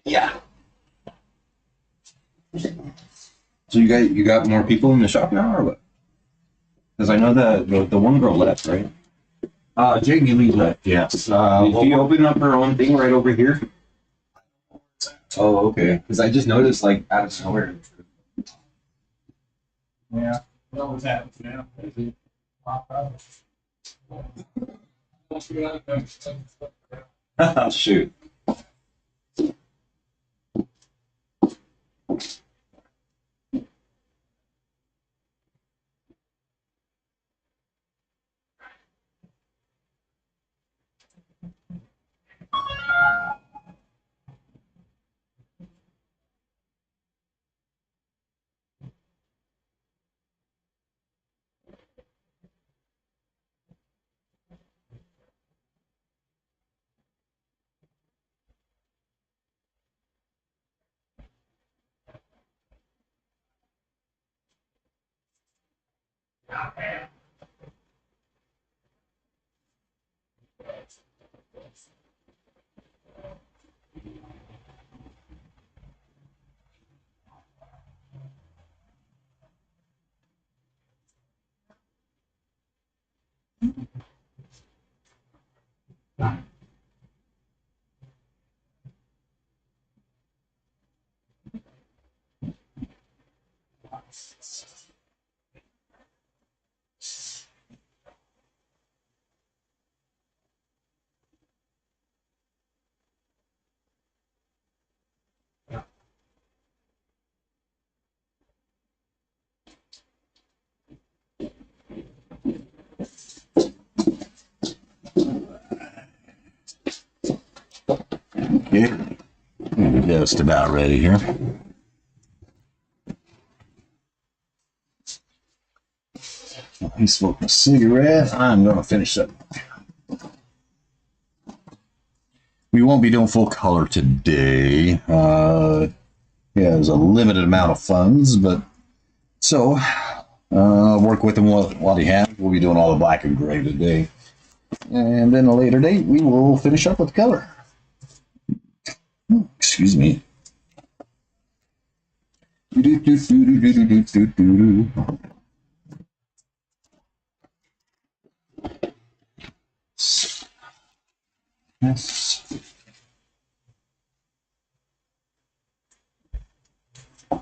Yeah. So you got more people in the shop now, or what? Because I know that the one girl left, right? Jake Lee left, yes. Did she open up her own thing right over here? Oh, okay. Because I just noticed, like, out of nowhere. Yeah. What was that now? Shoot. Yeah, just about ready here. He's smoking a cigarette. I'm going to finish up. We won't be doing full color today. He has a limited amount of funds, but so work with him while he has. We'll be doing all the black and gray today. And then a later date, we will finish up with the color. Excuse me. Yes. There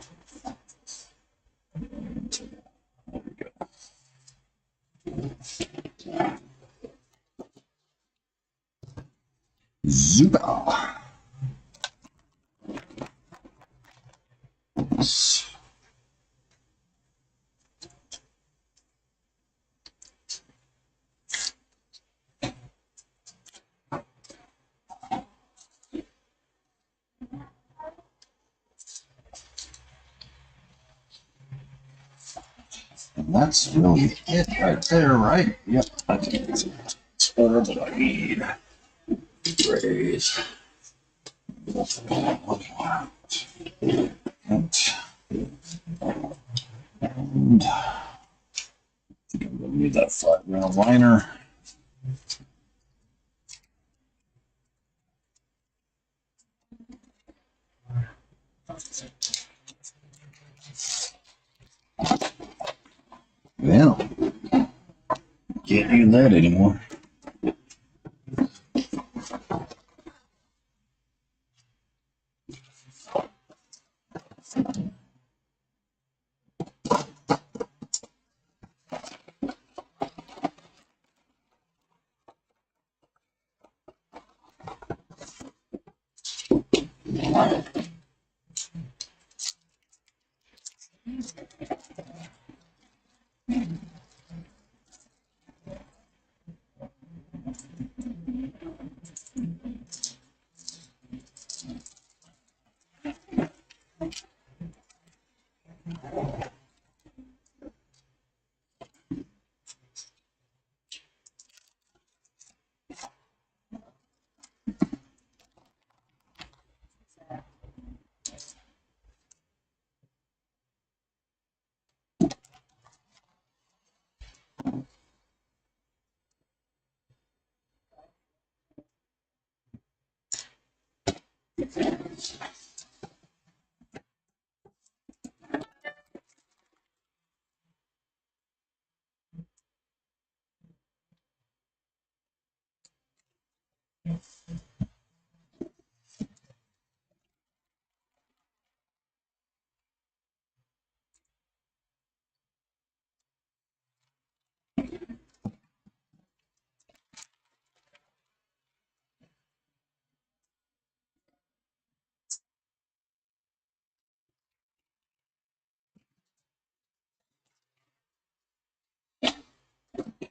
we go. Zuba. And that's really it right there, right? Yep. I think it's all that I need. Raise. And I think I'm going to need that flat round liner. Well, can't do that anymore.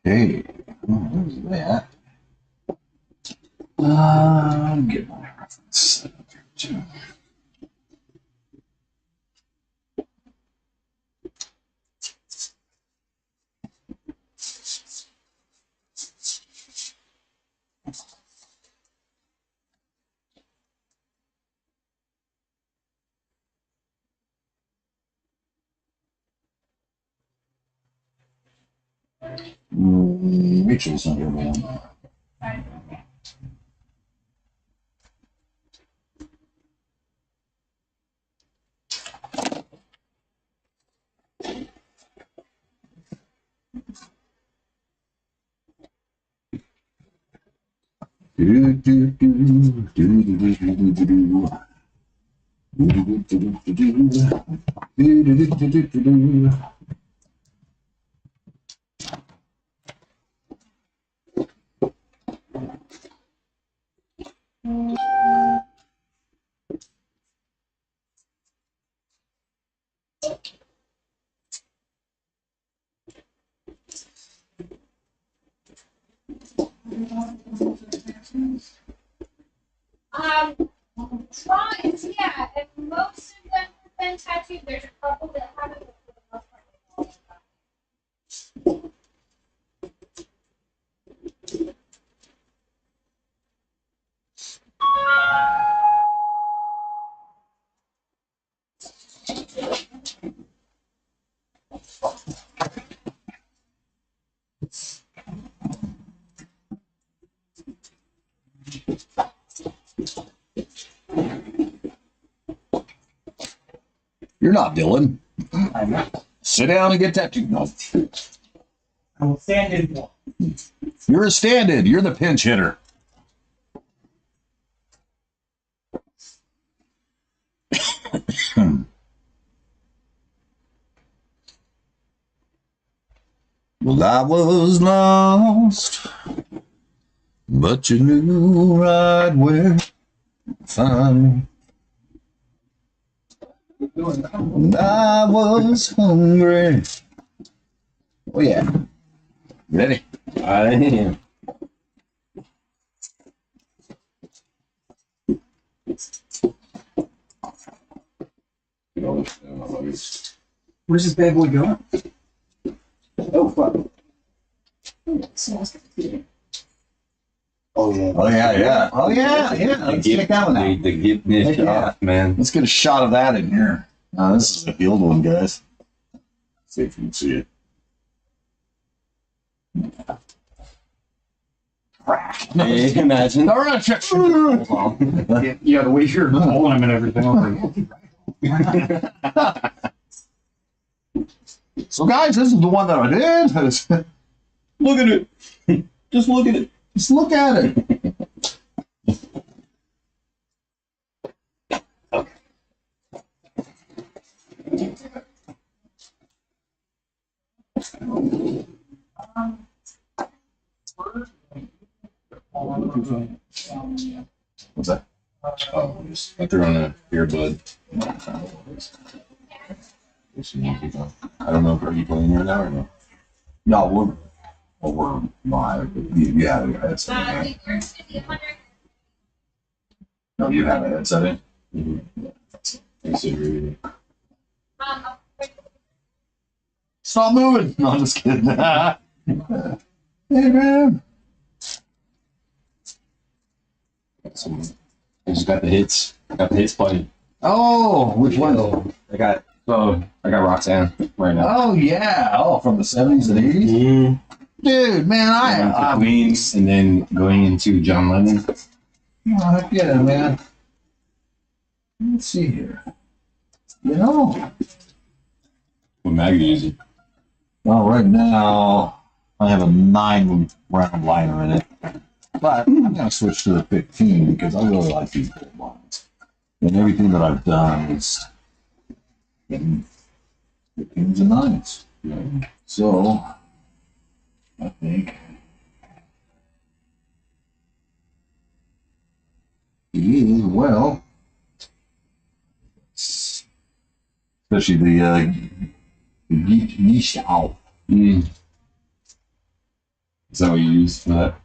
Okay. Where's that? Get my reference set up here too. Rachel's under one. Do do do do do do do do do do. Drawings, yeah, and most of them have been tattooed. There's a couple that haven't, but for the most part, they've all been. You're not Dylan. I'm not. Sit down and get tattooed. No. I will stand in one. You're a stand-in. You're the pinch hitter. Well, I was lost, but you knew right where to find me. And I was hungry. Oh, yeah. Ready? I am. Where's this bad boy going? Oh, fuck. Oh yeah. Oh, yeah, yeah. Oh, yeah, yeah. Let's check that one out. The get this Heck yeah. off, man. Let's get a shot of that in here. This is a field one, guys. See if you can see it. Hey, imagine. All right, check. Yeah, the way you're pulling him and everything. I'm like, So, guys, this is the one that I did. Look at it. Just look at it. Just look at it. What's that? Oh, I threw on a earbud. I don't know if are you playing right now or no? No, we're live. You have a headset in, right? Yours should be 100. No, you have a headset in. Considering. Stop moving. No, I'm just kidding. Hey, man. I just got the hits. Got the hits playing. Oh, which one? I got Roxanne right now. Oh, yeah. Oh, from the 70s and 80s? Mm. Dude, man, I Queens and then going into John Lennon. Oh, heck yeah, man. Let's see here. You know, What mag are you using? well, right now, I have a 9-round liner in it. But I'm going to switch to the 15 because I really like these gold lines. And everything that I've done is in 15s and 9s. Yeah. So, I think he is, well, especially the niche out. Mm. Is that what you use for that?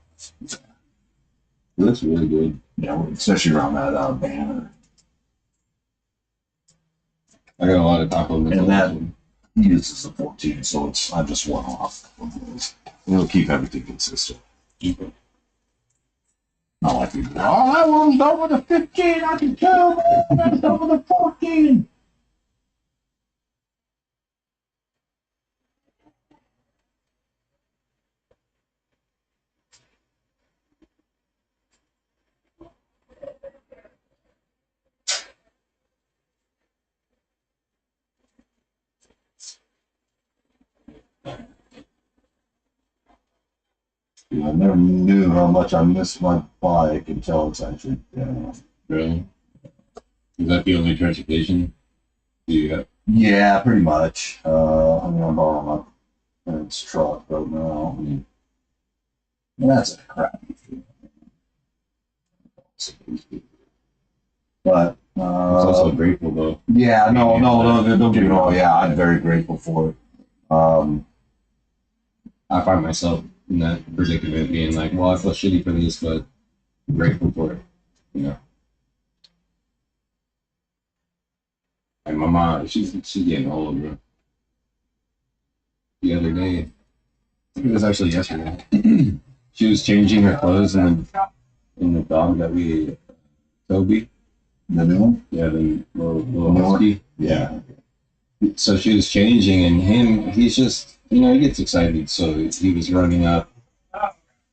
It looks really good. Yeah, especially around that banner. I got a lot of compliments And on that this one. uses the 14, so it's I just one off. It'll keep everything consistent. Not like we. Oh, I want to go with the 15. I can tell. Let's go with the 14. Yeah, I never knew how much I missed my bike until it's actually down. Really? Is that the only transportation you got? Yeah, pretty much. I'm gonna borrow my parents' truck right now. And that's a crappy thing. But It's also grateful though. yeah, no, don't get me wrong. Yeah, I'm very grateful for it. I find myself in that predicament being like, well, I feel shitty for this, but I'm grateful for it. You know. And my mom, she's getting old, bro. The other day, I think it was actually yesterday. She was changing her clothes in the dog that we Toby. The new one? Yeah, the little husky. Yeah. So she was changing, and he's just, he gets excited. So he was running up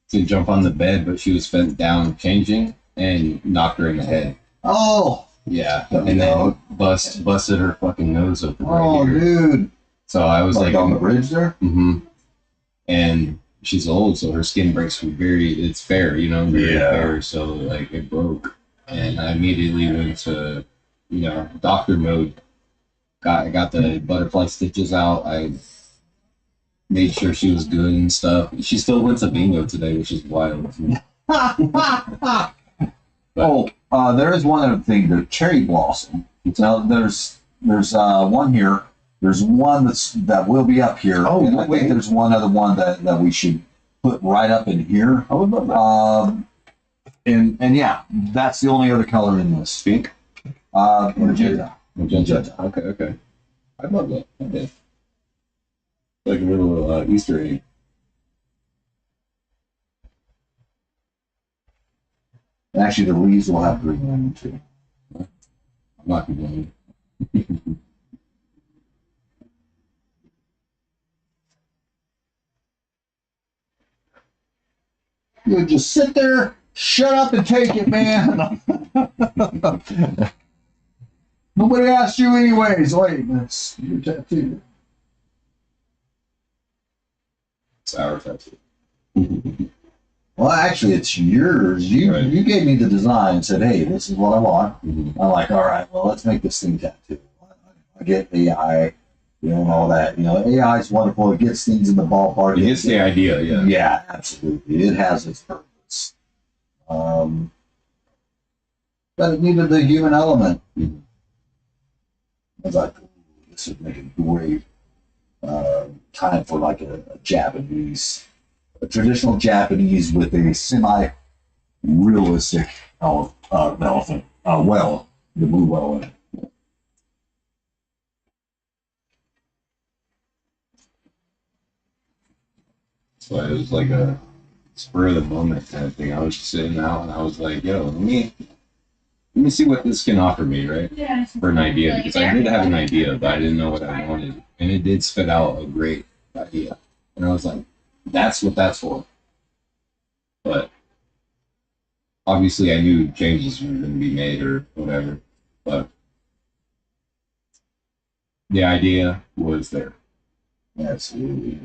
to jump on the bed, but she was bent down changing and knocked her in the head. Oh. Yeah, and then busted her fucking nose open Oh, right here. dude. So I was Like on the bridge there? mm-hmm. And she's old, so her skin breaks it's fair, very Yeah. fair. So like it broke, and I immediately went to, doctor mode. Got the butterfly stitches out. I made sure she was good and stuff. She still went to bingo today, which is wild. There is one other thing. The cherry blossom. Now there's one here. There's one that will be up here. Oh, and I think there's one other one that we should put right up in here. I would love that. And yeah, that's the only other color in this. Pink? Magenta. Magenta. Okay. I'd love that. Okay. Like a little Easter egg. Actually, the leaves will have green on them too. I'm not complaining. You just sit there, shut up, and take it, man. Nobody asked you anyways. Wait, that's your tattoo. It's our tattoo. Well, actually, it's yours. You gave me the design and said, "Hey, this is what I want." Mm-hmm. I'm like, "All right, well, let's make this thing tattoo." I get AI, and all that. AI is wonderful. It gets things in the ballpark. It gets the idea, yeah. Yeah, absolutely. It has its purpose. But it needed the human element. Mm-hmm. I was like, this would make a great time for like a traditional Japanese with a semi-realistic elephant. Well, the blue well in it. So it was like a spur of the moment kind of thing. I was just sitting out and I was like, yo, let me see what this can offer me, right? Yeah. For an idea, because I did have an idea, but I didn't know what I wanted. And it did spit out a great idea. And I was like, that's what that's for. But obviously I knew changes were going to be made or whatever. But the idea was there. Absolutely.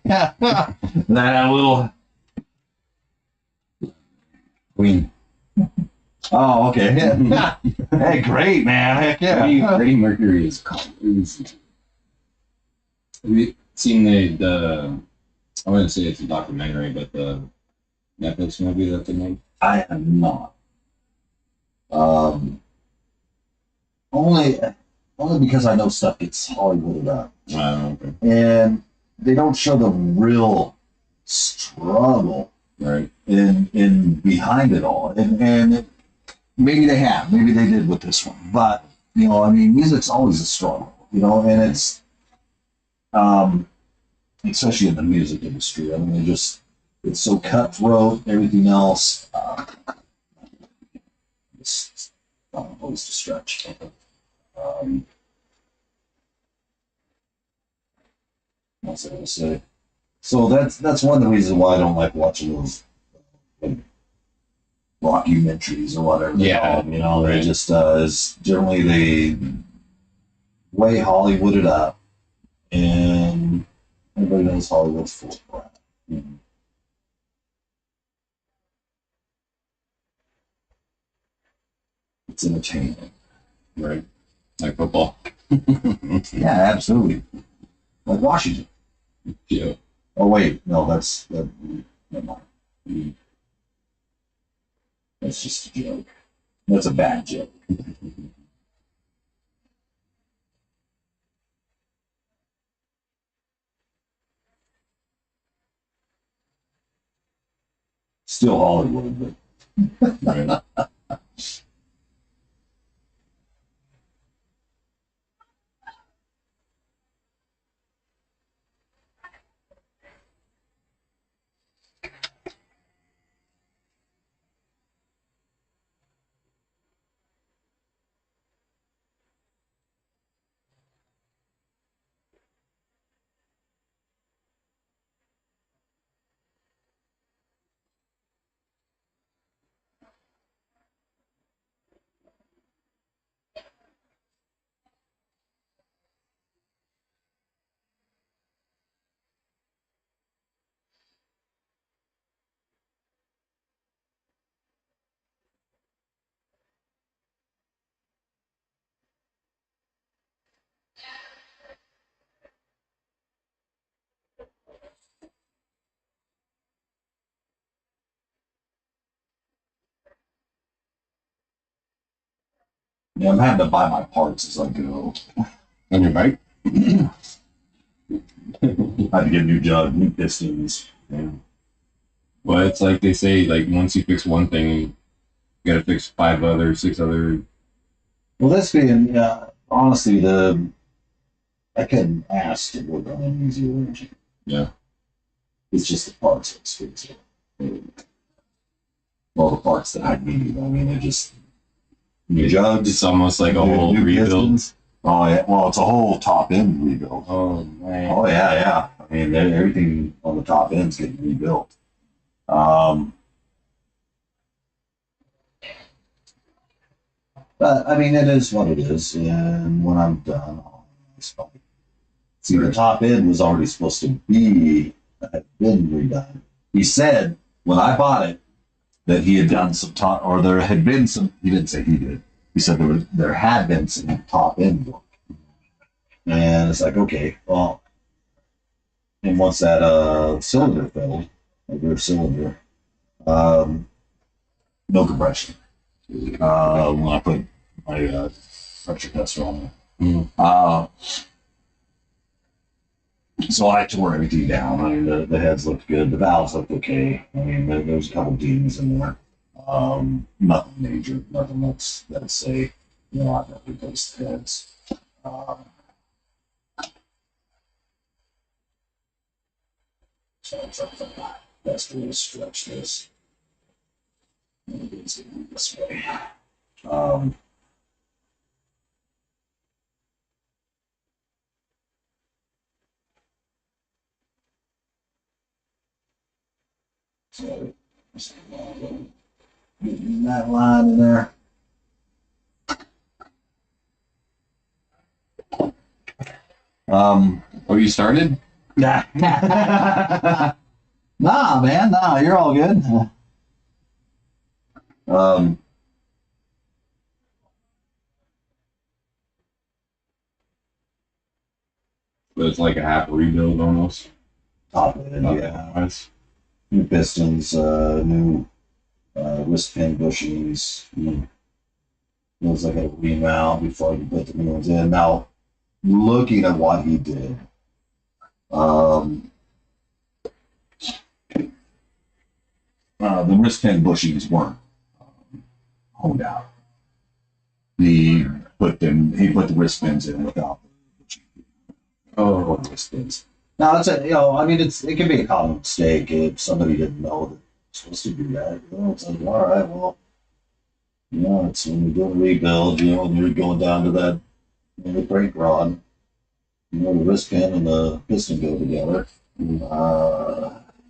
That little. Queen. Oh, okay. Hey, great, man. Heck yeah. Freddie Mercury is crazy. Have you seen the I wouldn't say it's a documentary, but the Netflix movie that they made? I am not. Um, only, only because I know stuff gets Hollywooded up, Okay. and they don't show the real struggle Right. in behind it all. And maybe they have, maybe they did with this one, but you know, I mean, music's always a struggle, you know, and it's especially in the music industry. I mean, it's so cutthroat. Everything else, it's not always to stretch. Um, what's I gonna say? So that's one of the reasons why I don't like watching those like, documentaries or whatever. They Yeah, call them, you know, they right. just is generally they way Hollywooded up, and everybody knows Hollywood's full of crap. Mhm. It's entertainment. Right. Like football. Yeah, absolutely. Like Washington. Yeah. Oh wait, no, never mind. Mhm. That's just a joke. That's a bad joke. Still Hollywood, but Right. yeah, I'm having to buy my parts as I go. On your bike? I had to get a new jug, new pistons. Yeah. Well, it's like they say, like once you fix one thing, you gotta fix 6 other. Well, this being honestly, I couldn't ask to work on an easier engine. Yeah. It's just the parts are expensive. Well, the parts that I need. I mean, they're just new jugs. It's almost like a whole new rebuild. pistons. Oh yeah, well, it's a whole top end rebuild. Oh man. Oh yeah, yeah. I mean, everything on the top end's getting rebuilt. Um, but I mean, it is what it is, and when I'm done, it's fine. See, the top end was already supposed to be had been redone. He said when I bought it that he had done some top, or there had been some. He didn't say he did. He said there had been some top end work, and it's like, okay, well, and once that cylinder filled, a rear cylinder, no compression. When I put my pressure tester on there. Mm. So I tore everything down. I mean, the heads looked good. The valves looked okay. I mean, there was a couple dings in there. Nothing major. Nothing that'd say, you know, I've got to replace the heads. So it's like, best way to stretch this. Maybe it's this way. Um, so, getting that line in there. Oh, you started? Nah, man, nah, you're all good. Um, But it's like a half rebuild almost. top end, yeah. Nice. New pistons, new wrist pin bushings. Looks like a remount before you put the new ones in. Now, looking at what he did, the wrist pin bushings weren't honed out. He put the wrist pins in without the Oh, wrist pins. Now that's I mean, it can be a common mistake if somebody didn't know that you're supposed to do that. It's like, all right, well, it's when you're doing a rebuild, when you're going down to that, the brake rod, the wrist pin and the piston go together.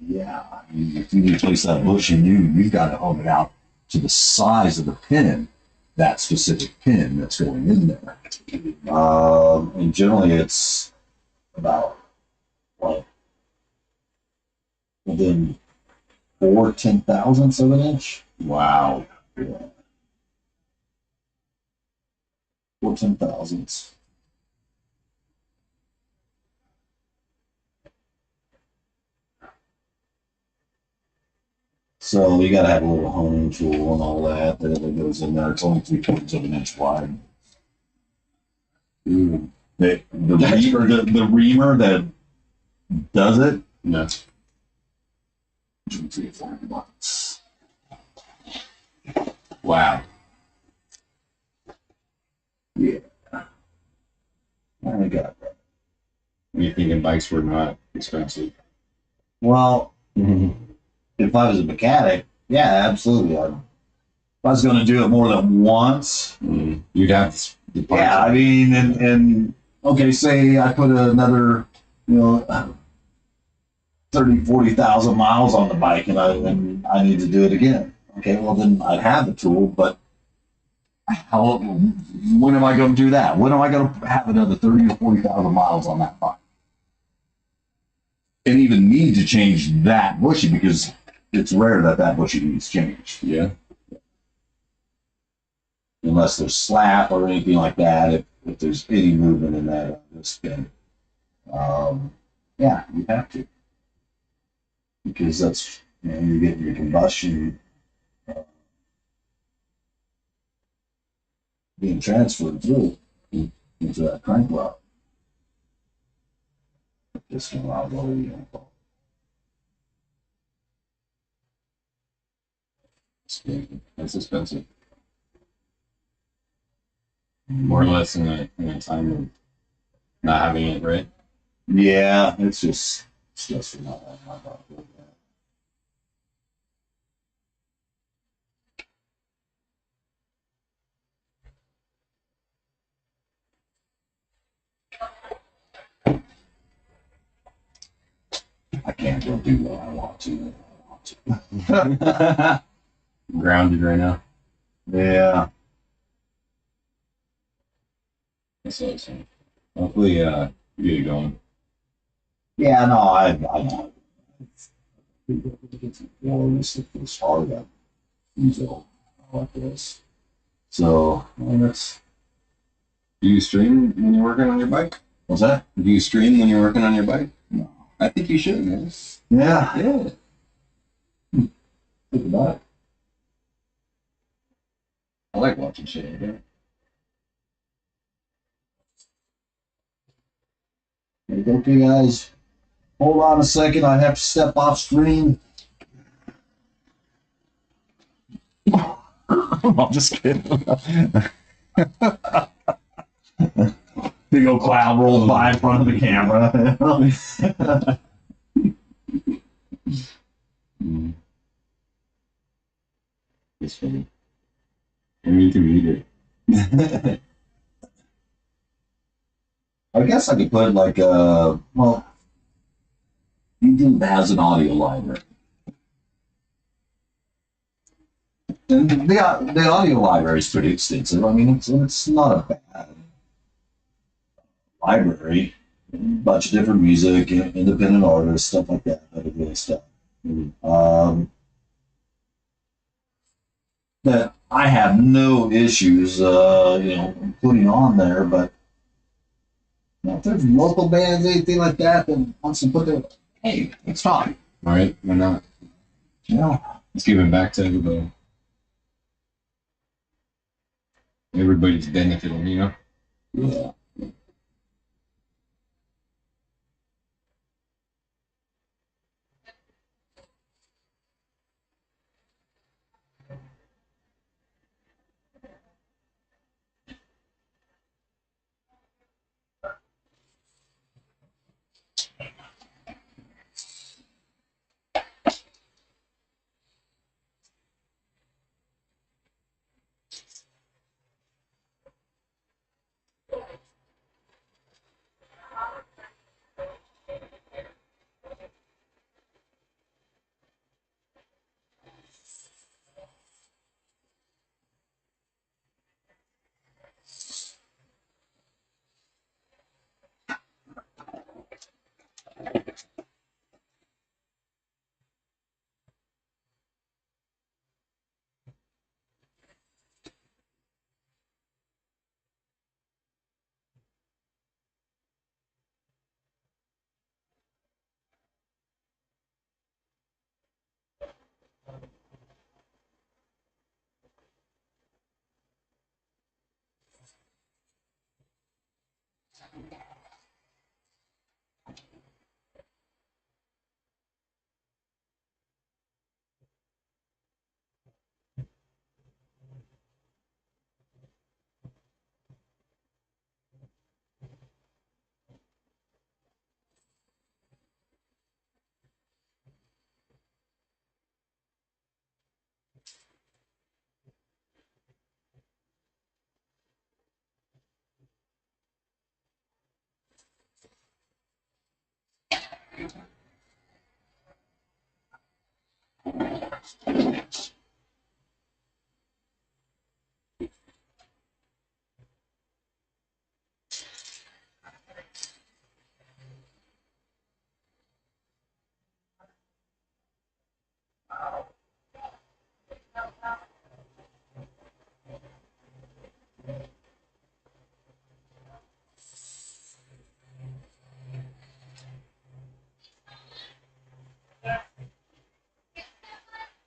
Yeah, I mean, if you replace that bushing, you've got to hone it out to the size of the pin, that specific pin that's going in there. And generally it's about what, within 4/10,000ths of an inch. wow. Yeah. 4/10,000ths. So you got to have a little honing tool and all that goes in there. It's only 3/4 of an inch wide. Ooh. The reamer that does it, No. $300-$400. Wow. Yeah. I got that. You thinking bikes were not expensive? Well, if I was a mechanic, yeah, absolutely. If I was going to do it more than once, You'd have the parts. yeah, I mean, and okay, say I put another, 30,000-40,000 miles on the bike and I need to do it again. Okay, well then I'd have the tool, but when am I going to do that? When am I going to have another 30 or 40,000 miles on that bike? And even need to change that bushing because it's rare that bushing needs changed. Yeah. Unless there's slap or anything like that, if there's any movement in that spin. Yeah, you have to. Because that's, you're getting your combustion being transferred through into that crank rod. Piston rod, whatever you want to call That's expensive. More or less in a time of not having it, right? it. Yeah, it's just stressful not having my bike like that. I can't go do what I want to. Grounded right now. Yeah. That's awesome. Hopefully, you get it going. Yeah, no, I'm not. It's hard to use it all like this. So, that's. Do you stream when you're working on your bike? What's that? Do you stream when you're working on your bike? No. I think you should, man. Yeah. Yeah. Think about it. I like watching shit like that. Okay, guys. Hold on a second. I have to step off screen. I'm just kidding. Big old cloud rolls by in front of the camera. It's funny. And you can read it. I guess I could put like YouTube has an audio library. And the audio library is pretty extensive. I mean, it's not a bad library. bunch of different music, independent artists, stuff like that. That really stuff. That I have no issues, putting on there. But if there's local bands, anything like that wants to put their, hey, it's fine. All right, why not? Yeah. Let's give it back to everybody. Everybody's benefiting, you know? Yeah.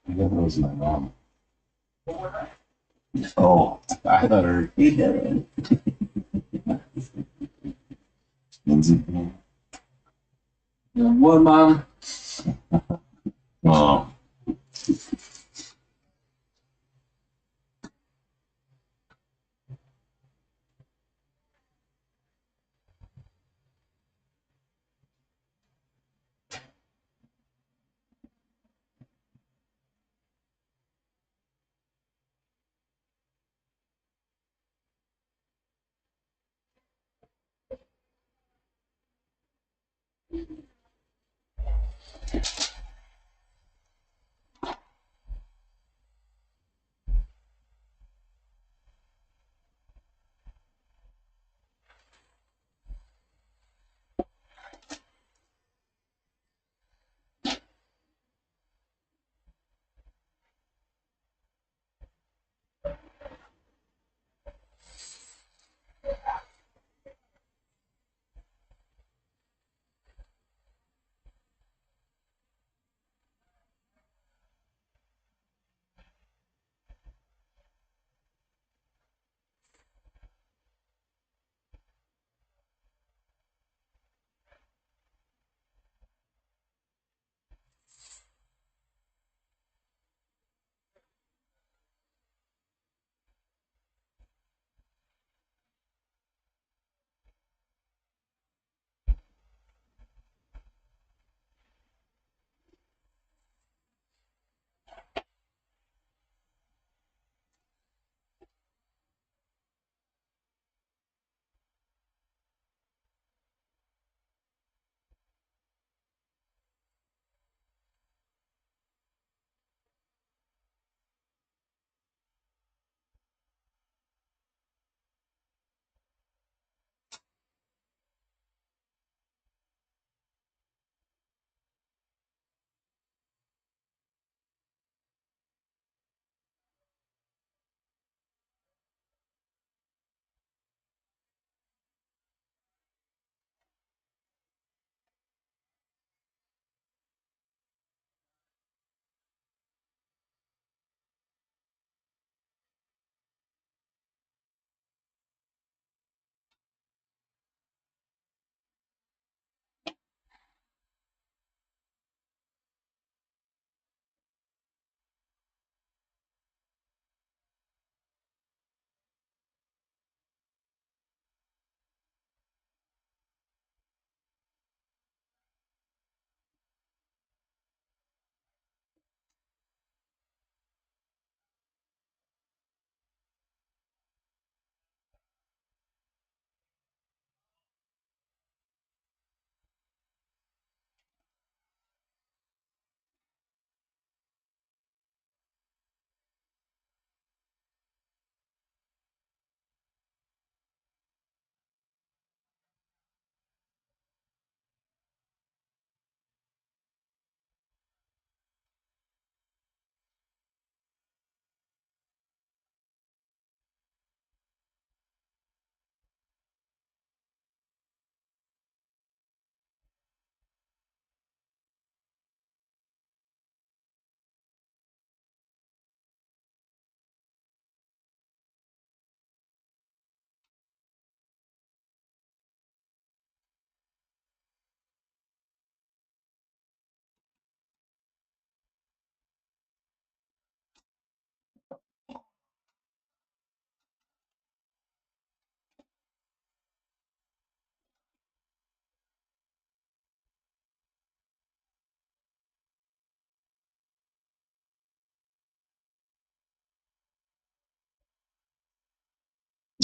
I thought that was my mom. Oh, I thought her. he did. Lindsay. What, mom? Oh.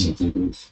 We'll take this.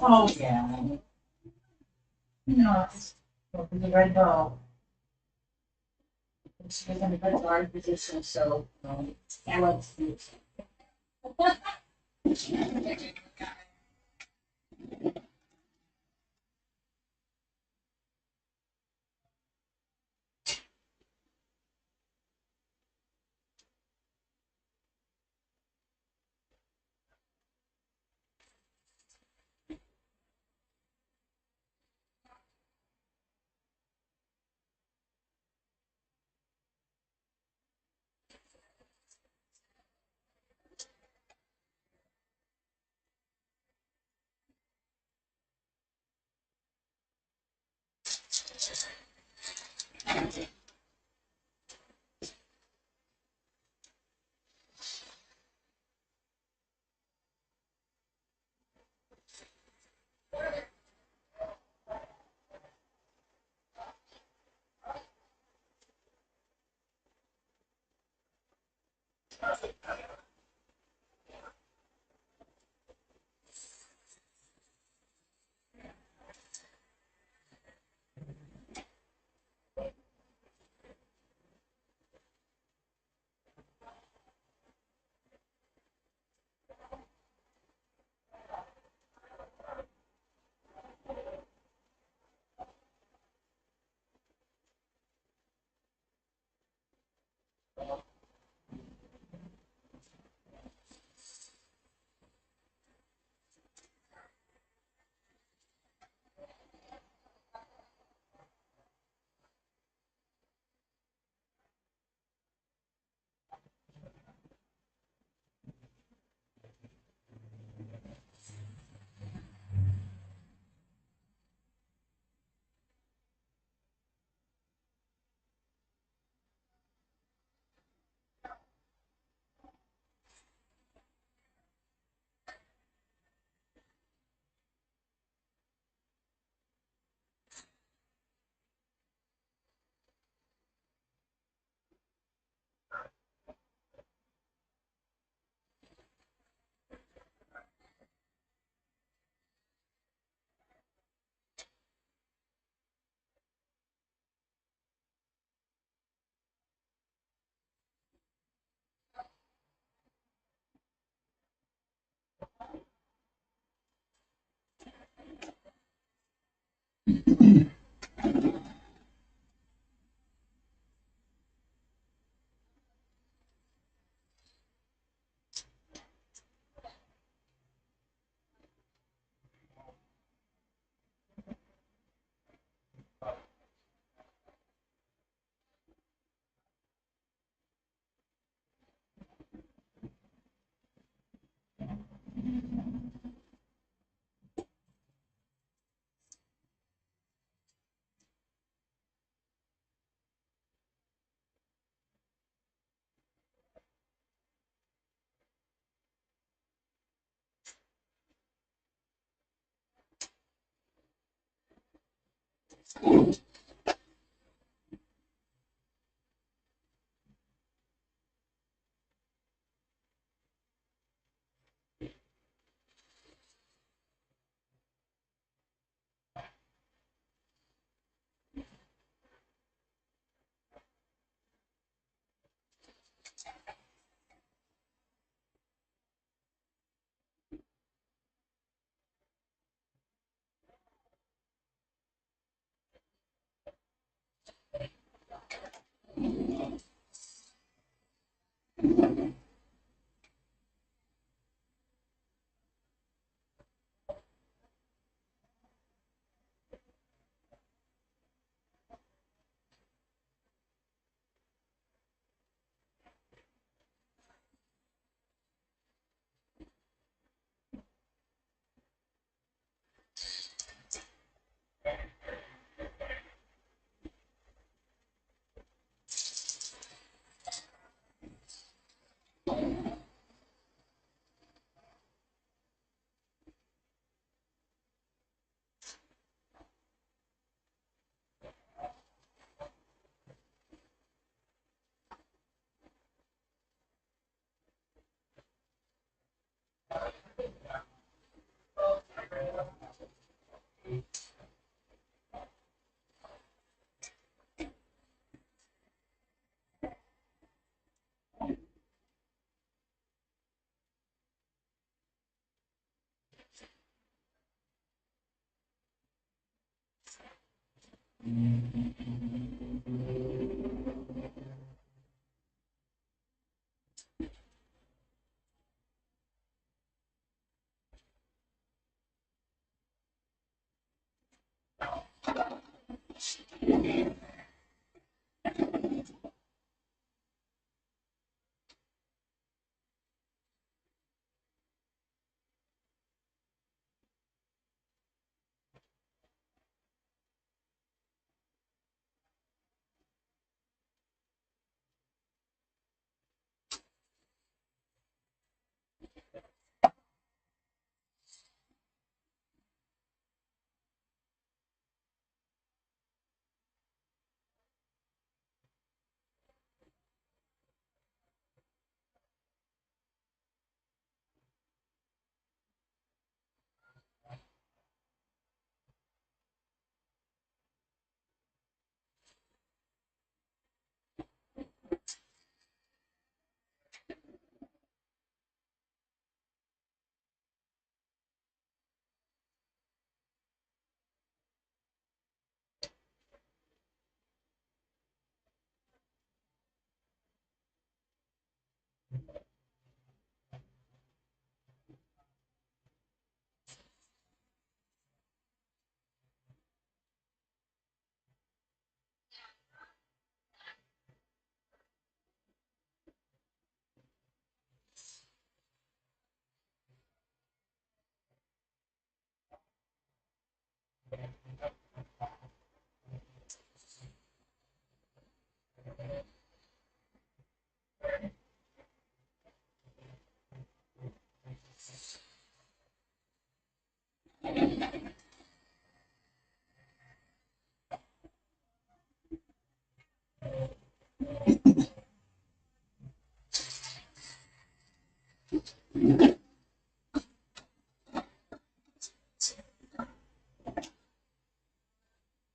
Oh, yeah. No, it's open the red ball. She was in a good guard position, so, Alex.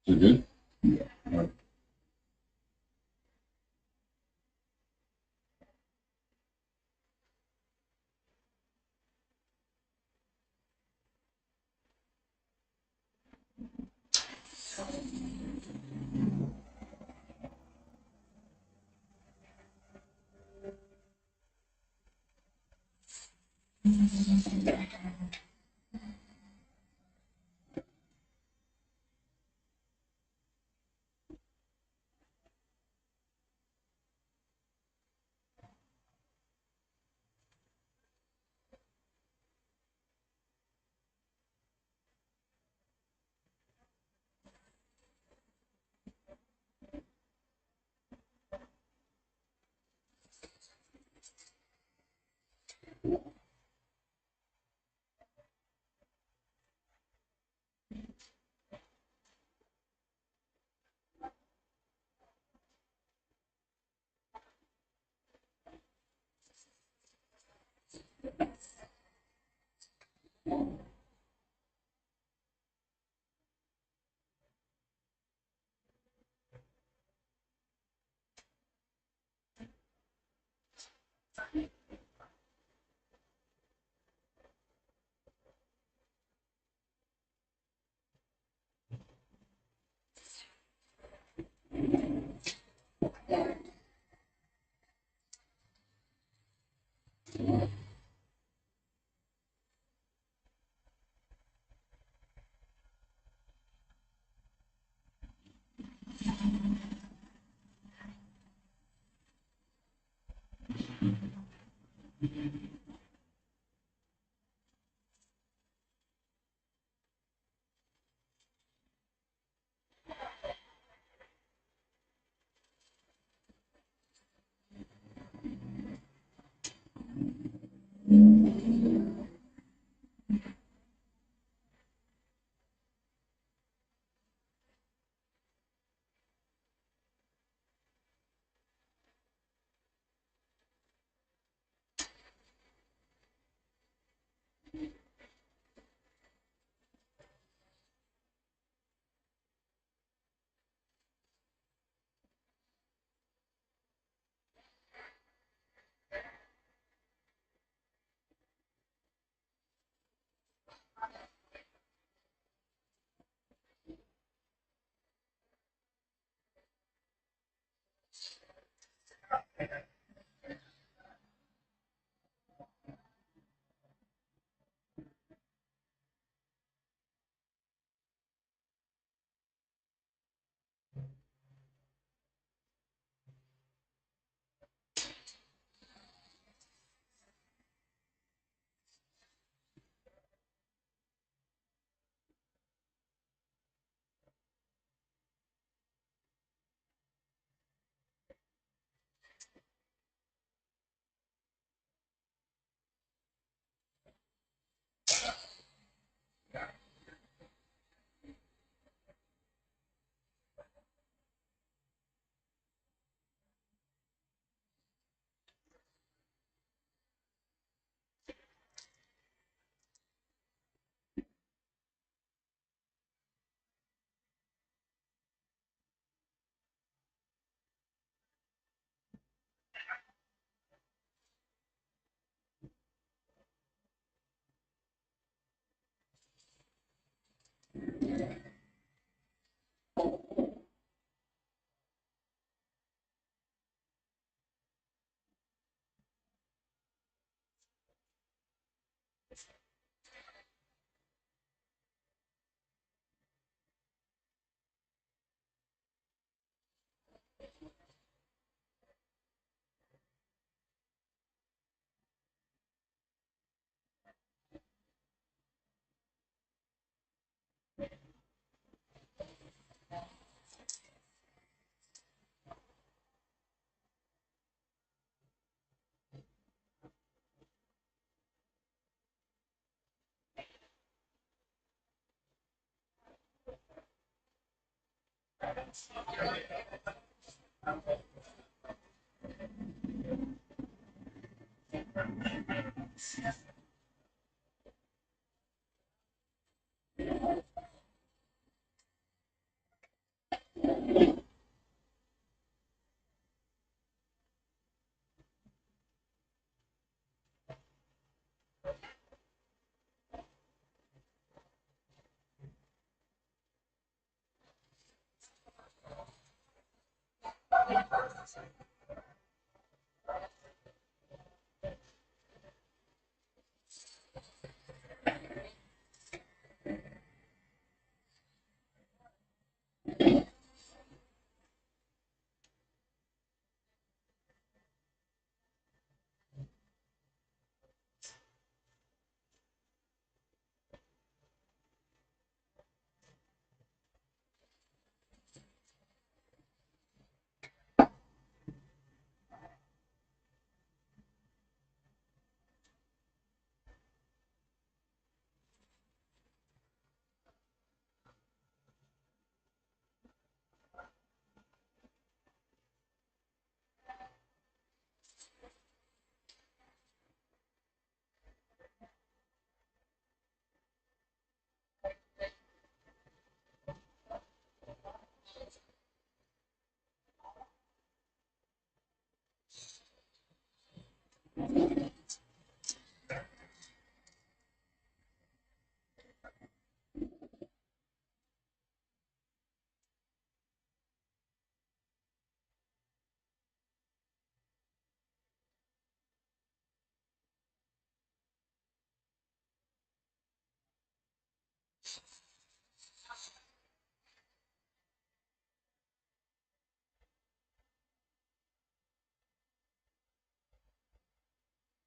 So good? Yeah.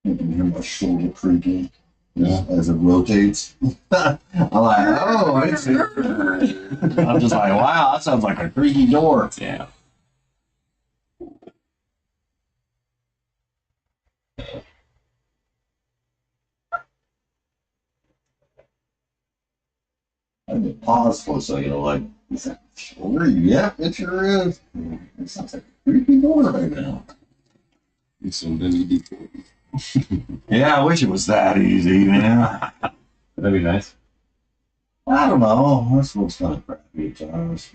You can hear my shoulder creaking as it rotates. I'm like, oh, it's here. I'm just like, wow, that sounds like a creaky door. Yeah. I had to pause for a second. I'm like, is that shoulder? Yeah, it sure is. It sounds like a creaky door right now. It's some WD-40. Yeah, I wish it was that easy, man. That'd be nice. I don't know. This looks kind of crappy at times.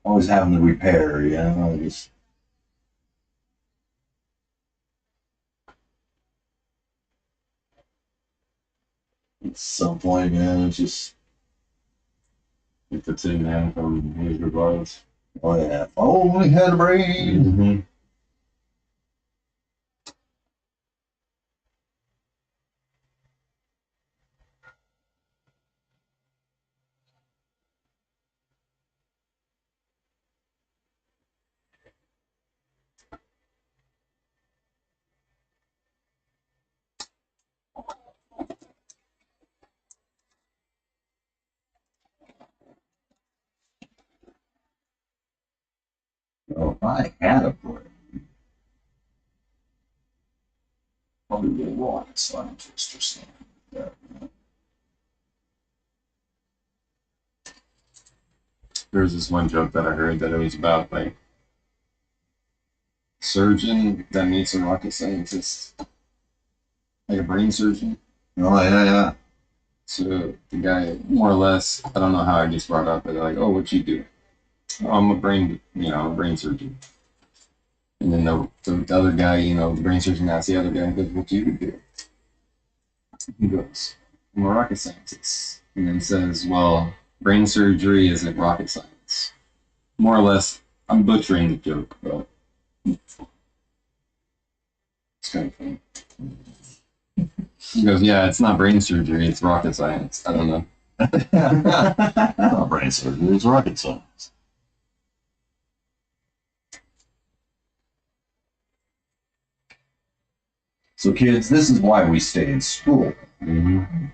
Always having to repair, you know. Just at some point, man, it's just, If it's in man from his regardless. oh yeah, if I only had a brain. Mm-hmm. Oh, if I had a brain, probably be a rocket scientist or something like that. There's this one joke that I heard that it was about like surgeon that meets a rocket scientist, like a brain surgeon. Oh yeah, yeah. So the guy, more or less, I don't know how it gets brought up, but they're like, "Oh, what you do?" "Oh, I'm a brain, a brain surgeon." And then the other guy, the brain surgeon asks the other guy, he goes, "What do you do?" He goes, "I'm a rocket scientist." And then says, "Well, brain surgery isn't rocket science." More or less, I'm butchering the joke, but it's kind of funny. He goes, "Yeah, it's not brain surgery, it's rocket science." I don't know. Not brain surgery, it's rocket science. So kids, this is why we stay in school. Mm-hmm.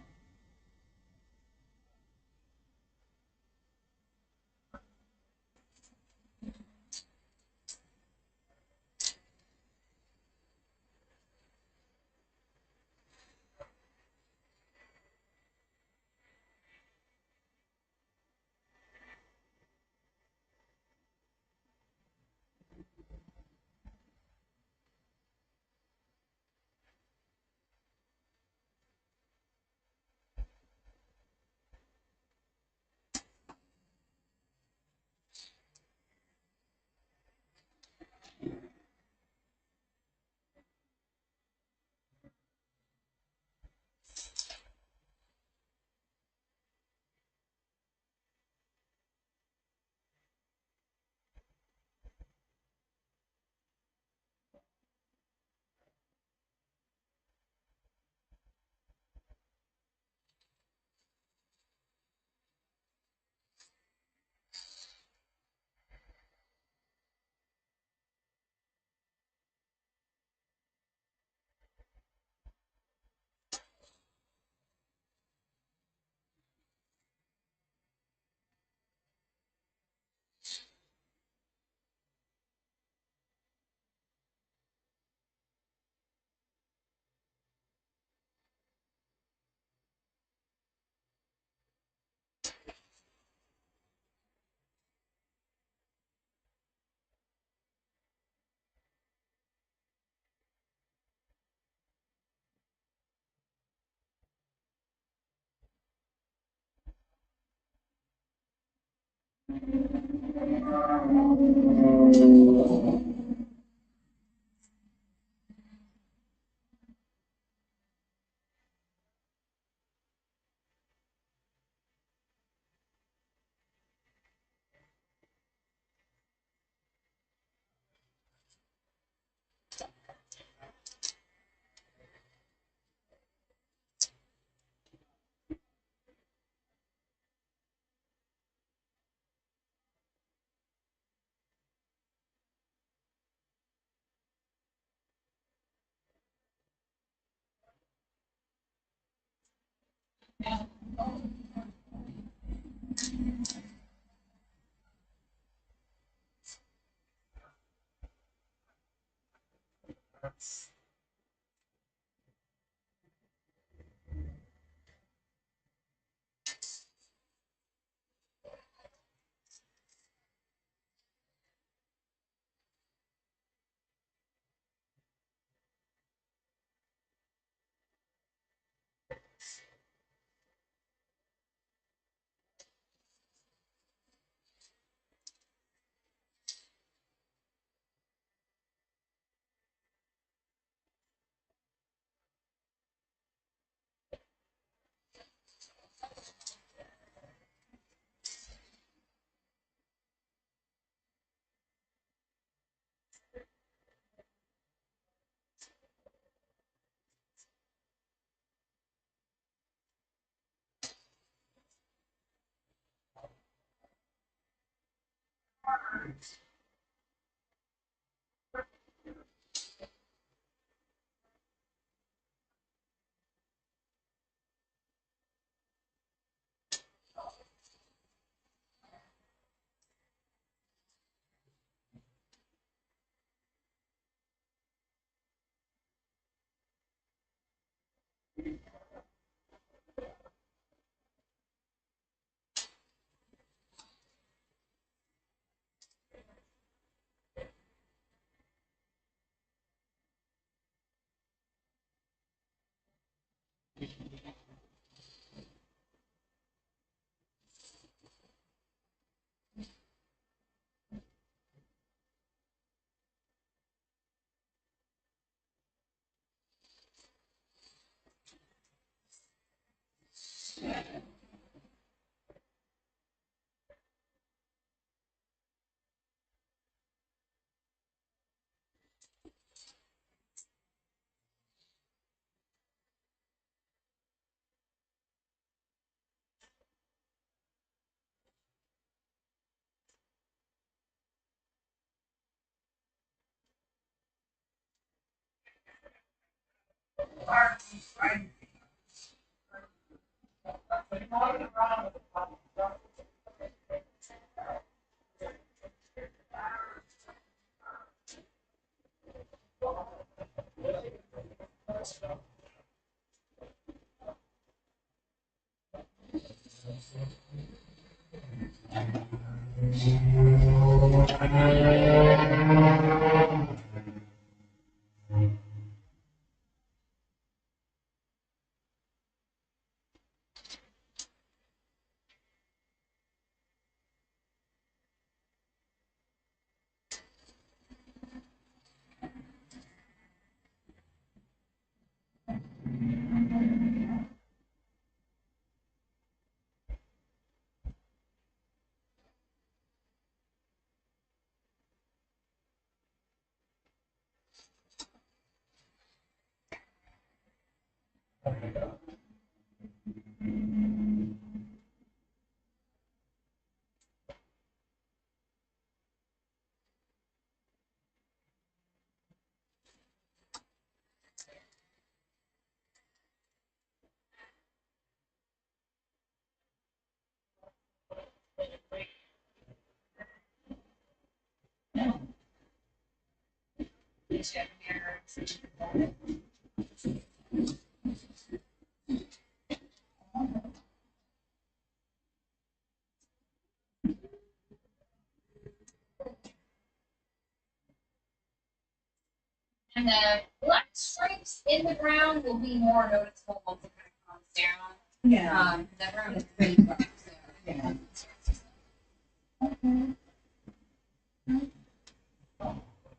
And the black stripes in the ground will be more noticeable once it kind of comes down. Yeah. The ground is pretty black, so. Yeah.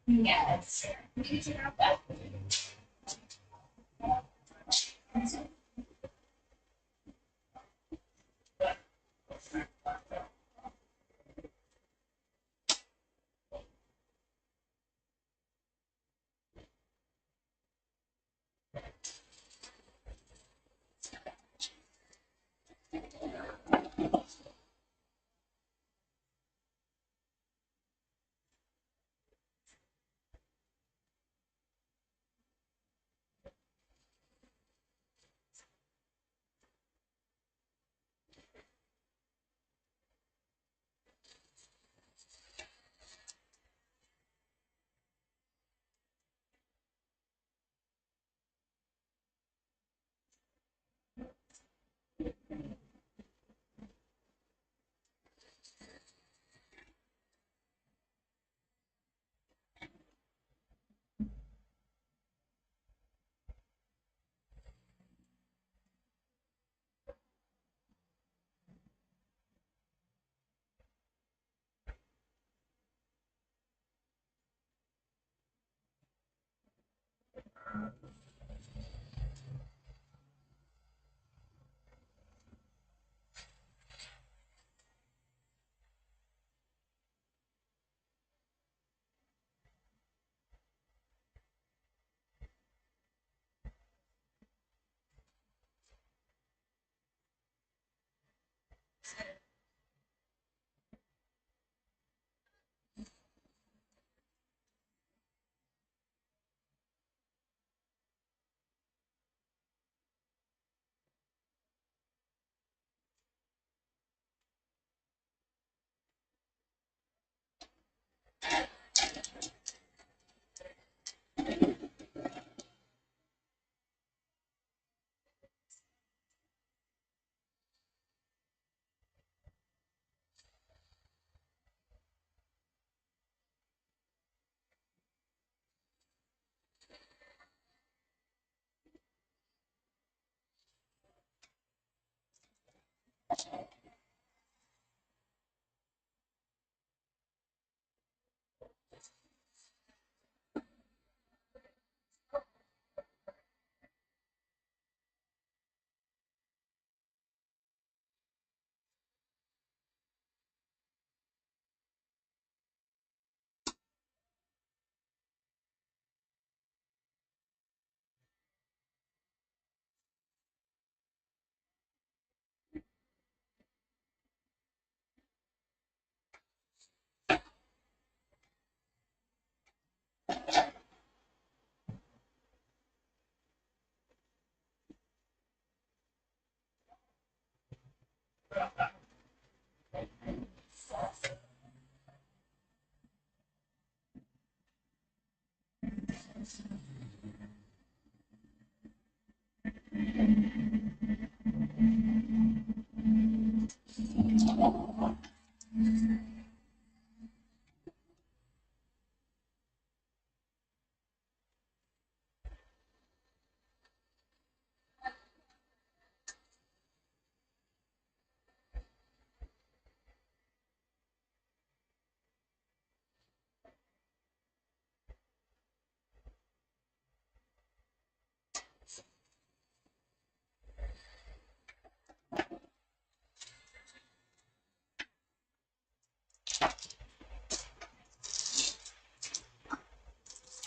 Yes.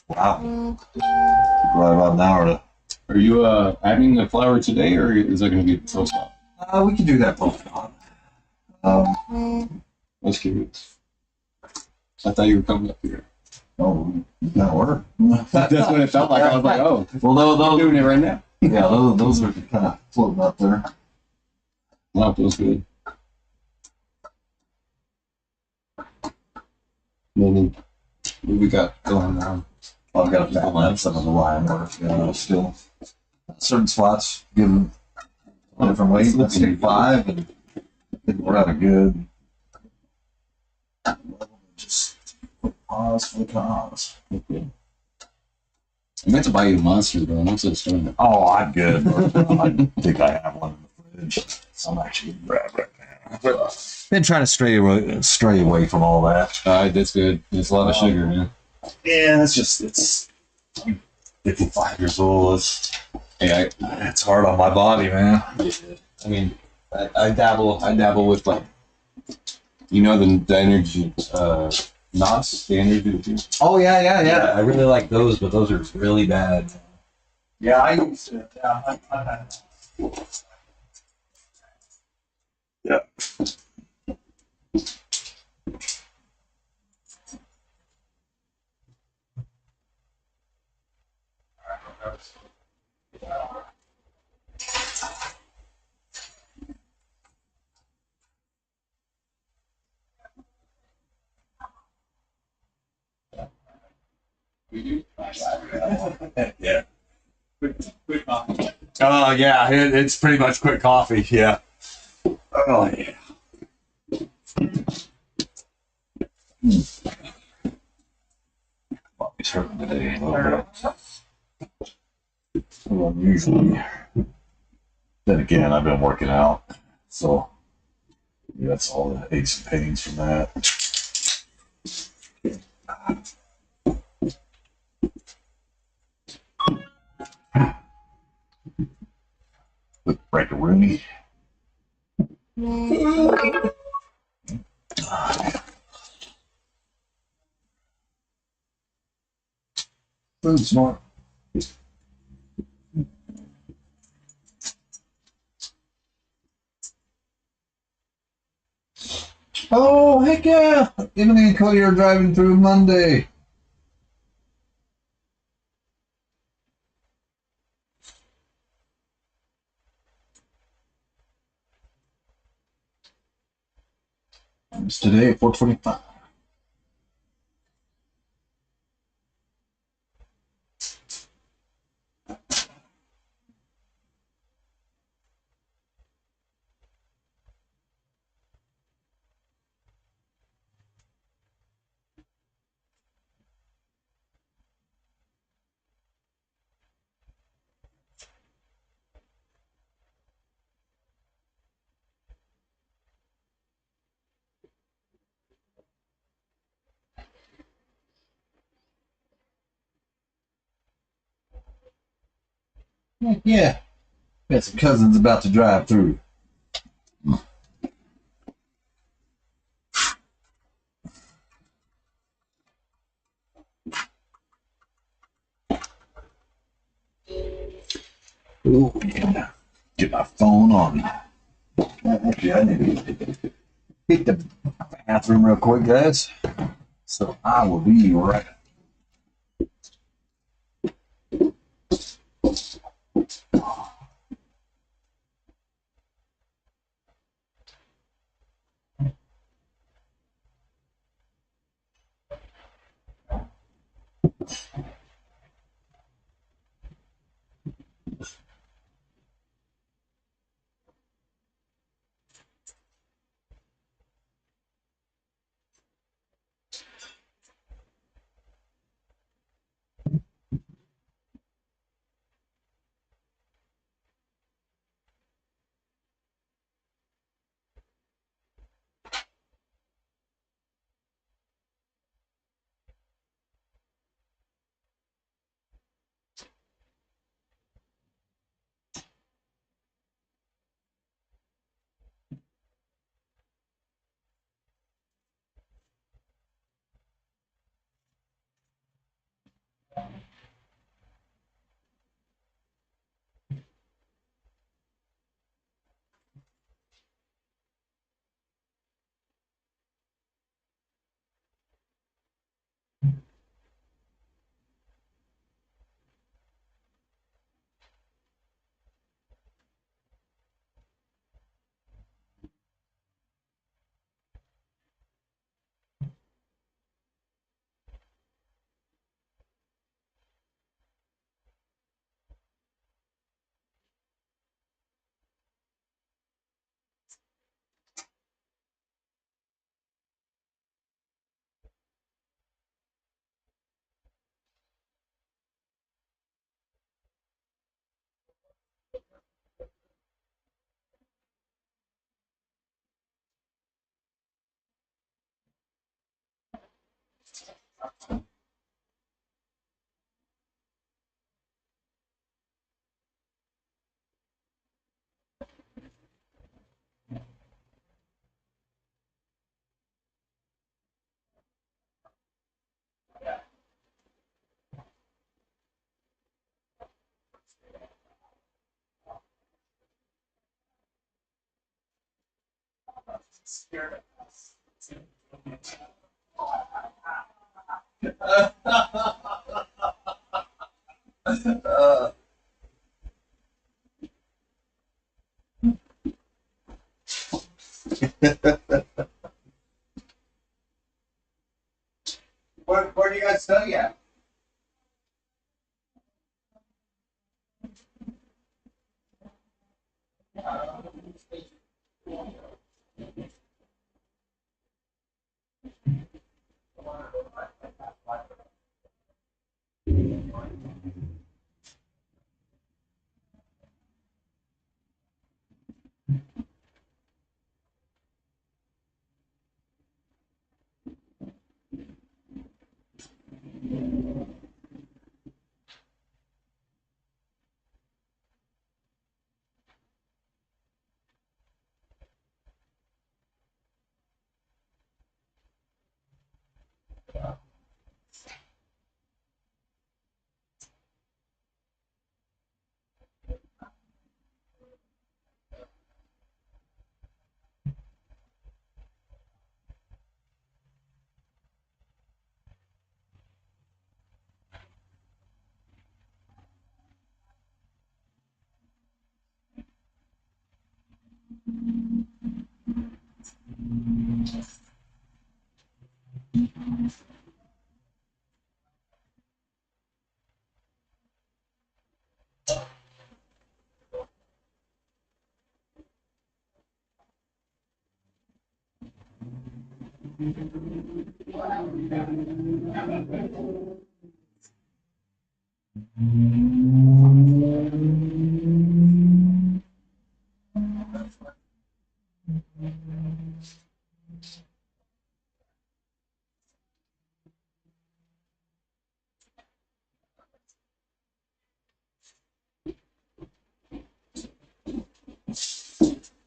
Wow. Right about an hour to. Are you adding the flower today, or is that going to be the post op? We can do that both. I was curious. I thought you were coming up here. Oh, that work. That's what it felt like. I was like, oh, Well, I'm doing it right now. yeah, those are kind of floating up there. Wow, feels good. Maybe what we got going on? I've got to fill in some of the line work. Still, certain spots give them a different weight. Let's take 5, and I think we're at a good level. Just pause for the cause. Okay. I meant to buy you a monster, bro. I'm so strong. Oh, I'm good. I think I have one in the fridge. I'm actually gonna grab right now. Been trying to stray away from all that. That's good. It's a lot of sugar, man. Yeah, it's 55 years old. It's hard on my body, man. Yeah. I mean, I dabble with like, you know, the energy, NOS, the energy drink. Oh yeah. I really like those, but those are really bad. Yeah, I used to. Yeah, I had. Yeah. Yeah. Quick coffee. Oh yeah, it's pretty much quick coffee. Yeah. Oh yeah. Body's hurting today a little bit. Well, usually. Then again, I've been working out, so that's all the aches and pains from that. Quick break a rooney. Food smart. Oh, heck yeah! Emily and Cody are driving through Monday. It's today at 4:25. Heck yeah. Got some cousins about to drive through. Ooh, yeah. Get my phone on me. Actually, I need to hit the bathroom real quick, guys. So I will be right. Where do you guys study at?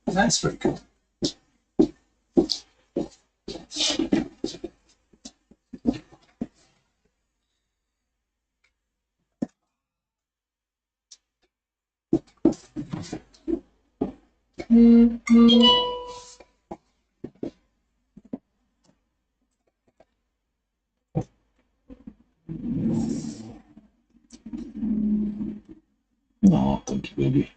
That's pretty cool. Oh, thank you, baby.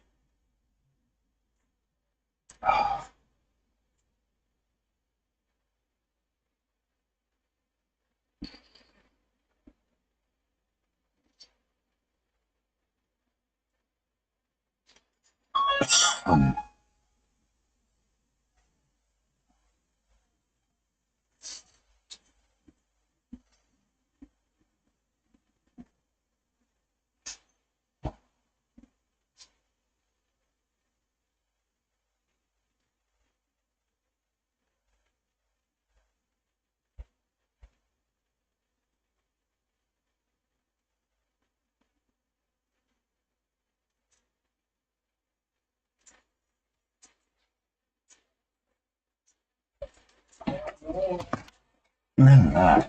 Um, ah.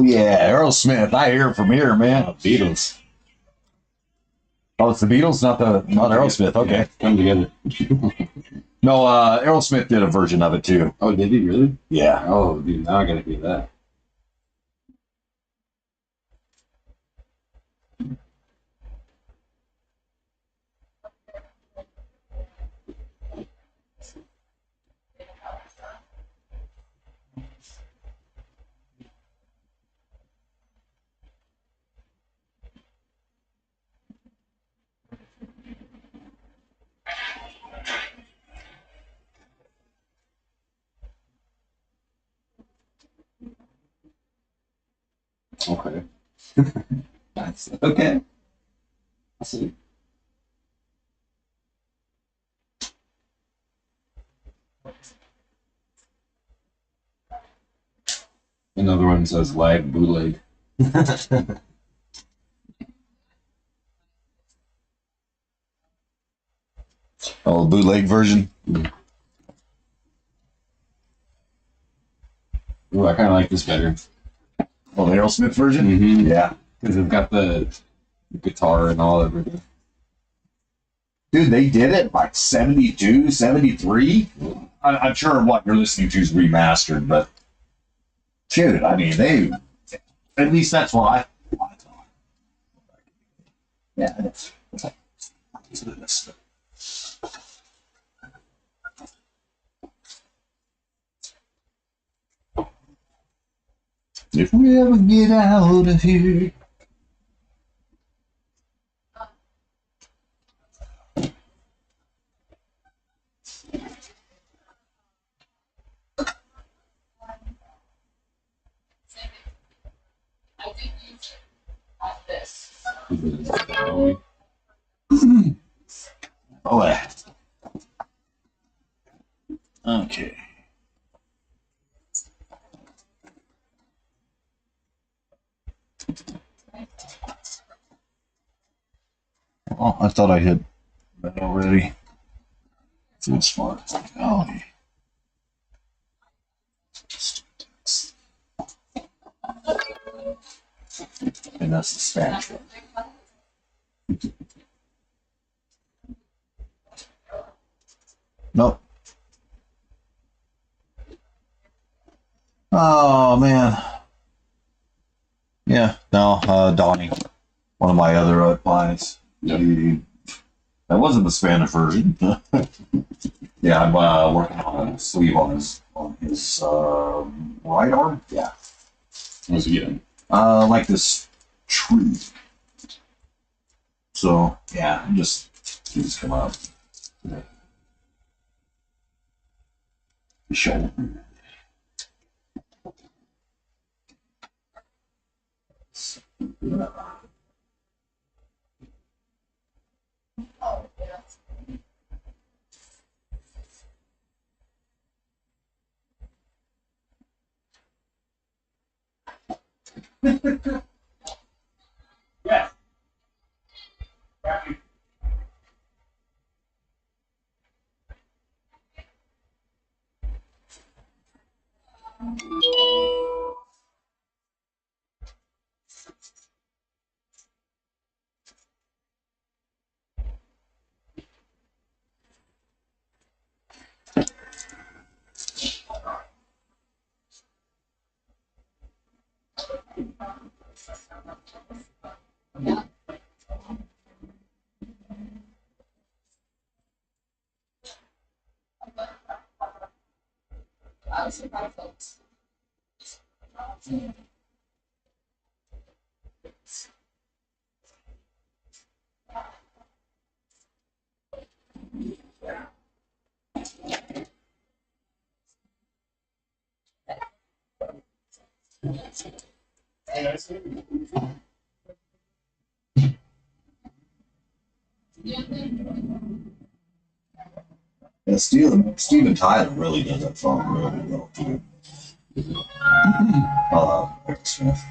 yeah, Aerosmith. I hear it from here, man. Beatles. Oh, it's the Beatles, not Aerosmith. Okay. Yeah, come together. No, Aerosmith did a version of it too. Oh, did he really? Yeah. Oh, dude, now I gotta hear that. Okay. That's okay. I see. Another one says live bootleg. Oh, bootleg version. Ooh, I kind of like this better. Oh, the Aerosmith version. Mm-hmm. Yeah. Because it's got the guitar and all everything. Dude, they did it like 72, 73. I'm sure what you're listening to is remastered, but dude, I mean, at least that's what I thought. Yeah, that's if we ever get out of here. I did use it on this. Oh, yeah. Okay. Oh, I thought I had that already. Food smart. Oh, and that's the Spanish one. Nope. Oh man. Yeah, no, Donnie, one of my other clients. Yep. That wasn't the Spanish version. Yeah, I'm working on a sleeve on his right arm. Yeah. What's he getting? Like this tree. So yeah, just come out. Show. Yeah. Yeah, Steven Tyler really does that song really well too. Eric Smith.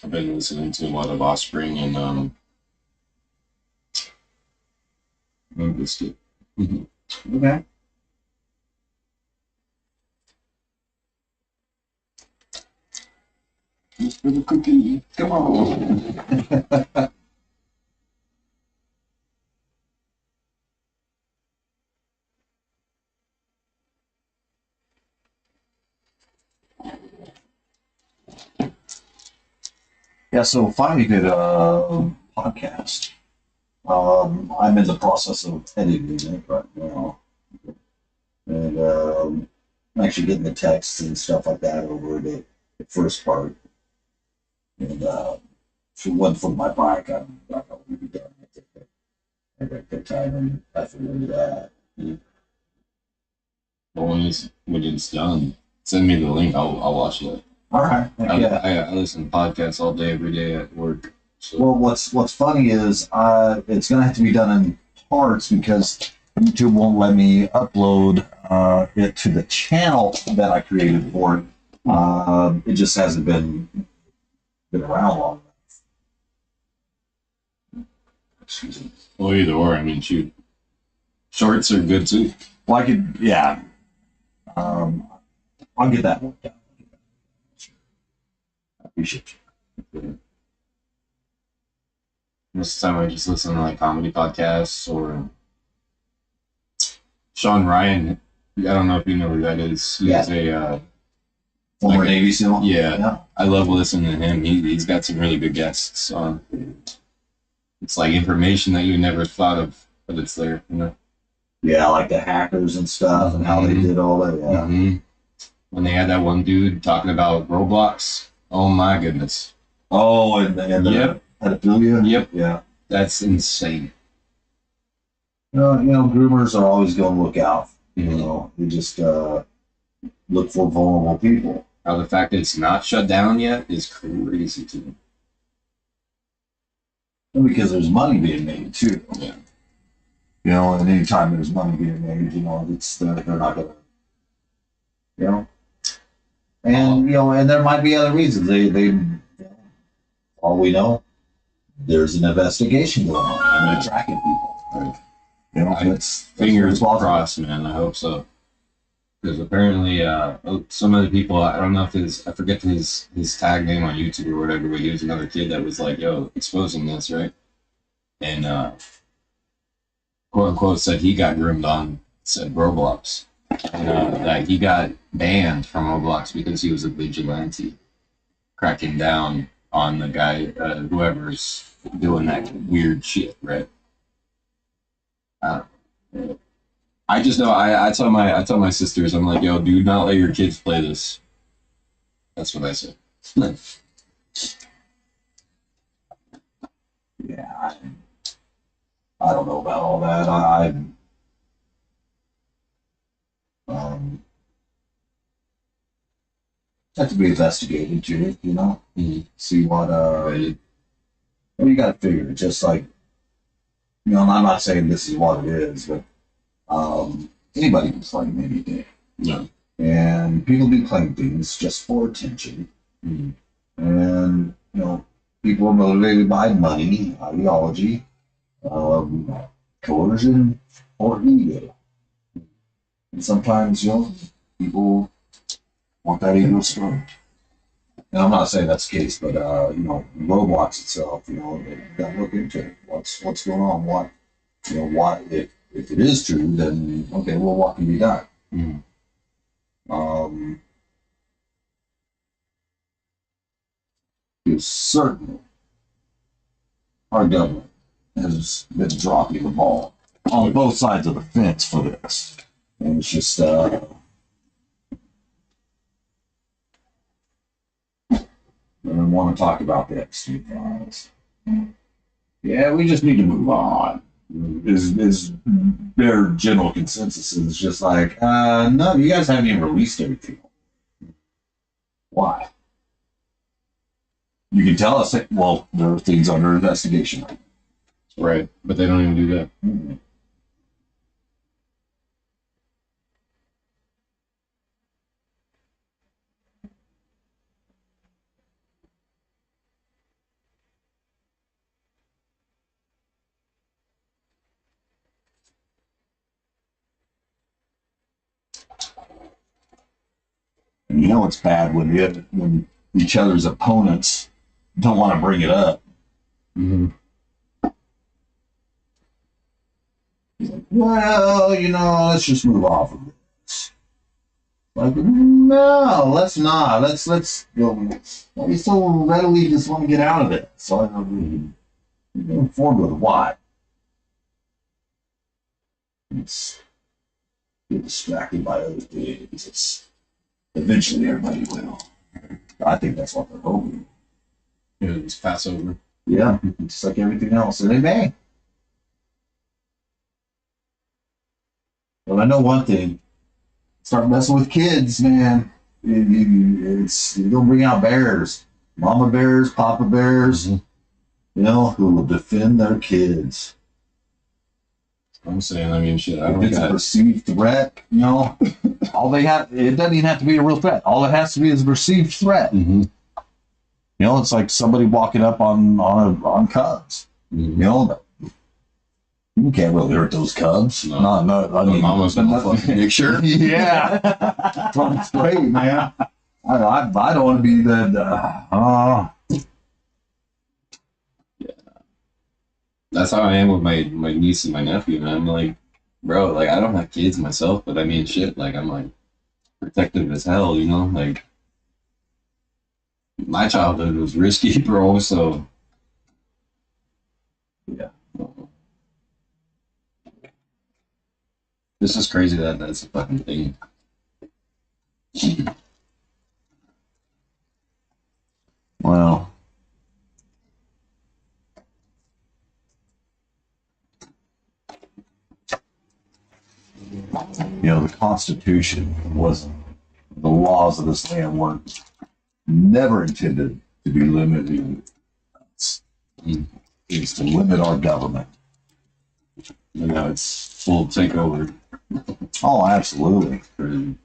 I've been listening to a lot of Offspring and Limp Bizkit. Okay. Just for the cookie. Come on. Yeah, so finally did a podcast. I'm in the process of editing it right now. And I'm actually getting the texts and stuff like that over the first part. And if it wasn't for my bike, I'm not going to be done. I got the time and effort into that. But when it's done, send me the link. I'll watch it. All right. Yeah. I listen to podcasts all day, every day at work. So. Well, what's funny is it's going to have to be done in parts because YouTube won't let me upload it to the channel that I created for it. It just hasn't been around long enough. Excuse me. Well, either or. I mean, shoot, shorts are good too. Well, I could, yeah. I'll get that worked out. I appreciate you. Most of the time, I just listen to like comedy podcasts or Sean Ryan. I don't know if you know who that is. He's a Former like Navy SEAL. yeah. I love listening to him. He's got some really good guests on. It's like information that you never thought of, but it's there. You know. Yeah, like the hackers and stuff and how they did all that. Yeah. Mm-hmm. When they had that one dude talking about Roblox, oh my goodness. Oh, and Yep. pedophilia. Yep. Yeah. That's insane. Groomers are always going to look out. Mm-hmm. You know, they just look for vulnerable people. How the fact that it's not shut down yet is crazy to me. And because there's money being made too. Yeah. And anytime there's money being made, it's they're not gonna, you know. And and there might be other reasons. They all we know, there's an investigation going on and they're tracking people. Right. It's Fingers crossed, man. I hope so. Because apparently, some of the people, I don't know if I forget his tag name on YouTube or whatever, but he was another kid that was like, yo, exposing this, right? And quote unquote said he got groomed on said Roblox. And that he got banned from Roblox because he was a vigilante, cracking down on the guy, whoever's doing that weird shit, right? I just know I tell my sisters, I'm like, yo, do not let your kids play this. That's what I say. Yeah, I don't know about all that. I have to be investigated too, see what Right. well, you got to figure it. Just like and I'm not saying this is what it is, but anybody can claim anything. No. And people do claim things just for attention. Mm-hmm. And, people are motivated by money, ideology, coercion, or ego. And sometimes, people want that ego stroked. And I'm not saying that's the case, but, Roblox itself, you got to look into it. What's going on? What, if it is true, then, okay, well, what can be done? Mm-hmm. Because certainly our government has been dropping the ball on both sides of the fence for this. And it's just, I don't want to talk about the Epstein files. Yeah, we just need to move on. Is their general consensus is just like, no, you guys haven't even released everything. Why? You can tell us, well, there are things under investigation. Right, but they don't even do that. Mm-hmm. And you know it's bad when each other's opponents don't want to bring it up. Mm-hmm. He's like, well, you know, let's just move off of this. Like, no, let's not. Let's go. We so readily just want to get out of it. So I'm informed with why. It's get distracted by other things. It's eventually everybody will. I think that's what they're hoping. It's Passover. Yeah, just like everything else, and they may. But I know one thing: start messing with kids, man. You'll bring out bears, mama bears, papa bears. Mm-hmm. You know, who will defend their kids. I'm saying, I mean, shit. I If don't it's a got. perceived threat, you know, all they have, it doesn't even have to be a real threat. All it has to be is a perceived threat. Mm-hmm. You know, it's like somebody walking up on cubs. Mm-hmm. You know, you can't really hurt those cubs. No. No, I mean, Mama's gonna fucking make sure. Yeah, that's great, man. I don't want to be the. That's how I am with my niece and my nephew, man. I'm like, bro, like I don't have kids myself, but I mean, shit, like I'm like protective as hell, you know. Like my childhood was risky, bro. So yeah, this is crazy that that's a fucking thing. Well, you know, the Constitution wasn't, the laws of this land weren't never intended to be limited. It's to limit our government. And now it's full takeover. Oh, absolutely. Crazy.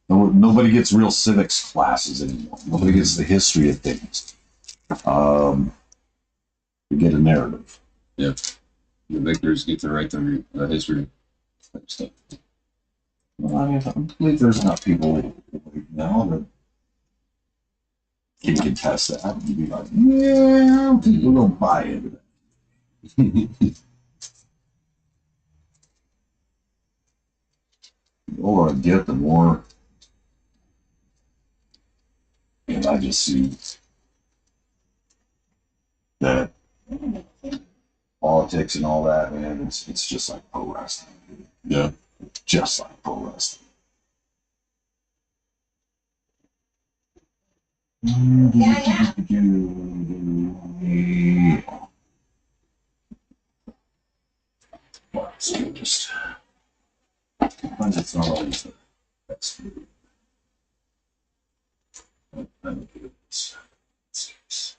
Nobody gets real civics classes anymore. Nobody gets the history of things. You get a narrative. Yep. The victors get to write the history type stuff. Well, I mean, I believe there's enough people now that can contest that. You'd be like, yeah, people don't buy into that. The older I get, the more. And I just see that politics and all that, man, it's just like pro wrestling. Yeah. Just like pro wrestling. Yeah. So just, sometimes it's not always the best food. I don't think it's. It's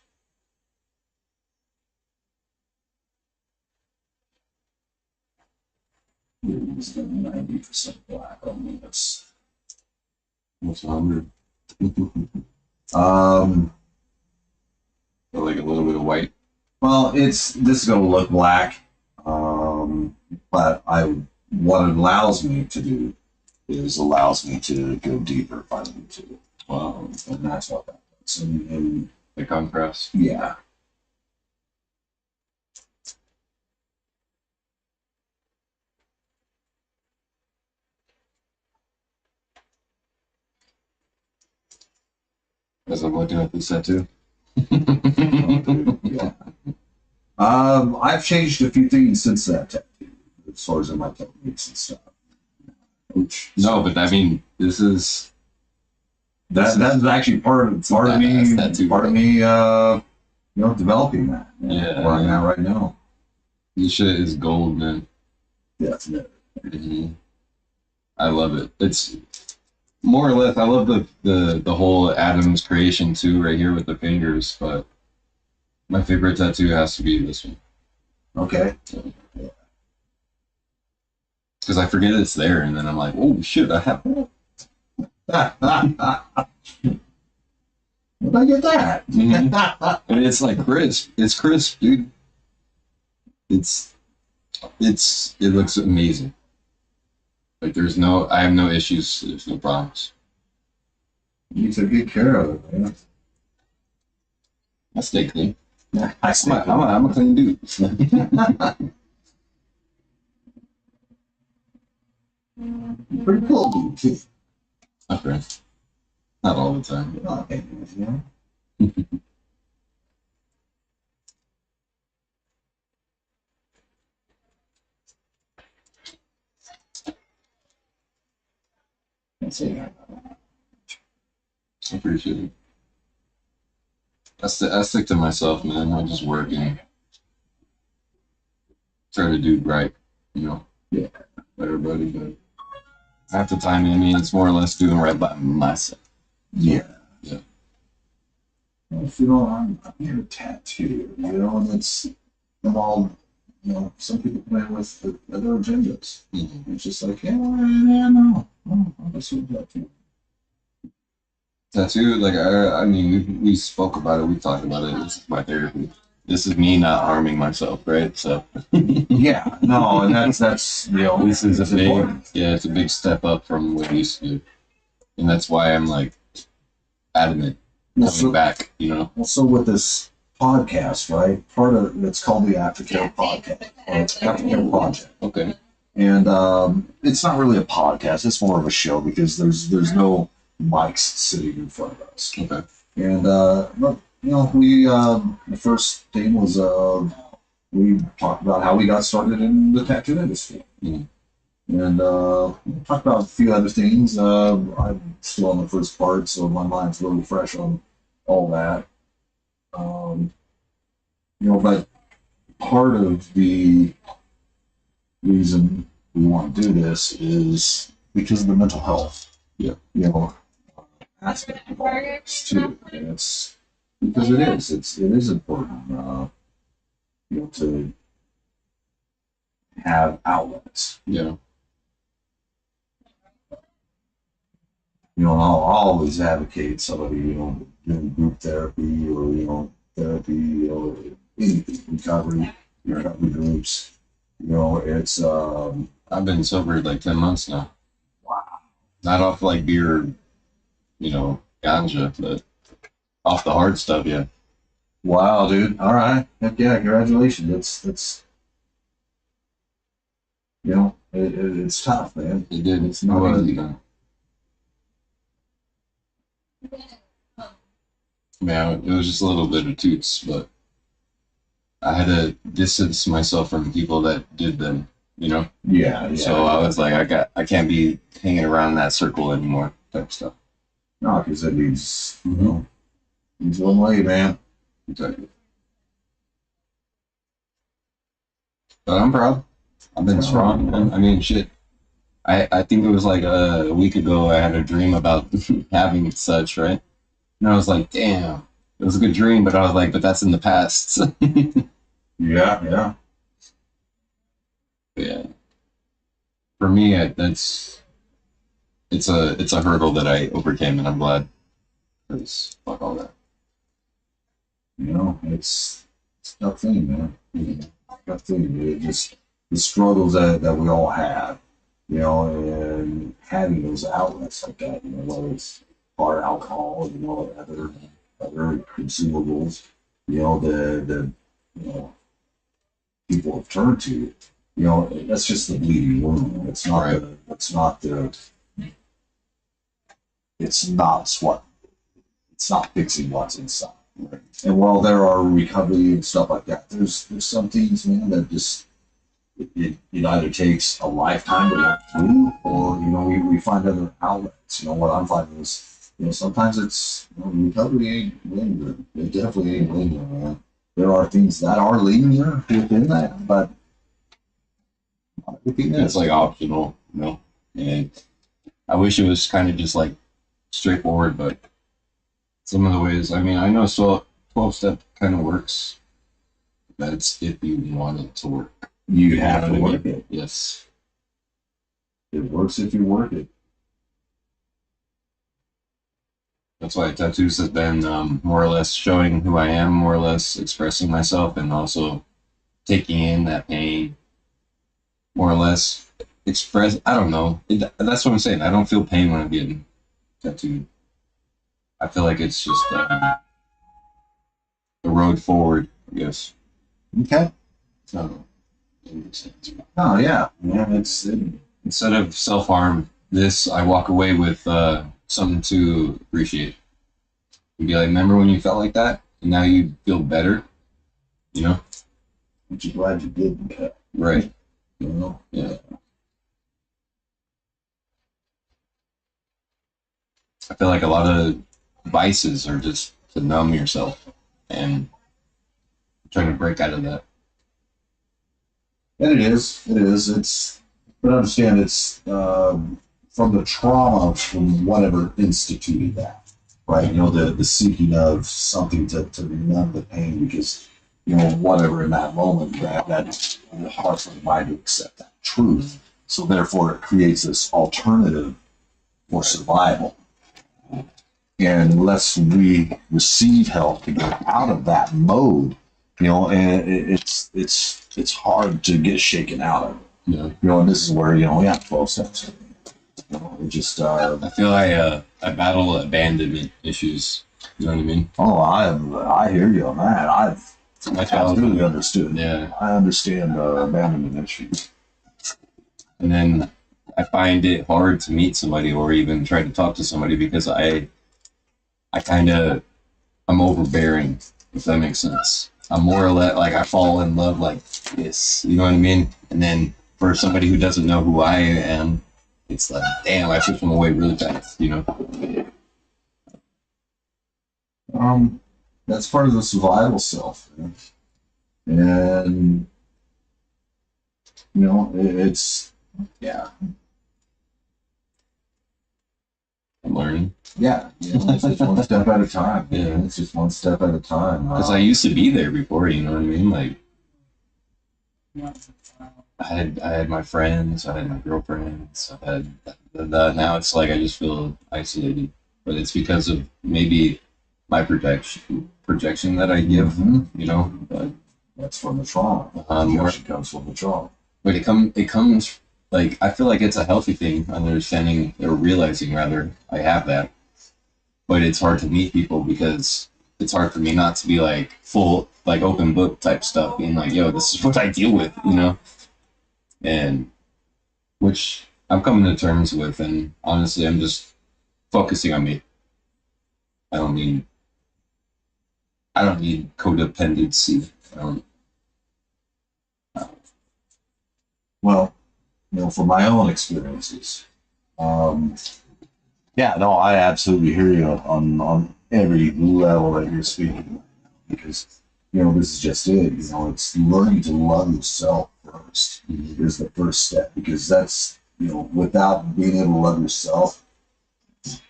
90% black on this. What's 100? Like a little bit of white. Well, this is gonna look black, but what it allows me to do is allows me to go deeper if I need to. And that's what that does. And The contrast. yeah. As I'm looking at this tattoo. Yeah. I've changed a few things since that tattoo, as far as in my techniques and stuff. No, but I mean, this is That's actually part of me, developing that. Yeah. Where I'm at right now. this shit is gold, man. Definitely. Mhm. I love it. It's more or less. I love the whole Adam's creation too, right here with the fingers. But my favorite tattoo has to be this one Okay. because I forget it's there, and then I'm like, oh shit, I have. Where'd I get that? And it's like crisp. It's crisp, dude. It looks amazing. Like I have no issues. There's no problems. You took good care of it, man. I stay clean. I stay I'm a clean dude. Pretty cool, dude, too. Okay. Not all the time. You're not hating with you. That's it. I appreciate it. I stick to myself, man. I just work and try to do right, you know. Yeah. For everybody, but half the time, I mean, it's more or less doing right by myself. Yeah. Yeah. Well, if you know, I'm here a tattoo, you know, and I'm all, you know, some people come in with other agendas. Mhm. It's just like, yeah, no. I'll just do that too. Tattoo, like I mean, we spoke about it. We talked about it. This is my therapy. This is me not harming myself, right? So Yeah, no, and that's you know, this is a it's big, important. yeah, it's a big step up from what I used to do, and that's why I'm like adamant Well, coming back. You know. so with this podcast, right? Part of it's called the Aftercare Podcast, or it's Aftercare Project, Okay. and it's not really a podcast. It's more of a show because there's no mics sitting in front of us. Okay. And but you know, we the first thing was we talked about how we got started in the tattoo industry, Mhm. and we talked about a few other things. I'm still on the first part, so my mind's really fresh on all that. You know, but part of the reason we want to do this is because of the mental health. Yeah. You know, aspect of all this too, and it's because it is important, you know, to have outlets. Yeah. You know, I'll always advocate somebody, you know, doing group therapy or you know therapy or anything recovery groups. You know, it's I've been sober like 10 months now. wow, Not off like beer, you know, ganja, but off the hard stuff. Yeah. wow, dude. All right, heck yeah, congratulations. It's you know, it's tough, man. It did. It's It not was, easy. man. Yeah, it was just a little bit of toots, but I had to distance myself from people that did them, you know? Yeah, yeah. So I was like, I can't be hanging around that circle anymore, type stuff. no, because it leads, you know, leads one way, man. Exactly. But I'm proud. I've been strong, man. I mean, shit. I think it was like a week ago I had a dream about having such, right? And I was like, damn, it was a good dream, but I was like, but that's in the past. Yeah, yeah. Yeah. For me, it's a hurdle that I overcame, and I'm glad. Because fuck all that. You know, it's a tough thing, man. Tough thing. It just the struggles that we all have, you know, and having those outlets like that, you know, whether it's hard alcohol, you know, other consumables, you know, the you know people have turned to, you know, that's just the bleeding wound. It's not Right. it's not fixing what's inside. And while there are recovery and stuff like that, there's some things, man, that just it either takes a lifetime to work through, or you know, we find other outlets. You know, what I'm finding is, you know, sometimes it's you know, recovery ain't linear. It definitely ain't linear, man. There are things that are linear within that, but not within It's this. like optional, you know? And I wish it was kind of just like straightforward, but some of the ways, I mean, I know so 12-step kind of works, but it's if you want it to work. You have to know what I work it. Yes. It works if you work it. That's why tattoos have been more or less showing who I am, more or less expressing myself, and also taking in that pain, more or less express. I don't know. That's what I'm saying. I don't feel pain when I'm getting tattooed. I feel like it's just the road forward, I guess. Okay. So, it makes sense. Oh yeah. Yeah. Instead of self-harm, this I walk away with something to appreciate. And be like, remember when you felt like that, and now you feel better. You know? I'm just glad you did that. Right. You know. Yeah. I feel like a lot of vices are just to numb yourself, and I'm trying to break out of that. And it is. It is. It's. But understand, it's from the trauma from whatever instituted that, right? You know, the seeking of something to numb the pain because, you know, whatever in that moment that's hard for the mind to accept that truth. So therefore, it creates this alternative for survival. And unless we receive help to get out of that mode, you know, and it's hard to get shaken out of it. Yeah. You know, and this is where, you know, we have 12 steps. You know, it just, I feel I battle abandonment issues. You know what I mean? oh, I hear you on that. I've My childhood. absolutely understood. Yeah. I understand abandonment issues. And then I find it hard to meet somebody or even try to talk to somebody because I'm overbearing, if that makes sense. I'm more or less like I fall in love like this, you know what I mean? And then for somebody who doesn't know who I am, it's like, damn, I push them away really fast, you know? That's part of the survival self. And, you know, it's, yeah. I'm learning. Yeah, you know, it's just one step at a time. Yeah. You know, it's just one step at a time. Because I used to be there before, you know what I mean? Like, I had my friends, I had my girlfriends, I had now it's like I just feel isolated. But it's because of maybe my projection that I give, you know. But that's from the trauma. Projection comes from the trauma. But it comes like I feel like it's a healthy thing, understanding or realizing rather I have that. But it's hard to meet people because it's hard for me not to be like full, like open book type stuff, being like, yo, this is what I deal with, you know? And which I'm coming to terms with, and honestly, I'm just focusing on me. I don't need codependency. Well, you know, from my own experiences, yeah, no, I absolutely hear you on every level that you're speaking, because, you know, this is just it. You know, it's learning to love yourself first is the first step, because that's, you know, without being able to love yourself,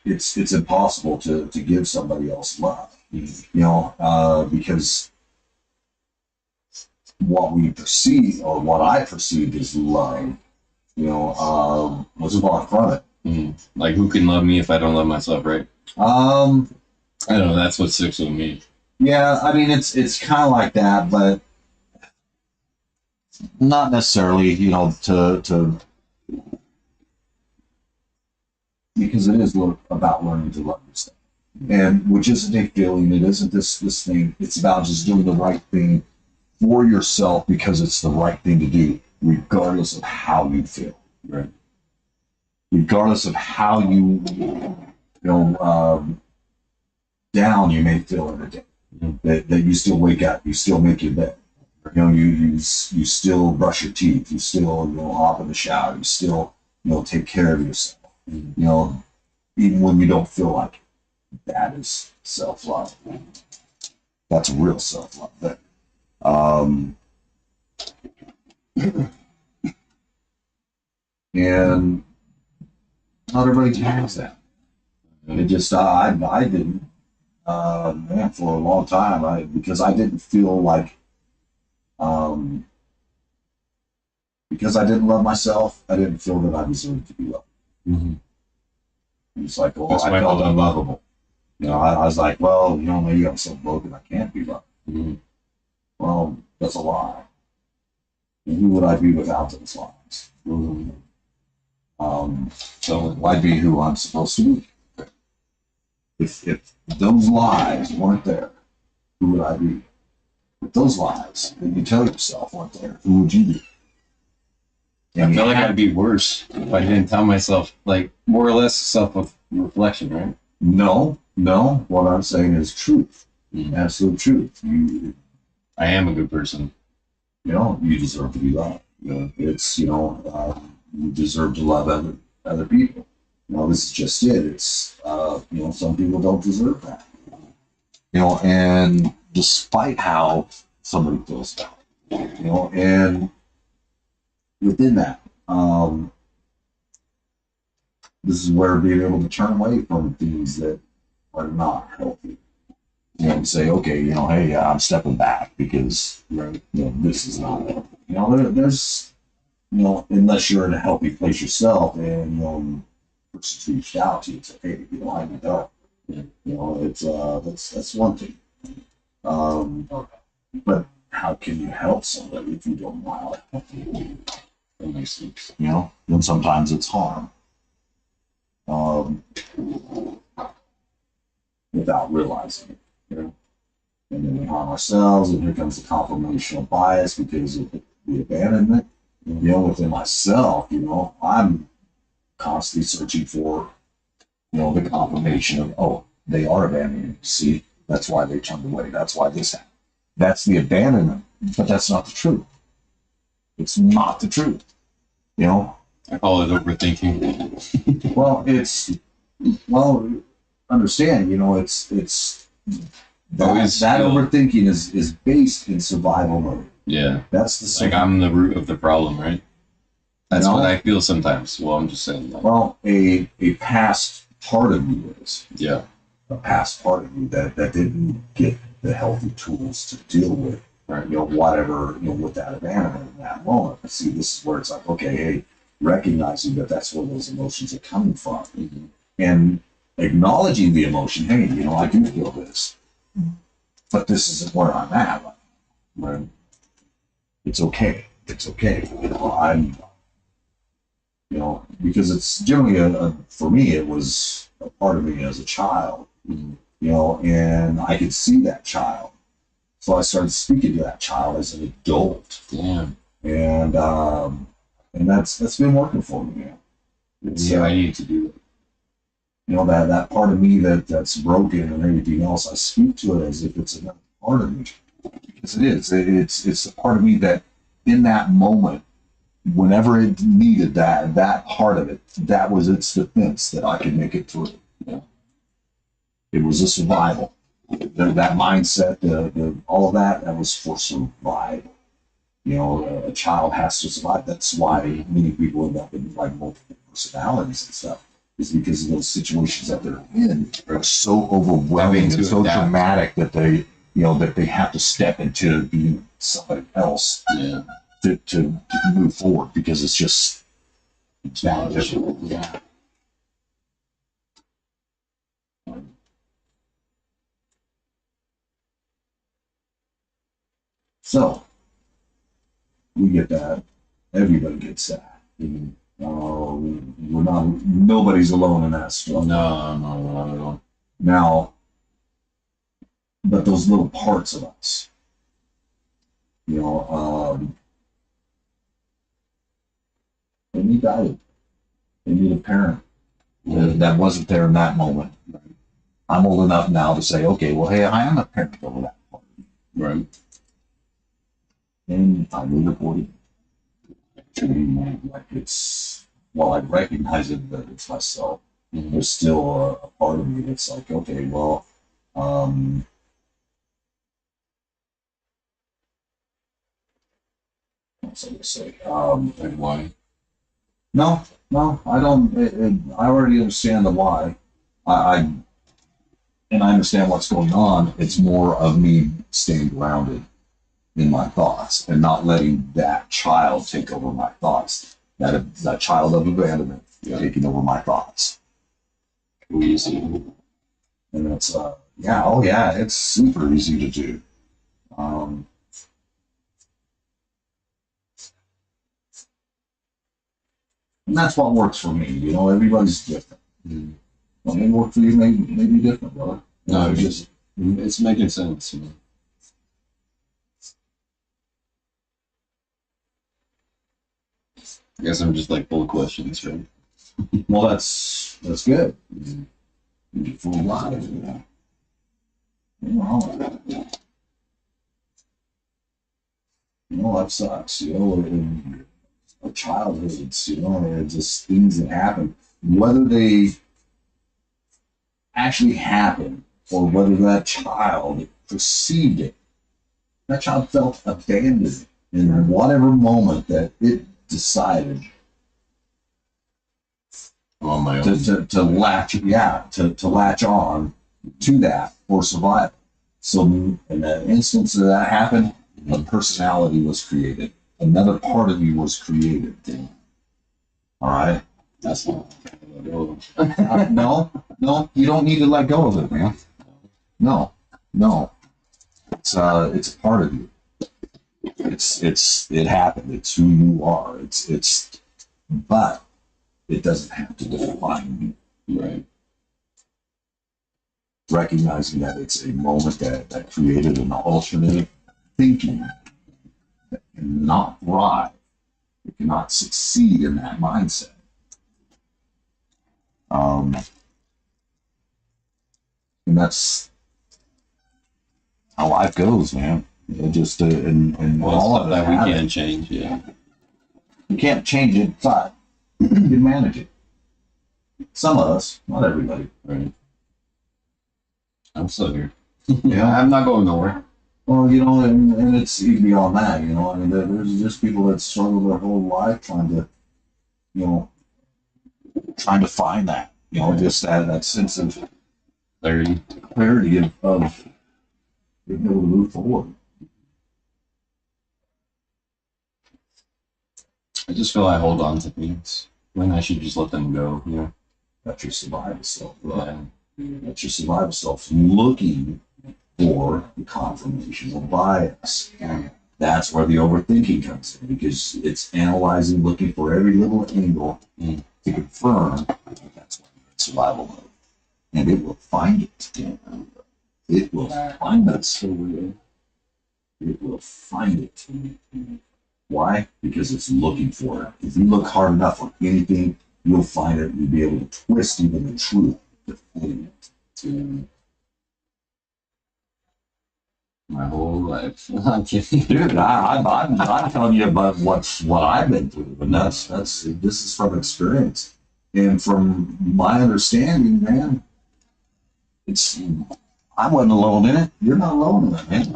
it's impossible to give somebody else love. You know, because what we perceive, or what I perceived as love, you know, was far from it. Like, who can love me if I don't love myself, right? I don't know. That's what sticks with me. Yeah, I mean, it's kind of like that, but not necessarily, you know, to because it is about learning to love yourself, and which isn't a feeling. It isn't this thing. It's about just doing the right thing for yourself because it's the right thing to do, regardless of how you feel. Right. Regardless of how down you may feel in the day, that you still wake up, you still make your bed, you know, you still brush your teeth, you still, you know, hop in the shower, you still, you know, take care of yourself, you know, even when you don't feel like it. That is self-love. That's real self-love. But, and not everybody has that. It just, I didn't, man, for a long time, because I didn't feel like, because I didn't love myself, I didn't feel that I deserved to be loved. It's like, well, That's I why felt I love unlovable. You know, I was like, well, you know, maybe I'm so broken I can't be loved. Well, that's a lie. And who would I be without those lies? So I'd be who I'm supposed to be. If those lies weren't there, who would I be? If those lies that you tell yourself weren't there, who would you be? I feel like I'd be worse if I didn't tell myself, like, more or less self-reflection, right? No. What I'm saying is truth. Mm. Absolute truth. I am a good person. You deserve to be loved. It's, you deserve to love other people. This is just it. It's, some people don't deserve that. And despite how somebody feels about it, and within that, this is where being able to turn away from things that are not healthy. And say, okay, hey, I'm stepping back because, this is not healthy. There's, unless you're in a healthy place yourself and, person's reached out to you and said, hey, I need help. It's, that's one thing. But how can you help somebody if you don't allow it? That makes sense. Then sometimes it's harm. Without realizing it. And then we harm ourselves, and here comes the confirmational bias because of the abandonment. Within myself, I'm constantly searching for, the confirmation of, oh, they are abandoning me. See, that's why they turned away. That's why this happened. That's the abandonment, but that's not the truth. It's not the truth. I call it overthinking. Well, understand, it's that overthinking is based in survival mode. Yeah. That's the like I'm the root of the problem, right? That's what I feel sometimes. Well, I'm just saying. Well, a past part of you is. Yeah. A past part of you that didn't get the healthy tools to deal with, right? Whatever, with that abandonment in that moment. But see, this is where it's like, okay, hey, recognizing that that's where those emotions are coming from. Mm-hmm. And acknowledging the emotion, hey, I do feel this, but this isn't where I'm at. Right? It's okay. It's okay. I'm, because it's generally for me, it was a part of me as a child, and I could see that child. So I started speaking to that child as an adult. Damn. And that's been working for me, man. I need to do it. That part of me that's broken and everything else, I speak to it as if it's another part of me. Because it is. It's a part of me that in that moment, whenever it needed that part of it, that was its defense that I could make it through. It was a survival. That mindset, all of that was for survival. A child has to survive. That's why many people end up in multiple personalities and stuff. Is because of those situations that they're in are so overwhelming and so traumatic that they, that they have to step into being somebody else to move forward because it's just that difficult. Yeah. So we get that. Everybody gets that. Nobody's alone in that struggle. No, not at all. Now, but those little parts of us, they need guidance. They need a parent that wasn't there in that moment. I'm old enough now to say, okay, well, hey, I am a parent over that part. Right. And I will report it. Like it's, while I recognize it that it's myself, there's still a part of me that's like, okay, well, what's I gonna say? And why? No, I don't. I already understand the why. And I understand what's going on. It's more of me staying grounded in my thoughts and not letting that child take over my thoughts. That child of abandonment taking over my thoughts. Easy. And it's it's super easy to do. And that's what works for me. Everybody's different. What may work for you may be different, brother. No, It's it's making sense. You know? I guess I'm just like full of questions, right? well, that's good. You're full of life, you know. That sucks, in our childhoods, they're just things that happen. Whether they actually happen or whether that child perceived it, that child felt abandoned in whatever moment that it decided On my own. to latch on to that for survival. So in the instance that happened, a personality was created. Another part of you was created. All right. That's not. No, you don't need to let go of it, man. No. It's a part of you. It happened. It's who you are. But it doesn't have to define you. Right. Recognizing that it's a moment that created an alternative thinking that cannot thrive, it cannot succeed in that mindset. And that's how life goes, man. It just and Well, all stuff of that that we can change. Yeah. you can't change it, but you can manage it. Some of us, not everybody. Right. I'm still here. Yeah. I'm not going nowhere. Well, and it's even beyond that, I mean, there's just people that struggle their whole life trying to find that, just that sense of Clarity. clarity of being able to move forward. I just feel I hold on to things when I should just let them go. You know. That's your survival self. Yeah. That's your survival self looking for the confirmation of bias. That's where the overthinking comes in, because it's analyzing, looking for every little angle to confirm that that's why you're in survival mode. And it will find it. It will find it. So real. It will find it. Why? Because it's looking for it. If you look hard enough for anything, you'll find it. You'll be able to twist even the truth to find it. My whole life. I'm kidding. Dude, I'm telling you about what I've been through, and this is from experience and from my understanding, man. I wasn't alone in it. You're not alone in it, man.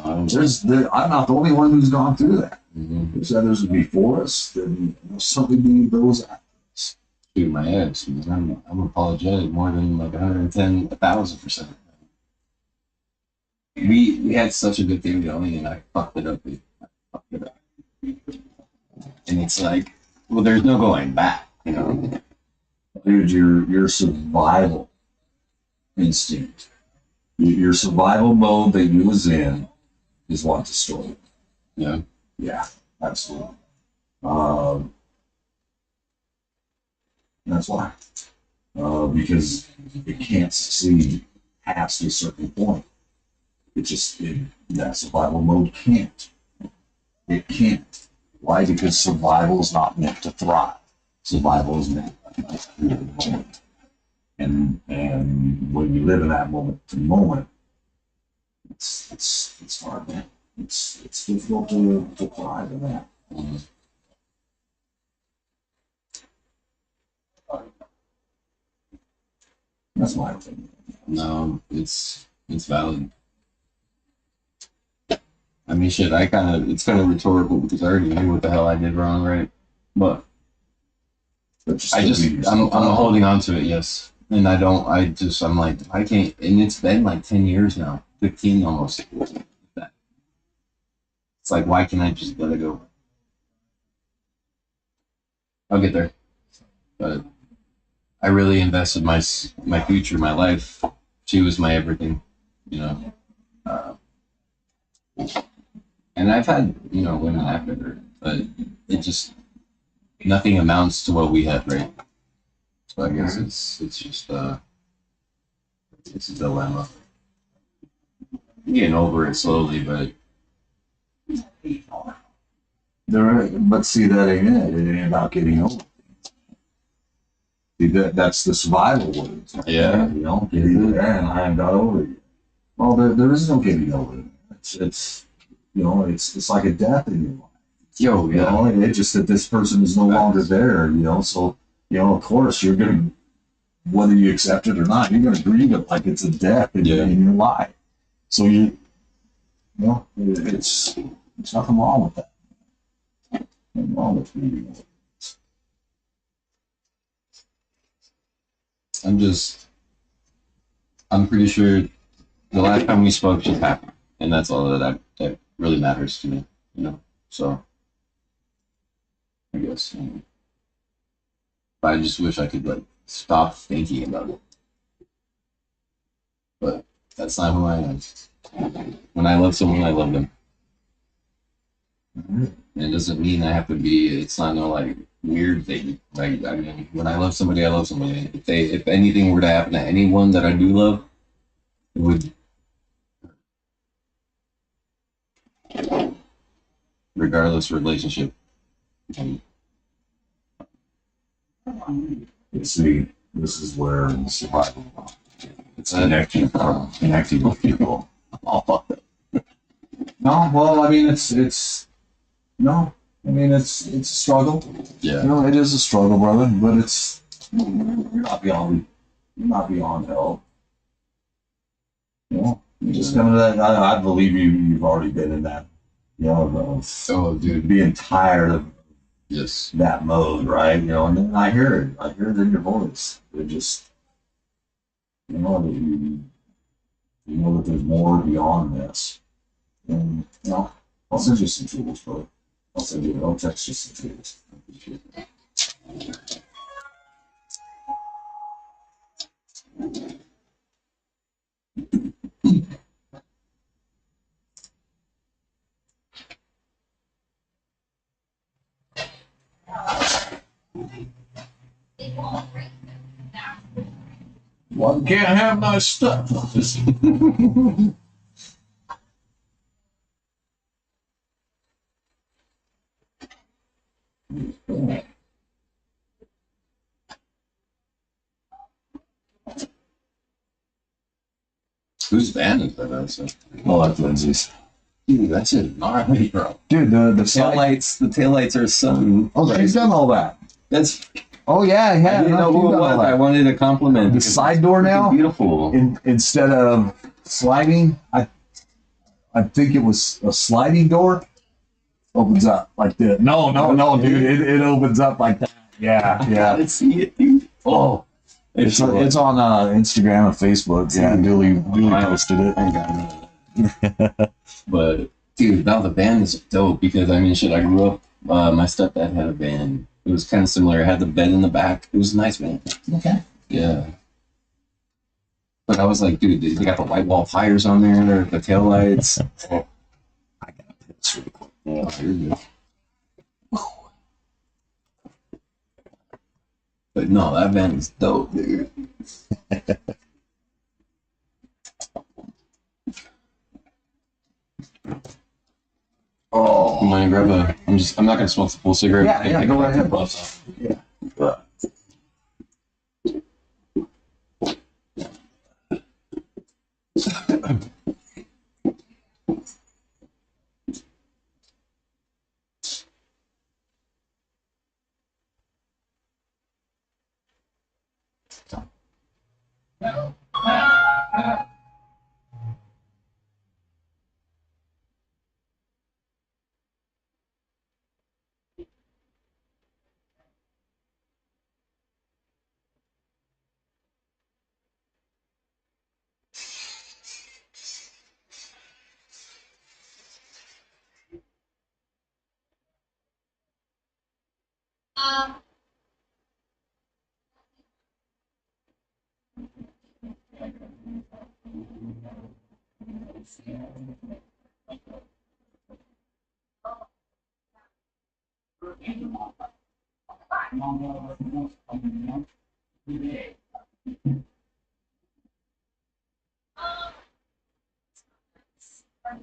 I'm not the only one who's gone through that. There's others before us. Then something being those actors. Dude, my ex, man, I'm apologetic more than like 110,000%. We had such a good thing going, and I fucked it up. And it's like, well, there's no going back, Dude, your survival instinct, your survival mode that you was in, is what destroyed it. Yeah. Yeah, absolutely. That's why. Because it can't succeed past a certain point. That survival mode can't. It can't. Why? Because survival is not meant to thrive. Survival is meant to create a moment. And when you live in that moment to moment, it's hard, man. It's difficult to thrive in that. That's my opinion. No, it's valid. I mean, shit, it's kind of rhetorical because I already knew what the hell I did wrong, right? But I'm holding on to it, yes. And I'm like, I can't, and it's been like 10 years now, 15 almost. It's like, why can't I just let it go? I'll get there. But I really invested my future, my life. She was my everything, and I've had, women after her, but it just, nothing amounts to what we had, right? So I guess it's just, It's a dilemma. I'm getting over it slowly, but But see, that ain't it. It ain't about getting over. See, that's the survival words. Yeah. You know, get either there and I haven't got over it. Well, there is no getting over it. It's you know, it's like a death in your life. yo, You know, it's just that this person is no longer there, you know, so, you know, of course you're going to, whether you accept it or not, you're going to grieve it like it's a death in your life. So you know, it's nothing wrong with that. Nothing wrong with grieving it. I'm pretty sure the last time we spoke just happened, and that's all that really matters to me, you know. So I guess, but I just wish I could like stop thinking about it. But that's not who I am. When I love someone, I love them. And it doesn't mean I have to be. It's not no like weird thing. Like I mean, when I love somebody, I love somebody. If anything were to happen to anyone that I do love, it would, regardless relationship. You see, this is where survival, it's connecting with people. Oh, No, well, I mean, no, I mean, it's a struggle. yeah. You know, it is a struggle, brother, but you're not beyond help. You know, you just come to that. I believe you've already been in that, you know, Oh, dude. being tired of Yes. that mode, right? You know, and then I hear it in your voice. It just, you know, that you know that there's more beyond this. And, you know, I'll send you some tools, bro. I'll text you some tools. I appreciate that. One can't have nice stuff. Whose van is that? Also? Oh, that's Lindsay's. Dude, that's it. Gnarly, bro. Dude, the Taillights are something. Oh, he's done all that. That's. Oh yeah, yeah. I didn't know who it was. I wanted a compliment. The side door now, beautiful. Instead of sliding, I think it was a sliding door. Opens up like this. No, dude. It opens up like that. Yeah. Let's see it, dude. Oh, It's on Instagram and Facebook. Yeah, Dooley posted it. I got it. But dude, now the van is dope because I mean, shit. I grew up. My stepdad had a van. It was kind of similar. It had the bed in the back. It was a nice van. Okay. Yeah. But I was like, dude, they got the white wall tires on there, the tail lights. Oh, I got this really quick. yeah, you're good. But no, that van is dope, dude. Oh. You mind to grab a? I'm not gonna smoke the full cigarette. Yeah, go right ahead. Yeah. Do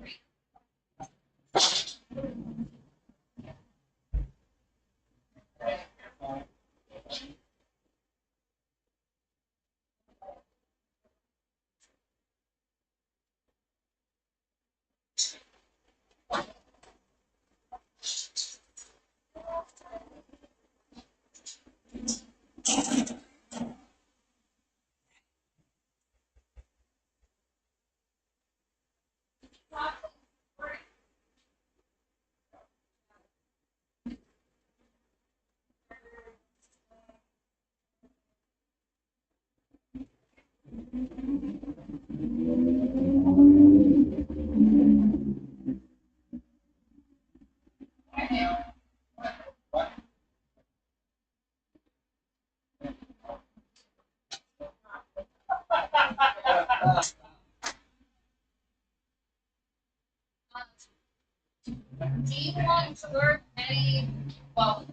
you want to work any, well,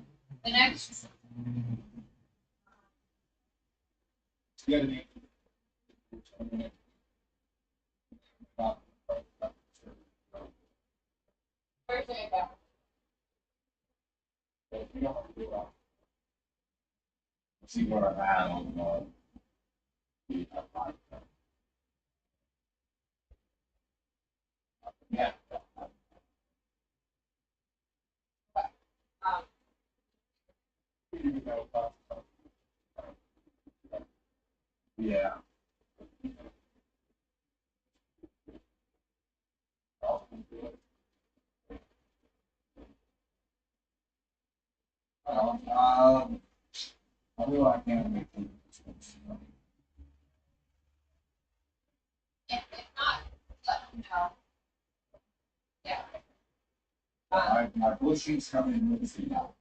the next, You gotta make. where's it go? See where I'm at on yeah. Yeah. Although I can't make it. If not, let them know. Yeah. My bushings coming with the now.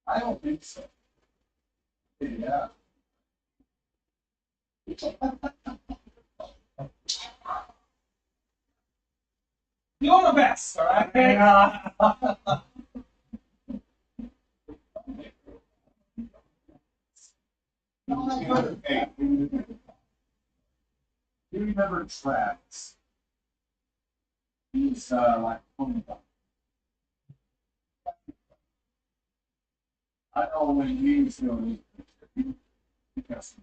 I don't think so. Yeah. You're the best, all right? Hey, you remember Travis? He's like, I know when he was doing it, because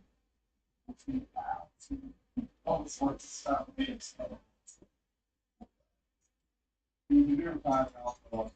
all sorts of stuff. It's you can do $5,000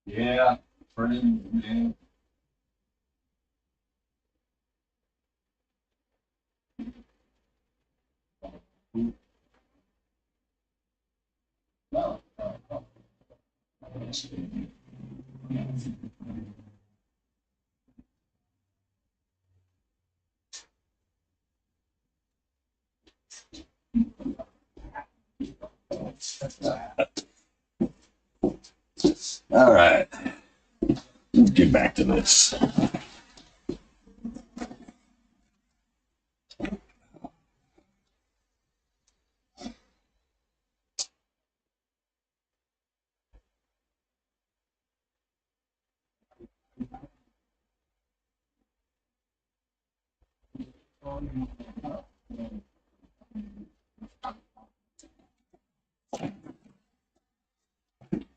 Yeah, friends, man. All right. Let's get back to this.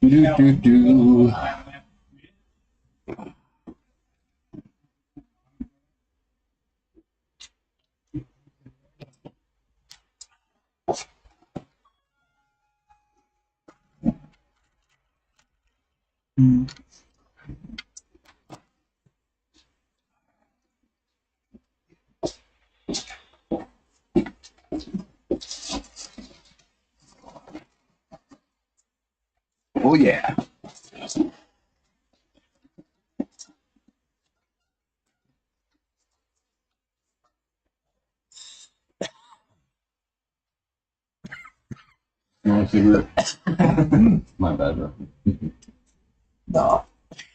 Do. Oh yeah. You want a cigarette? My bad, bro. Nah,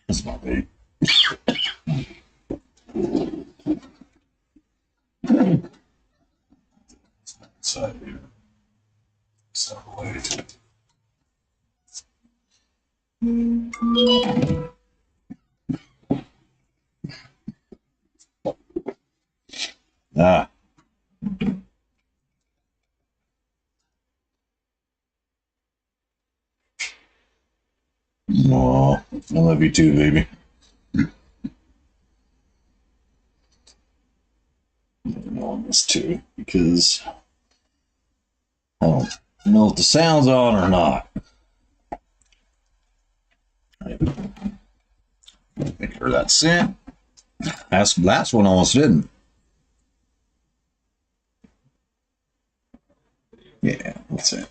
that's my baby. Side here. So wait. Ah. No, I love you too, baby. I'm on this too because I don't know if the sound's on or not. Make sure that's sent. That's last one almost didn't. Yeah, that's it.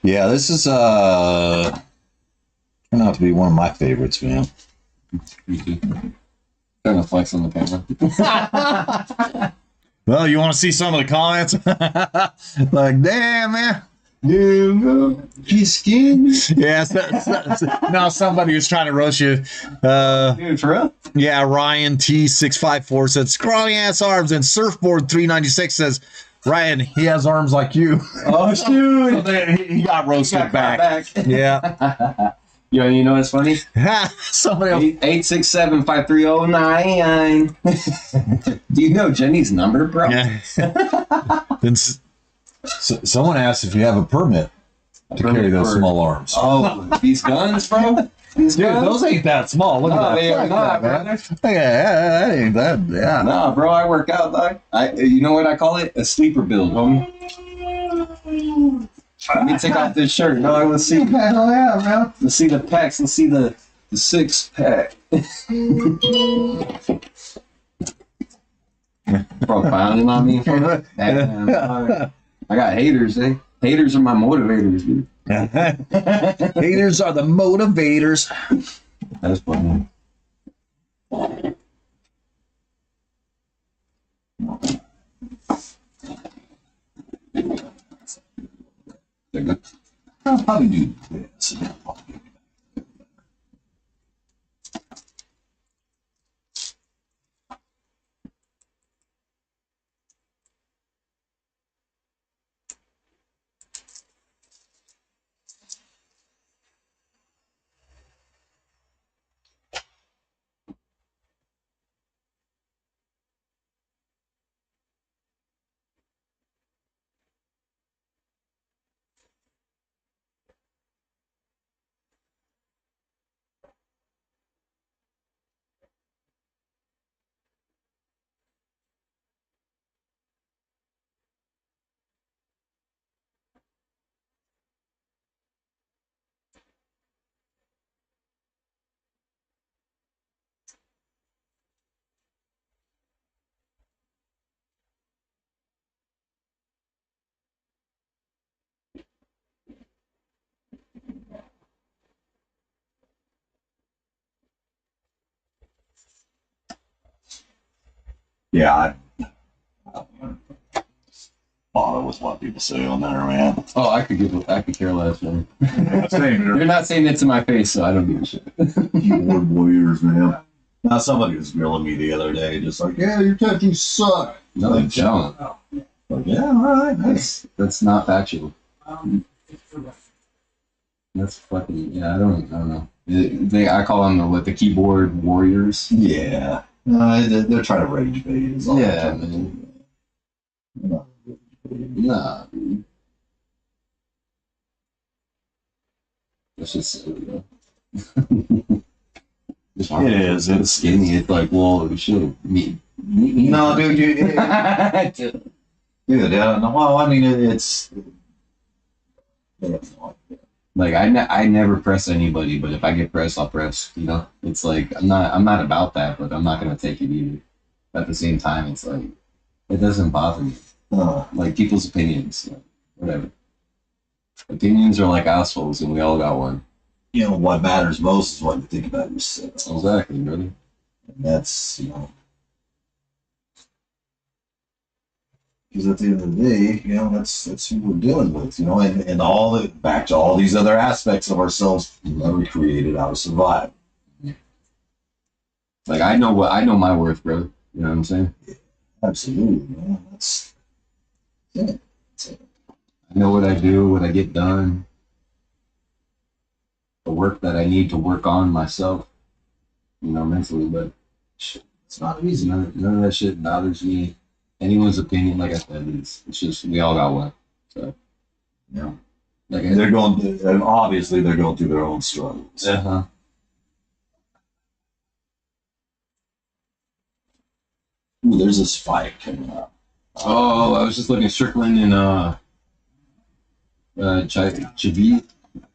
Yeah, this is turned out to be one of my favorites, man. Me too. Kind of flex on the camera. Well, you want to see some of the comments? Like, damn, man. Dude, he's skin. Yeah, now somebody was trying to roast you. Dude, for real? Yeah, Ryan T654 said, scrawny ass arms, and Surfboard 396 says, Ryan, he has arms like you. Oh, shoot. He got roasted back. Yeah. Yo, you know what's funny? Somebody else. 867-530-9. Do you know Jenny's number, bro? Yeah. Then someone asked if you have a permit to carry those small arms. Oh, these guns, bro? These Dude, guns? those ain't that small. Look No, at that. they are Look not, at that, man. brother. Yeah, that ain't that. Yeah. Nah, bro, I work out, dog. You know what I call it? A sleeper build, homie. Let me take off this shirt. No, let's see. Hell yeah, man. Let's see the packs. Let's see the 6-pack. Bro, clowning on me. Damn, dog. I got haters, eh? Haters are my motivators, dude. Haters are the motivators. That's funny. I'll probably do this. Yeah, I bother with what people say on there, man. Oh, I could care less, man. Same here. You're not saying it to my face, so I don't give a shit. Keyboard warriors, man. Now somebody was grilling me the other day, just like, yeah, your tattoos suck. No, they don't. Like, yeah, all right, nice. That's not factual. That's fucking, yeah, I don't know. I call them the keyboard warriors. Yeah. They're trying to rage bait. Is all Yeah, they're trying to man. do. They're not rage baiting. Nah, dude. That's just it's It is. It's skinny. It's like, well, we should meet me. no, dude. Dude, yeah. No, well, I mean, it's. Like I never press anybody, but if I get pressed, I'll press. You know, it's like I'm not about that, but I'm not gonna take it either. At the same time, it's like it doesn't bother me. Like people's opinions, like, whatever. Opinions are like assholes, and we all got one. You know what matters most is what you think about yourself. Exactly, brother. And that's because at the end of the day, that's who we're dealing with, and all the back to all these other aspects of ourselves that we created out of survival. Like I know my worth, brother. You know what I'm saying? Absolutely, man. That's it. I know what I do, what I get done, the work that I need to work on myself, mentally. But It's not easy. none of that shit bothers me. Anyone's opinion, like I said, it's just we all got one. So, like And obviously they're going through their own struggles. uh-huh. Ooh, there's this fight coming up. Oh, I was just looking at Strickland and Chavit.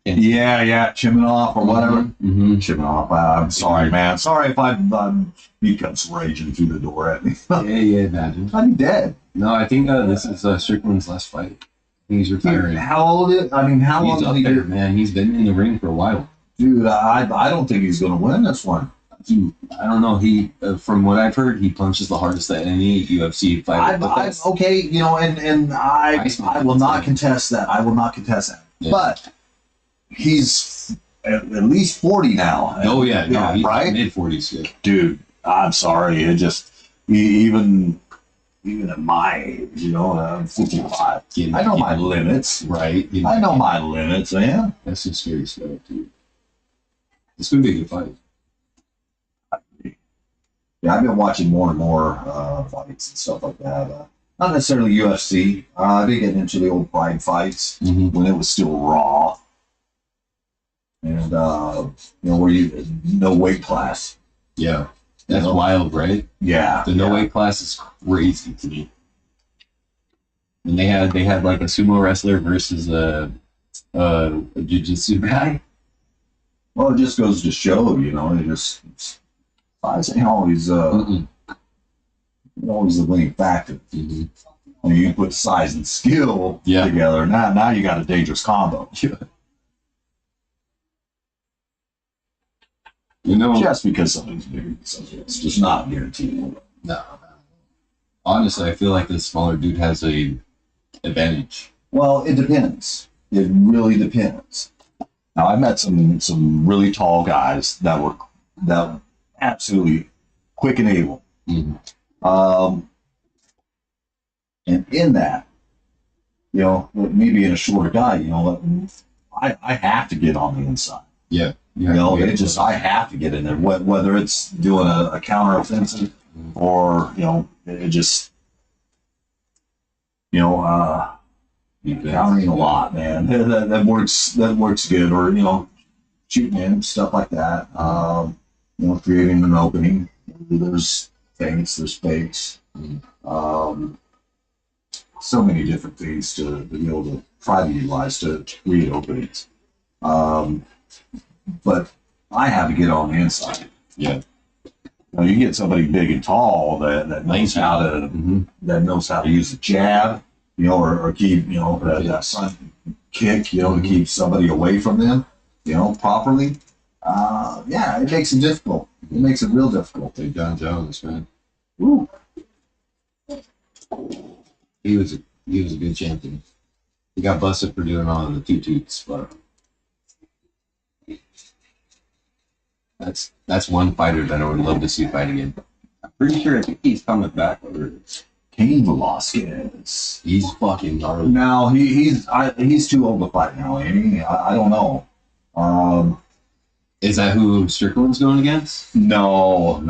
Yeah, Chimenoff or whatever. Mm-hmm. Chimenoff. I'm sorry, man. Sorry if he comes raging through the door at me. Yeah, imagine. I'm dead. No, I think this is Strickland's last fight. I think he's retiring. How old is? I mean, how He's long up is he? there, man. He's been in the ring for a while. Dude, I don't think he's gonna win this one. I don't know. He, from what I've heard, he punches the hardest that any UFC fighter. I'm okay, and I will not contest that. I will not contest that. Yeah. But he's at least 40 now. Oh yeah, no, he's right? mid-40s. Yeah. Dude, I'm sorry. It just even at my age, I'm 55. I know my limits. Right. I know my limits, man. That's some scary stuff, dude. It's gonna be a good fight. Yeah, I've been watching more and more fights and stuff like that. Not necessarily UFC. I've been getting into the old Pride fights when it was still Raw. And, where you, no weight class. Yeah. That's wild, right? Yeah. The no weight class is crazy to me. And they had like a sumo wrestler versus a jiu-jitsu guy. Well, it just goes to show, size ain't always always the winning factor. Mm-hmm. I mean, you put size and skill together. Now you got a dangerous combo. Yeah. Just because something's bigger, it's just not guaranteed. No. Honestly, I feel like this smaller dude has a advantage. Well, it depends. It really depends. Now, I met some really tall guys that were absolutely quick and able. Mm-hmm. And in that, me being a shorter guy, I have to get on the inside. Yeah. I have to get in there, whether it's doing a counter offensive or, it just, countering a lot, man. That works good, or, shooting in, stuff like that. Creating an opening. There's feints, there's fakes. So many different things to be able to try to utilize to create openings. But I have to get on the inside. Yeah. You get somebody big and tall that knows how to use the jab, or keep that front kick, to keep somebody away from them, properly. It makes it difficult. It makes it real difficult. Like John Jones, man. Ooh. He was a good champion. He got busted for doing all of the tutus, but that's one fighter that I would love to see fight again. I'm pretty sure I think he's coming back. Cain Velasquez. He's fucking gnarly. Now he's too old to fight now, ain't he? I don't know. Is that who Strickland's going against? No.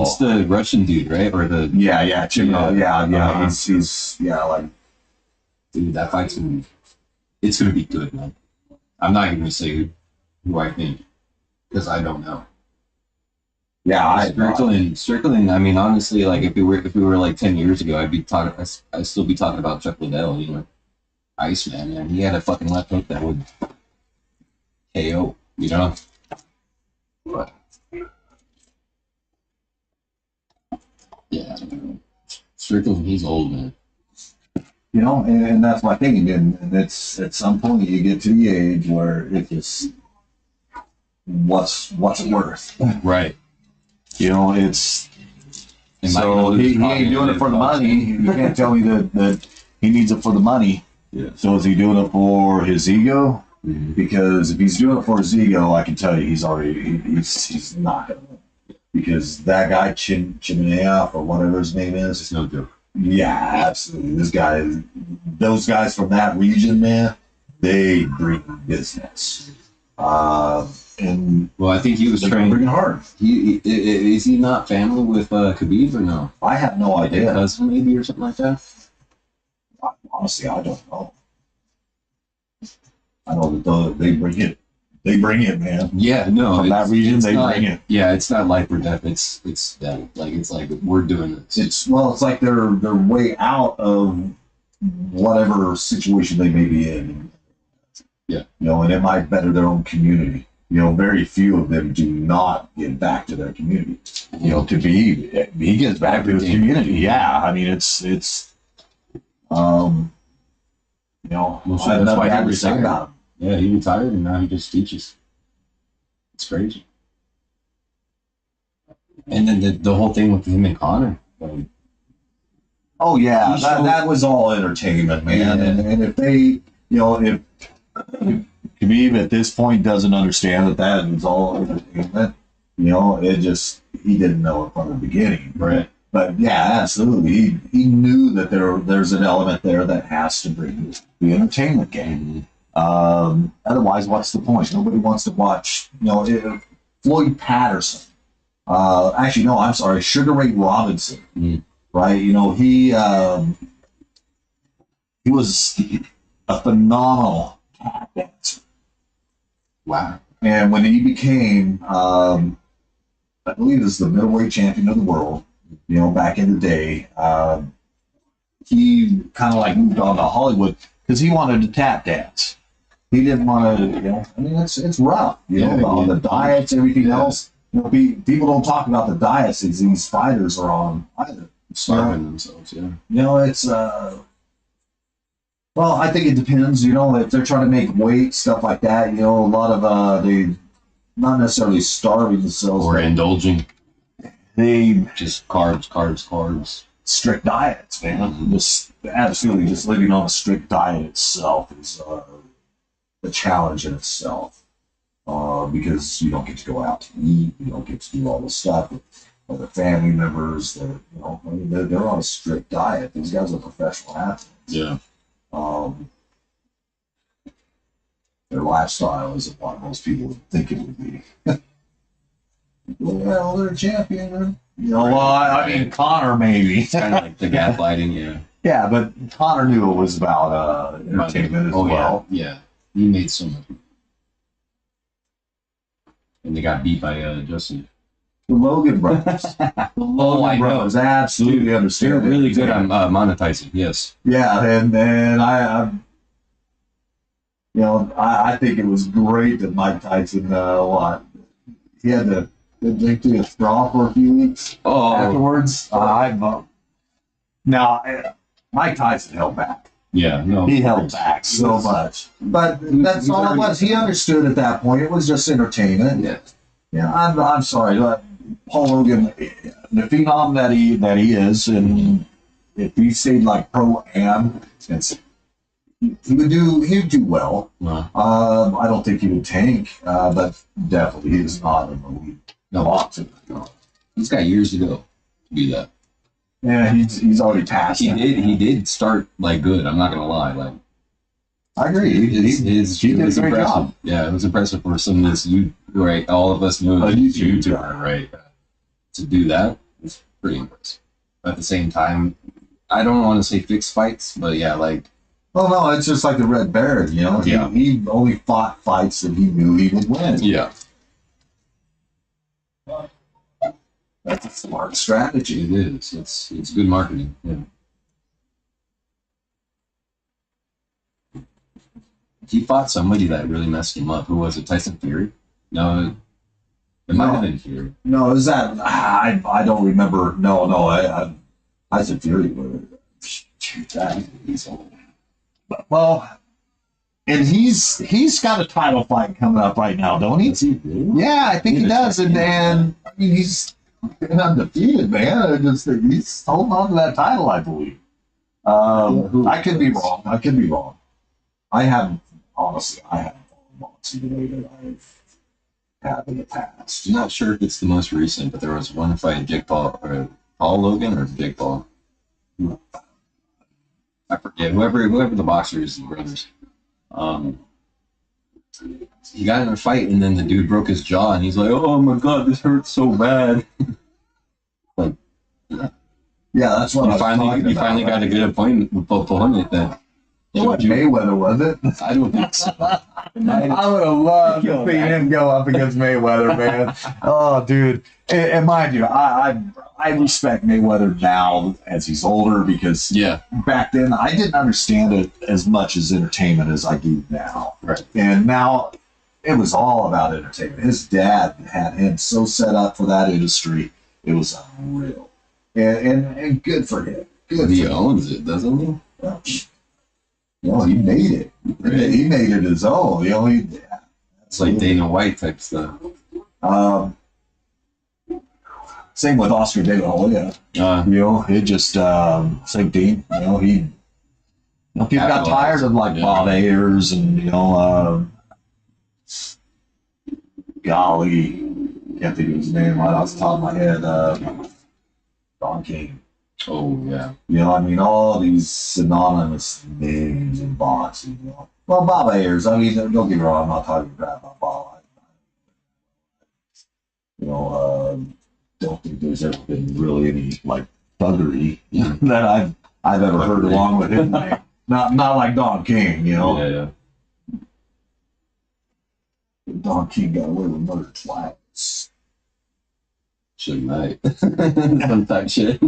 It's the Russian dude, right? Or the Yeah, Chimera. Yeah. Uh-huh. He's like. dude. That fight's it's gonna be good, man. I'm not even gonna say who I think because I don't know. Yeah, Strickland. I mean, honestly, like if we were like 10 years ago, I'd still be talking about Chuck Liddell, you know, Iceman, man. He had a fucking left hook that would KO, you know. But, yeah, Strickland, he's old, man. you know, and that's my thing. And it's at some point you get to the age where it just what's it worth? Right. You know, it's And so he ain't doing it for the money. You can't tell me that he needs it for the money. Yeah. So is he doing it for his ego? Mm-hmm. Because if he's doing it for his ego, I can tell you he's not gonna win. Because that guy Chiminea or whatever his name is, It's no joke. yeah, absolutely. Those guys from that region, man, they bring business. And Well, I think he was they're trained. bringing hard. Is he not family with Khabib or no? I have no Like a idea. cousin maybe or something like that. Honestly, I don't know. I know that they bring it. They bring it, man. Yeah, no, From that region, it's they not, bring it. Yeah, it's not life or death. It's them. Like it's like we're doing this. It's like they're way out of whatever situation they may be in. Yeah. You know, and it might better their own community. You know, very few of them do not give back to their community. You know, he gives back to his community. Yeah, I mean, it's you know, Well, I have that's nothing why he bad to say retired. about him. Yeah, he retired and now he just teaches. It's crazy. And then the whole thing with him and Connor. Like, Oh yeah, He showed- that was all entertainment, man. Yeah. And if they, you know, if Khabib at this point doesn't understand that is all entertainment, you know, he didn't know it from the beginning. right. But yeah, absolutely, he knew that there's an element there that has to bring the entertainment game. Otherwise, what's the point? Nobody wants to watch, you know, Floyd Patterson. Actually, no, I'm sorry, Sugar Ray Robinson. Mm. Right? You know, he was a phenomenal tap dancer. Wow. And when he became, I believe, is the middleweight champion of the world, you know, back in the day, he kind of like moved on to Hollywood because he wanted to tap dance. He didn't want to, you know, I mean, it's rough, you Yeah, know, on yeah. the diets, everything Yeah. else. You know, people don't talk about the diets these fighters are on either. Starving themselves, yeah. You know, it's well, I think it depends. You know, if they're trying to make weight, stuff like that. You know, a lot of they not necessarily starving themselves, Or but indulging. they Just carbs. strict diets, man. Just absolutely, just living on a strict diet itself is a challenge in itself. Because you don't get to go out to eat, you don't get to do all this stuff with other family members. That you know, I mean, they're on a strict diet. These guys are professional athletes. Yeah. Their lifestyle isn't what most people would think it would be. Well, they're a champion. You know, well, I mean, Connor maybe. It's kind of like the gaslighting, yeah. Yeah, but Connor knew it was about entertainment as well. Yeah. He made so much. And they got beat by Justin. The Logan brothers. I know. Logan brothers absolutely understand. They're really good on monetizing, yes. Yeah, and I you know, I think it was great that Mike Tyson he had to drink to a straw for a few weeks afterwards. Now Mike Tyson held back. Yeah, no. He held back so much, but that's all it was. He understood at that point. It was just entertainment. Yeah. Yeah, I'm sorry, Paul Logan, the phenom that he is, and if he stayed like pro-am, he'd do well. No. I don't think he would tank, but definitely he is not in the league. No. He's got years to go to do that. Yeah, he's already passed. He did start like good, I'm not gonna lie. Like I agree. He It did was a great impressive. job. Yeah, it was impressive for some of this right. All of us know A he's YouTuber. YouTuber, right? To do that is pretty impressive. But at the same time, I don't want to say fixed fights, but yeah, like Well, no, it's just like the Red Baron, you know. Yeah. He only fought fights that he knew he would win. yeah, That's a smart strategy. it is. It's good marketing. Yeah. He fought somebody that really messed him up. Who was it? Tyson Fury? No, it might have been Fury. No, is that I don't remember. No, I said Fury. Shoot, he's old. Well, and he's got a title fight coming up right now, don't he? Does he really? Yeah, I think he does, and I mean he's undefeated, man. I just think he's holding on to that title, I believe. I could be wrong. I haven't followed boxing the way that I have in the past. I'm not sure if it's the most recent, but there was one fight, Jake Paul or Paul Logan or Jake Paul. I forget. Whoever the boxer is, the brothers. He got in a fight, and then the dude broke his jaw, and he's like, "Oh my god, this hurts so bad." Yeah, that's what You finally got a good opponent that. What Mayweather was it? I don't think so. I would have loved to see him go up against Mayweather, man. Oh, dude. And mind you, I respect Mayweather now as he's older because Yeah, back then I didn't understand it as much as entertainment as I do now. right. And now it was all about entertainment. His dad had him so set up for that industry. It was unreal. And good for him. Good He for him. owns it, doesn't he? Well, he made it. He made it his own. You know, It's like Dana White type stuff. Same with Oscar De La Hoya. You know, it just same thing. You know, people got tired of like Bob Ayers and golly, can't think of his name right off the top of my head. Don King. Oh yeah. You know, I mean, all these synonymous names in boxing. You know. Well, Bob Ayers. I mean, don't get me wrong. I'm not talking crap about Bob. Don't think there's ever been really any like thuggery that I've ever heard along with his name. Not like Don King. You know. Yeah. Don King got away with murder twice. Suge Knight. Some type shit.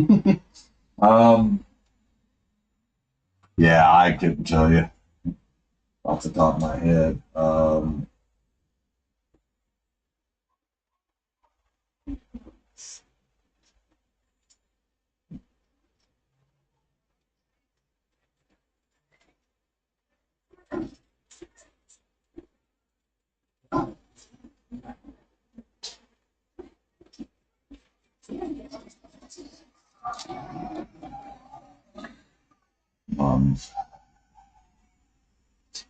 Yeah, I couldn't tell you off the top of my head.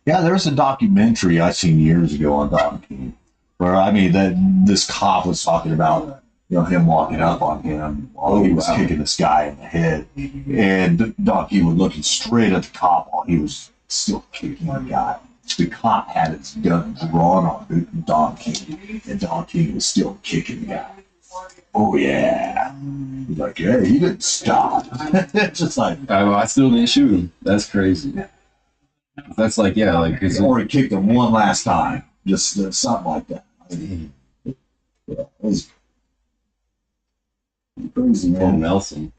Yeah, there was a documentary I seen years ago on Don King, where I mean that this cop was talking about him walking up on him while he was kicking this guy in the head, and Don King was looking straight at the cop while he was still kicking the guy. The cop had his gun drawn on Don King, and Don King was still kicking the guy. Oh yeah, he's like, hey, he didn't stop. It's just like, I still didn't shoot him. That's crazy. That's like or he kicked him one last time, just something like that. Yeah, it was crazy, Paul man. Nelson.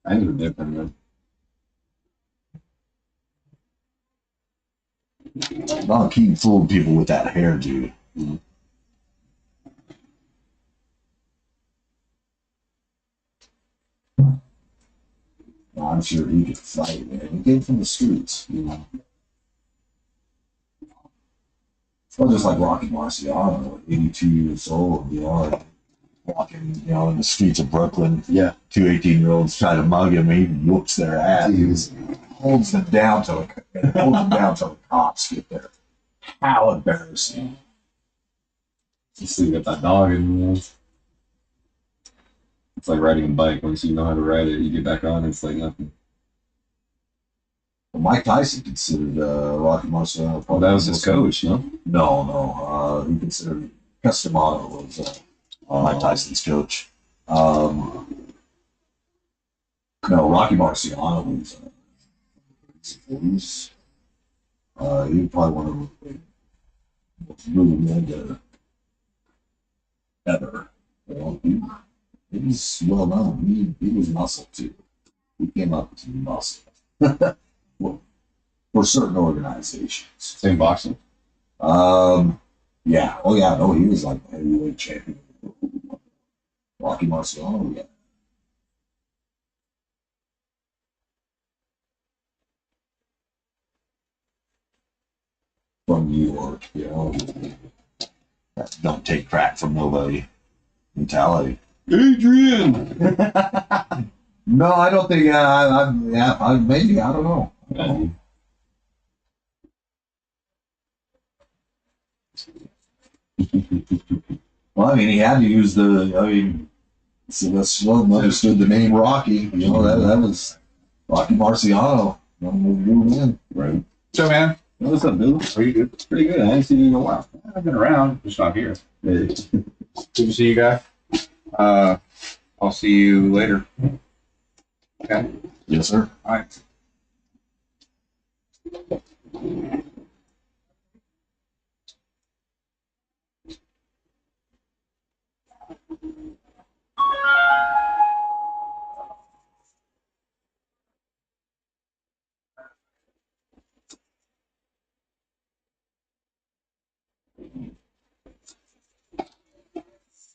I knew different, man. Don King fooled people with that hair, dude. Mhm. I'm sure he could fight, man. He came from the streets, Well, just like Rocky Marciano, 82 years old, walking, in the streets of Brooklyn. Yeah. Two 18-year-olds try to mug him, he whoops their ass. He holds them down till the cops get there. How embarrassing. You still got that dog in the It's like riding a bike. Once you know how to ride it, you get back on. It's like nothing. Well, Mike Tyson considered Rocky Marciano. Well, that was his coach, no? No. He considered Customato was Mike Tyson's coach. No, Rocky Marciano was. He was probably one of the most really good ever. You know, he was well known. He was muscle too. He came up to muscle. For certain organizations. Same boxing. Yeah. Oh yeah. No, he was like the heavyweight champion. Rocky Marciano. Yeah. From New York, you know. Don't take crap from nobody mentality. Adrian! No, I don't think. Maybe I don't know. Well, I mean, he had to use the. I mean, Sloan understood the name Rocky. You know that was Rocky Marciano. Right. So, man, What's up, Bill? are you good? Pretty good. I haven't seen you in a while. I've been around, just not here. Hey. Good to see you guys. I'll see you later. Okay. Yes, sir. All right.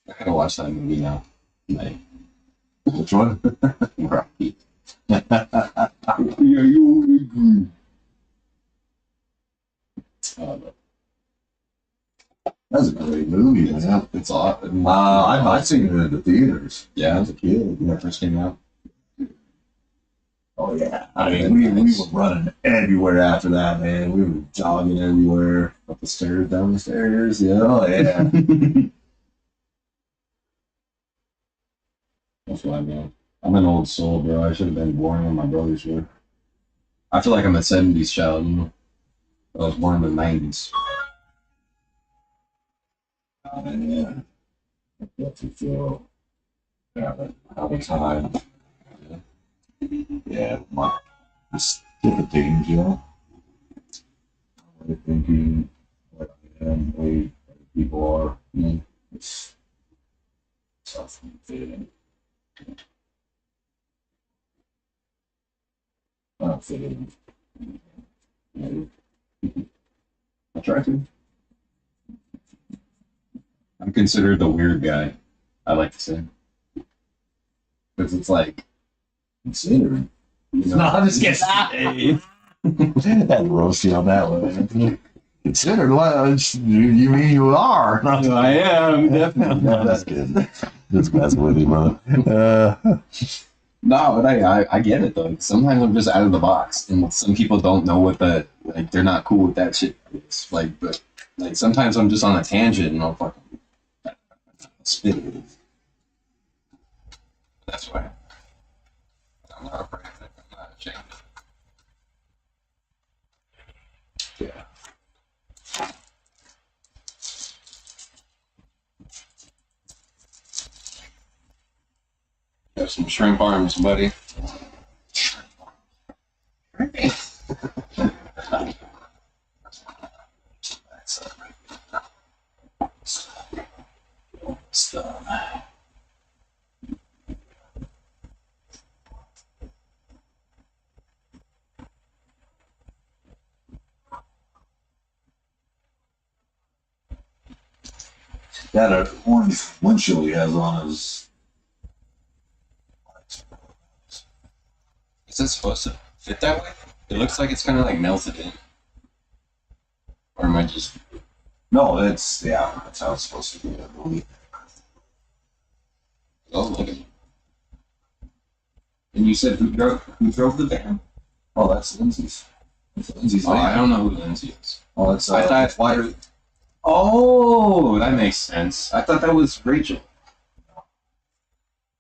I gotta watch that movie now. Like, Which one? Rocky. Yeah, you agree. That's a great movie, man. It's awesome. I've seen it in the theaters Yeah, as a kid. when it first came out. Oh yeah. I mean, we were running everywhere after that, man. We were jogging everywhere. Up the stairs, down the stairs. Yeah. Oh yeah. That's what I mean. I'm an old soul, bro. I should have been born when my brothers were. I feel like I'm a 70s child, you know? I was born in the 90s. Yeah. That's what feel. Yeah, all the time. Yeah, just different things, you know. Thinking what I am, the way other people are. It's tough to fit in. I don't fit in. I try to. I'm considered the weird guy, I like to say. Because it's like, Considering. you know, No, I'm just kidding. That roast you on that one. Considered what? You mean you are? I am, definitely. No, that's good. Just messing with you, brother. No, but I get it though. Sometimes I'm just out of the box, and some people don't know what that, like, they're not cool with that shit. It's like, but like sometimes I'm just on a tangent and I'll fucking spit it. That's why I'm not afraid of it. I'm not ashamed of it. Yeah. Have some shrimp arms, buddy. That orange windshield he has on is. Is that supposed to fit that way? It looks like it's kind of like melted in. Or am I just... No, that's how it's supposed to be, I believe. Oh, look at me. And you said who drove the van? Oh, that's Lindsay's. That's Lindsay's Oh, I van. don't know who Lindsay is. Oh, that's I thought his wife. Oh, that makes sense. I thought that was Rachel.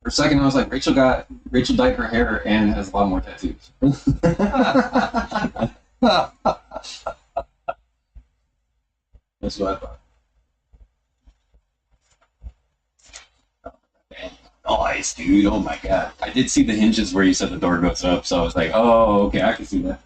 For a second, I was like, Rachel dyed her hair and has a lot more tattoos. That's what I thought. Nice, dude. Oh my god. I did see the hinges where you said the door goes up, so I was like, oh, okay, I can see that.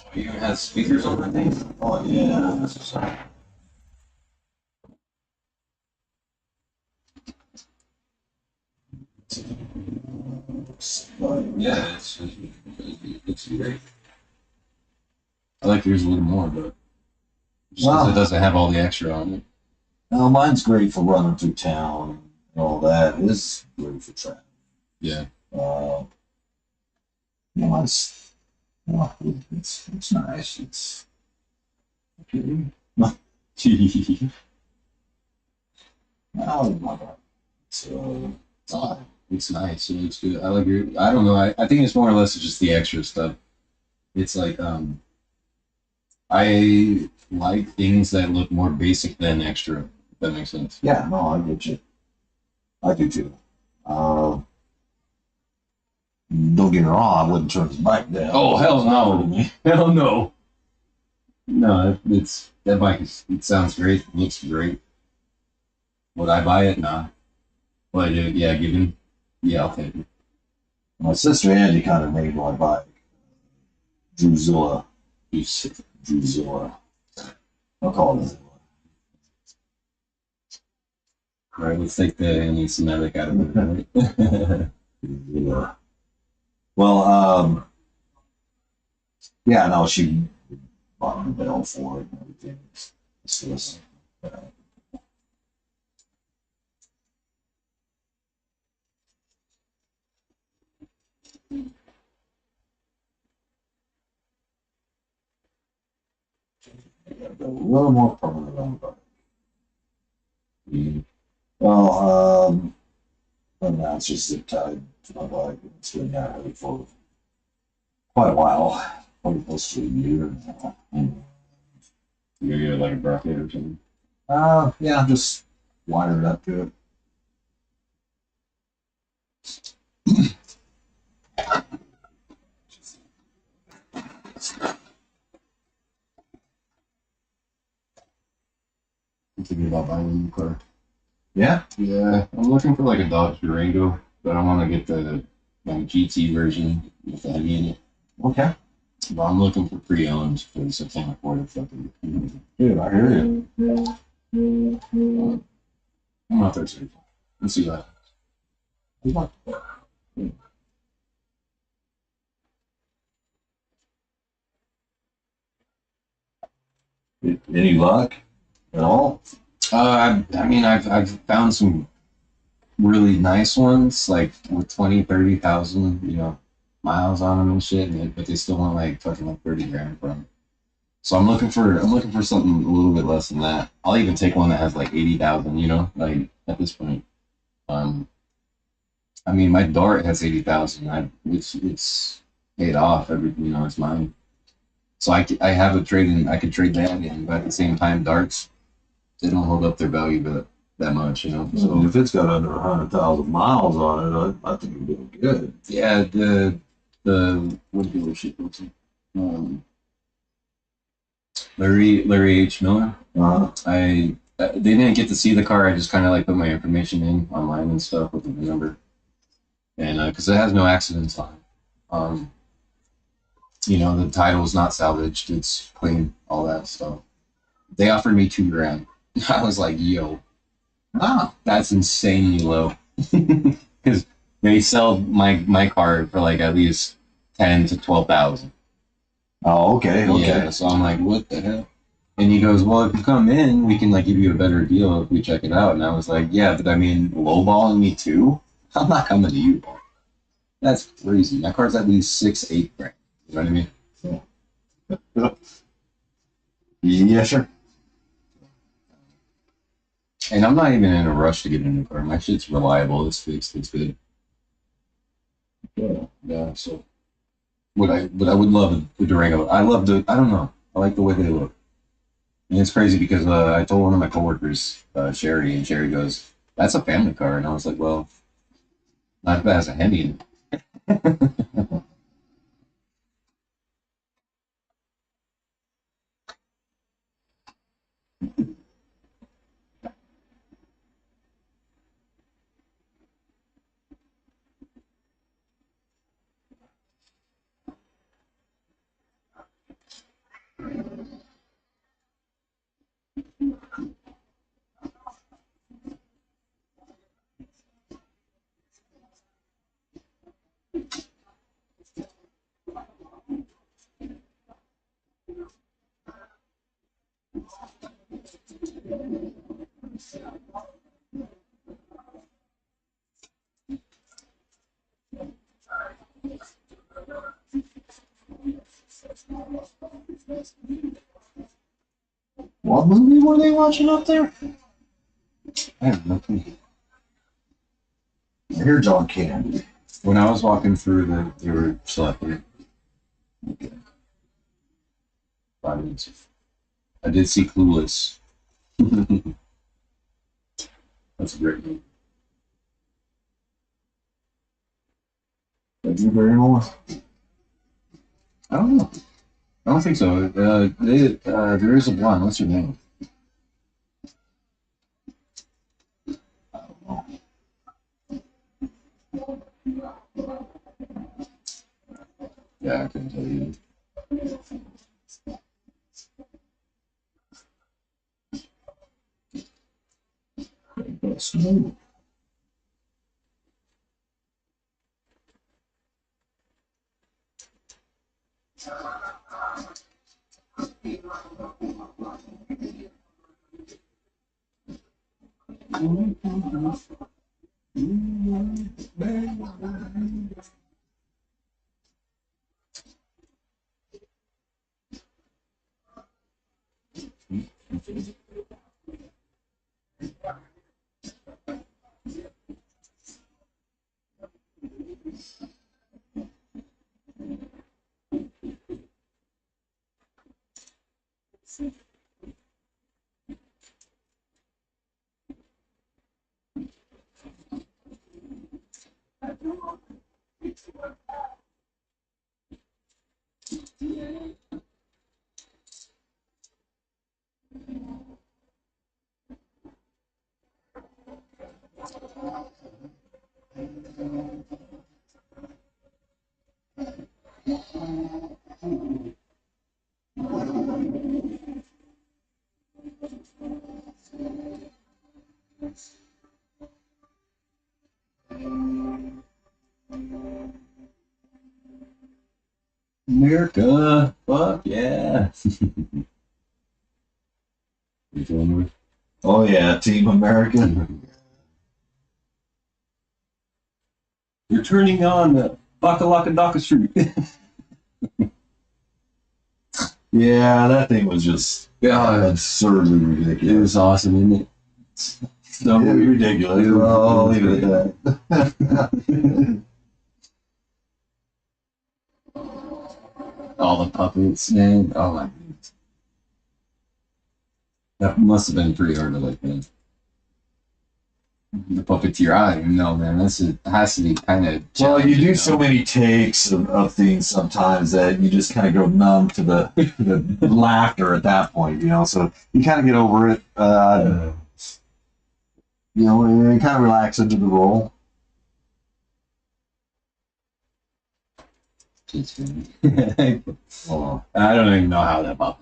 Oh, you even have speakers on that thing? Oh yeah. Yeah, it's great. I like yours a little more, but just 'cause Wow. it doesn't have all the extra on it. Now mine's great for running through town and all that. It's great for travel. Yeah. You know, it's nice. It's okay. So It's nice. It looks good. I like your. I don't know. I think it's more or less just the extra stuff. It's like I like things that look more basic than extra. If that makes sense. yeah, no, I get you. I do too. Don't get me wrong, I wouldn't turn his bike down. Oh, hell no. Hell no. No, it's that bike is. It sounds great. It looks great. Would I buy it? Nah. Would I do it? Yeah, given. Yeah, I'll take it. My sister Angie kind of made my bike. Drewzilla. You sick. Drewzilla. I'll call it Zilla. All right, let's take the anti-Semitic out of it. Right? Yeah. Well, yeah, no, she bought me the bell for it and everything. It's this. A little more permanent on the bike. Well, and now it's just zip tied to my bike. It's been that way for quite a while, probably close to a year now. You gonna get like a bracket or something? Yeah, just wire it up to it. I'm thinking about buying a new car. Yeah. Yeah, I'm looking for like a Dodge Durango, but I want to get the like GT version with the heavy in it. Okay. But I'm looking for pre-owned because I can't afford a fucking. Dude, I hear you. I'm out there too. Let's see that. Any luck at all? I mean, I've found some really nice ones, like with 20, 30,000, miles on them and shit, but they still want like fucking like 30 grand for them. So I'm looking for something a little bit less than that. I'll even take one that has like 80,000, like at this point. I mean, my Dart has 80,000. It's paid off. Everything, it's mine. So I have a trade in. I could trade that in, but at the same time, Darts, they don't hold up their value that much, So If it's got under 100,000 miles on it, I think you're doing good. yeah, the what dealership was it? Larry H. Miller. They didn't get to see the car. I just kind of like put my information in online and stuff with the number, and because it has no accidents on it. The title is not salvaged; it's clean, all that stuff. They offered me $2 grand. I was like, "Yo, that's insanely low," because they sell my car for like at least 10 to 12,000. Oh, okay. Yeah, so I'm like, what the hell? And he goes, well, if you come in, we can like give you a better deal if we check it out. And I was like, yeah, but I mean, lowballing me too? I'm not coming to you. That's crazy. My car's at least 6-8 grand. You know what I mean? Yeah, sure. And I'm not even in a rush to get a new car. My shit's reliable. It's fixed. It's good. Yeah, so What I would love a Durango. I love the. I don't know. I like the way they look. And it's crazy because I told one of my coworkers, Sherry, and Sherry goes, "That's a family car," and I was like, "Well, not if it has a Hemi in it." What movie were they watching up there? I have no clue. I hear John Candy. When I was walking through, they were selecting. Okay. 5 minutes. I did see Clueless. That's a great movie. Thank you very much. I don't know. I don't think so. There is a blonde. What's her name? Yeah, I couldn't tell you. Smooth. America, fuck yeah! You feeling me? Oh yeah, Team American. You're turning on the Bakalakadaka Street. Yeah, that thing was just absurdly It ridiculous. was awesome, isn't it? So Yeah, ridiculous. It was- Well, I'll it was leave it at that. all the puppets, man. Oh my goodness. That must have been pretty hard to like, man. The puppeteer, I don't even know, man. It has to be kind of. Well, you do so many takes of things sometimes that you just kind of go numb to the laughter at that point, you know. So you kind of get over it. You know, and kind of relax into the role. Well, I don't even know how that popped.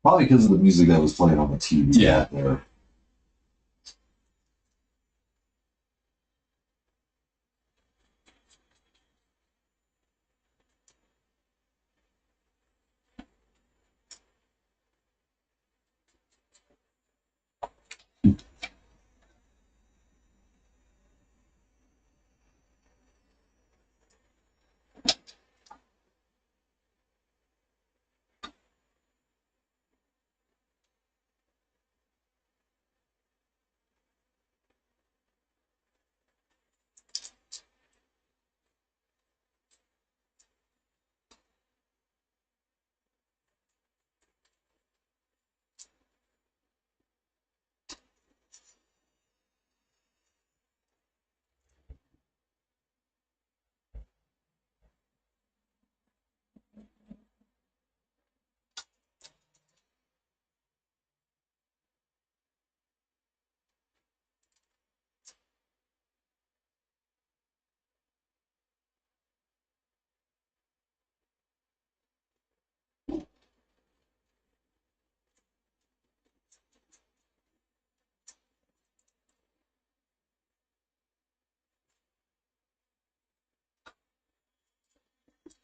Probably because of the music that was playing on the TV. Yeah. Out there.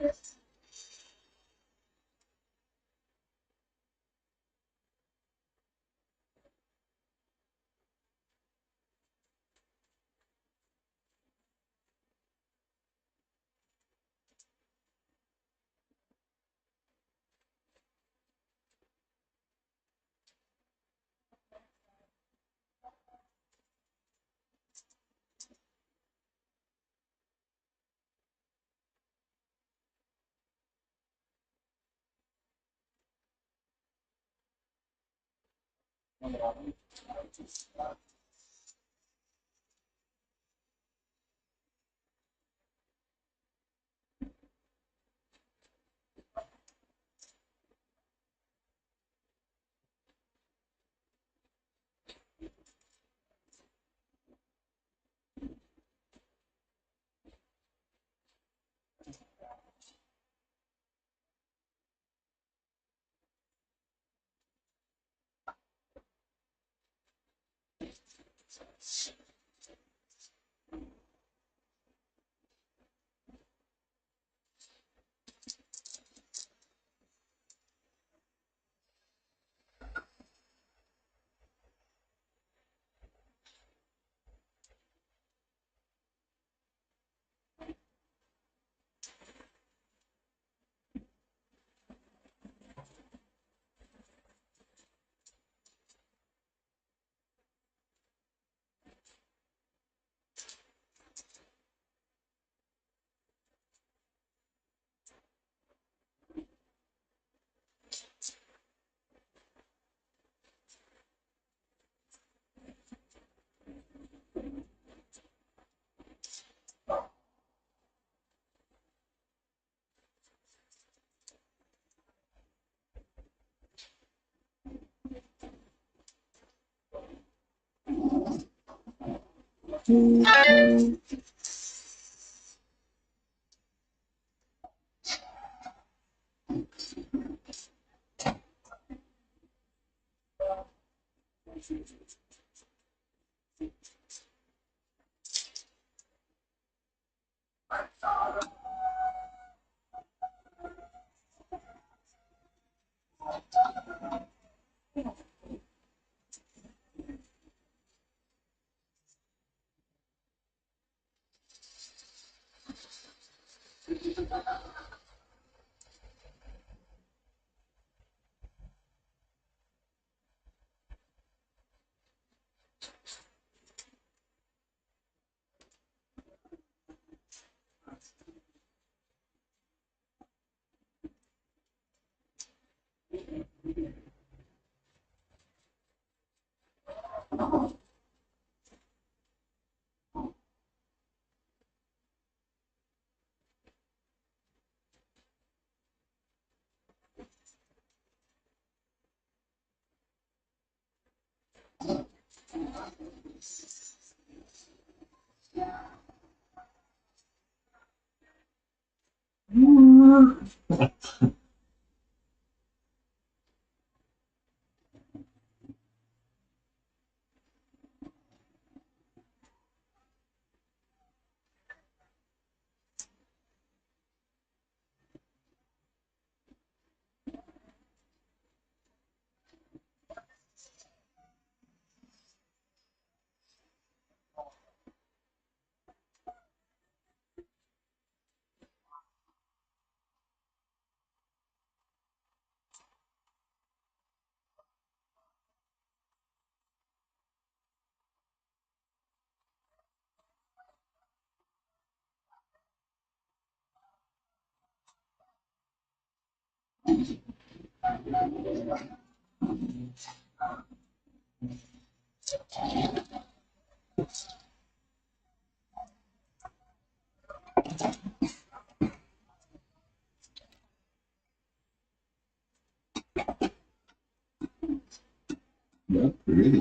Yeah, pretty.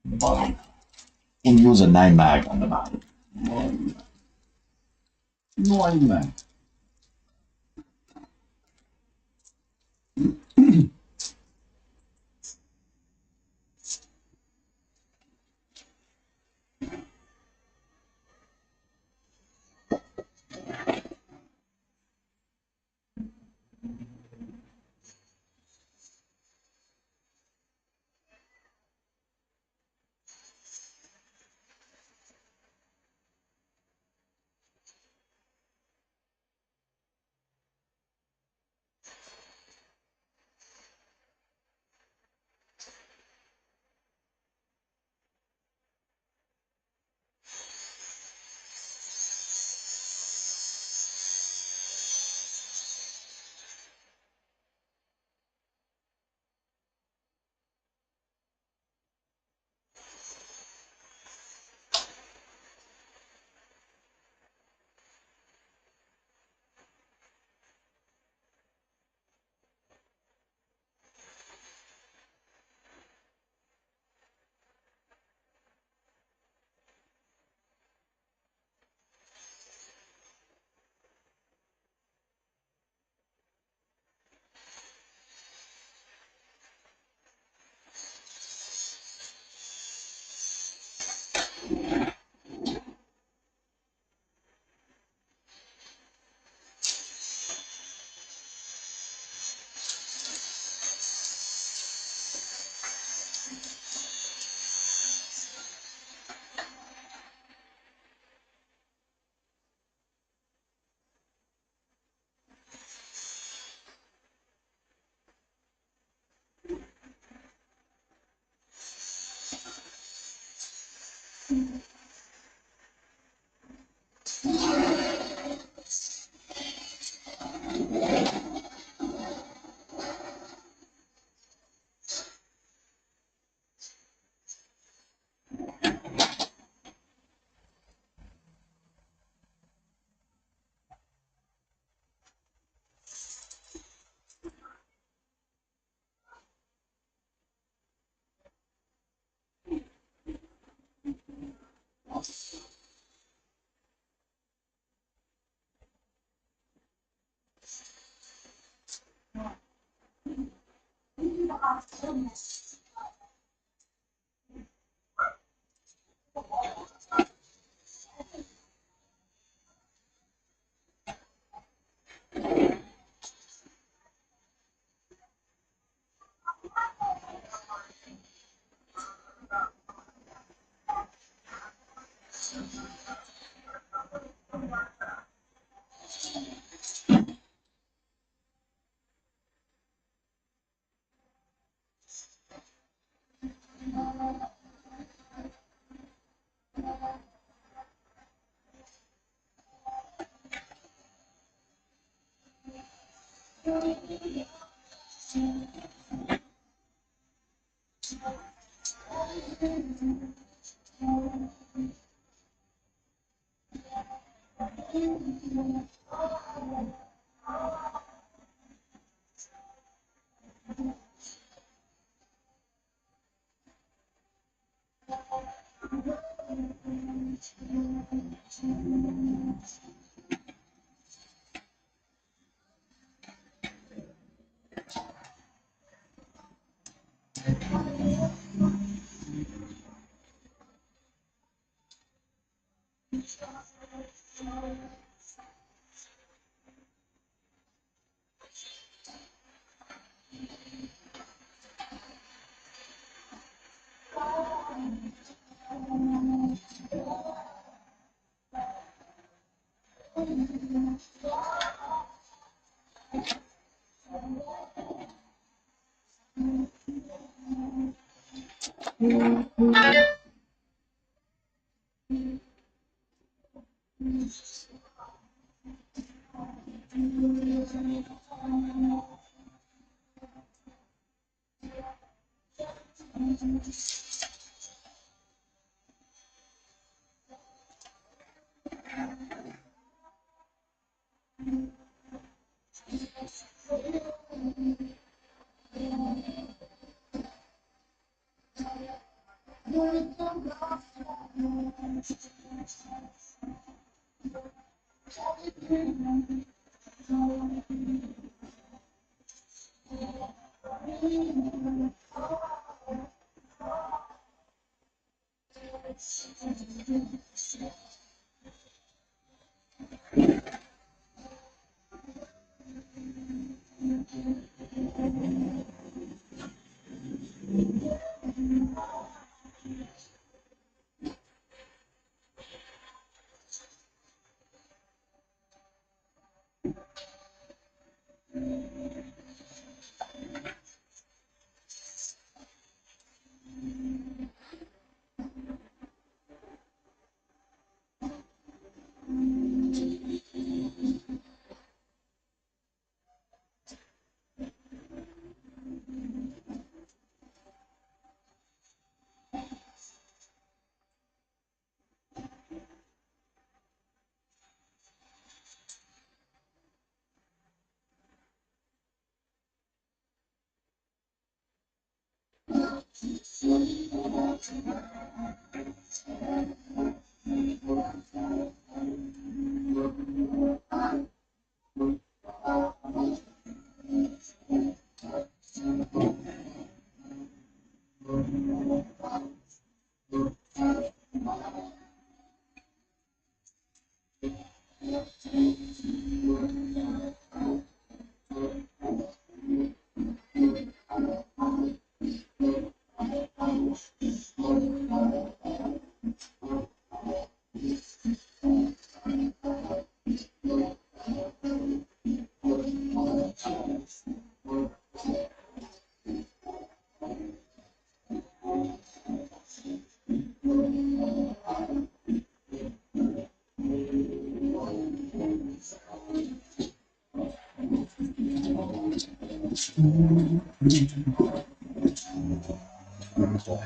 Bottom. We'll use a 9 mag on the bottom. 9 mag.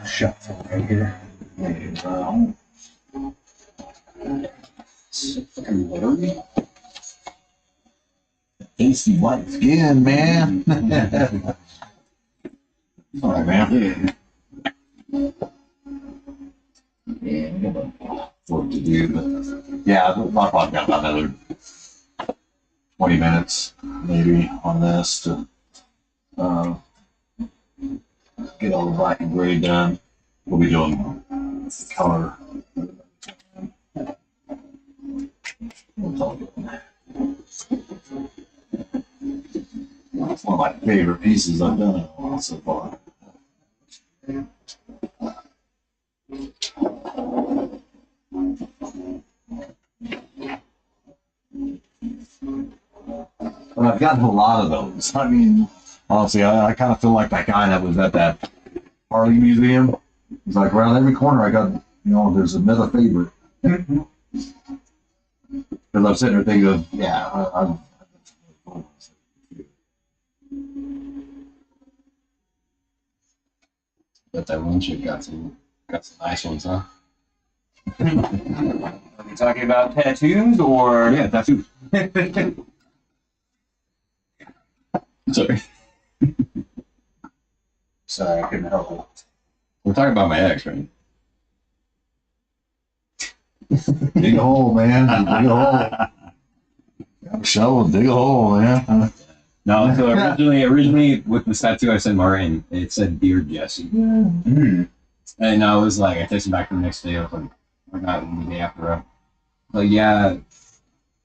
Shuffle right here. Fucking blurry. Tasty white skin, man. All right, man. Yeah, we got work to do, but yeah, I've probably got about another 20 minutes maybe on this to uh, get all the black and gray done. We'll be doing color. It's one of my favorite pieces I've done in a while so far. I've gotten a lot of those. I mean, honestly, I kind of feel like that guy that was at that Harley Museum. He's like, around every corner I got, there's another favorite. Because I'm sitting there thinking, yeah, I've But that one chick got some nice ones, huh? Are we talking about tattoos or? Yeah, tattoo. Sorry. Sorry, I couldn't help it. We're talking about my ex, right? dig a hole, man. Dig a hole. Got a shovel, dig a hole, man. No, so originally with this tattoo I sent Martin, it said Dear Jesse. Mm. And I was like, I texted back the next day, I was like, or not the day after. Like, yeah,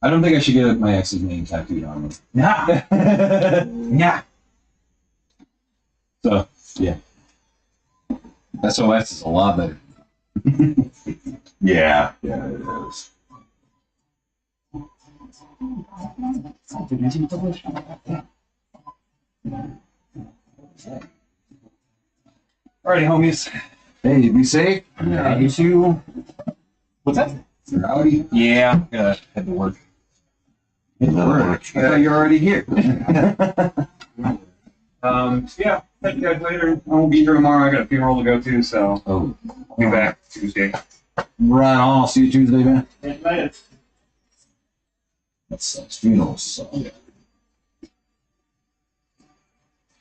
I don't think I should get my ex's name tattooed on me. Yeah. Yeah. So, yeah. SOS is a lot better. Yeah. Yeah, it is. Alrighty, homies. Hey, be safe. Yeah, you too. What's that? Rowdy? Yeah, gotta head to work. Good work. I thought you were already here. Yeah, thank you guys later. I won't be here tomorrow. I got a funeral to go to, so Oh, I'll be back Tuesday. Right on. I'll see you Tuesday, man. Thank you later. That sucks. Funerals suck. yeah.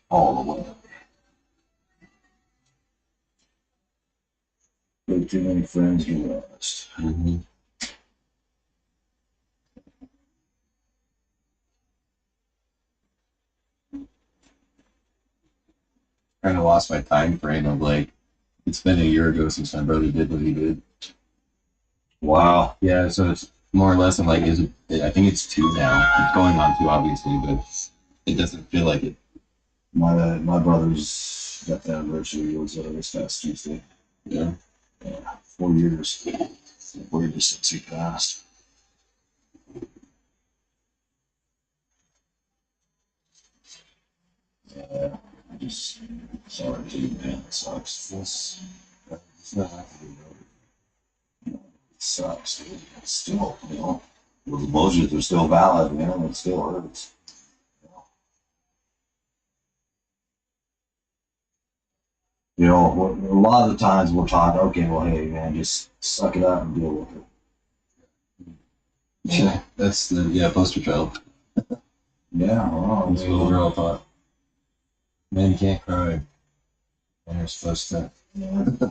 All the way. Way too many friends get lost. Mm-hmm. Kind of lost my time frame of like, it's been a year ago since my brother did what he did. Wow. Yeah, so it's more or less. I'm like, is it? I think it's 2 now. It's going on 2, obviously, but it doesn't feel like it. My brother's death anniversary was this past Tuesday. Yeah. Yeah, 4 years. 4 years since he passed. Yeah, I just sorry to you, man. It sucks. It's not like it sucks, dude. It's still, those emotions are still valid, man. It still hurts. A lot of the times we're taught, okay, well, hey, man, just suck it up and deal with it. Yeah, that's the poster child. Yeah, well, That's what we're all taught. Men can't cry. And you're supposed to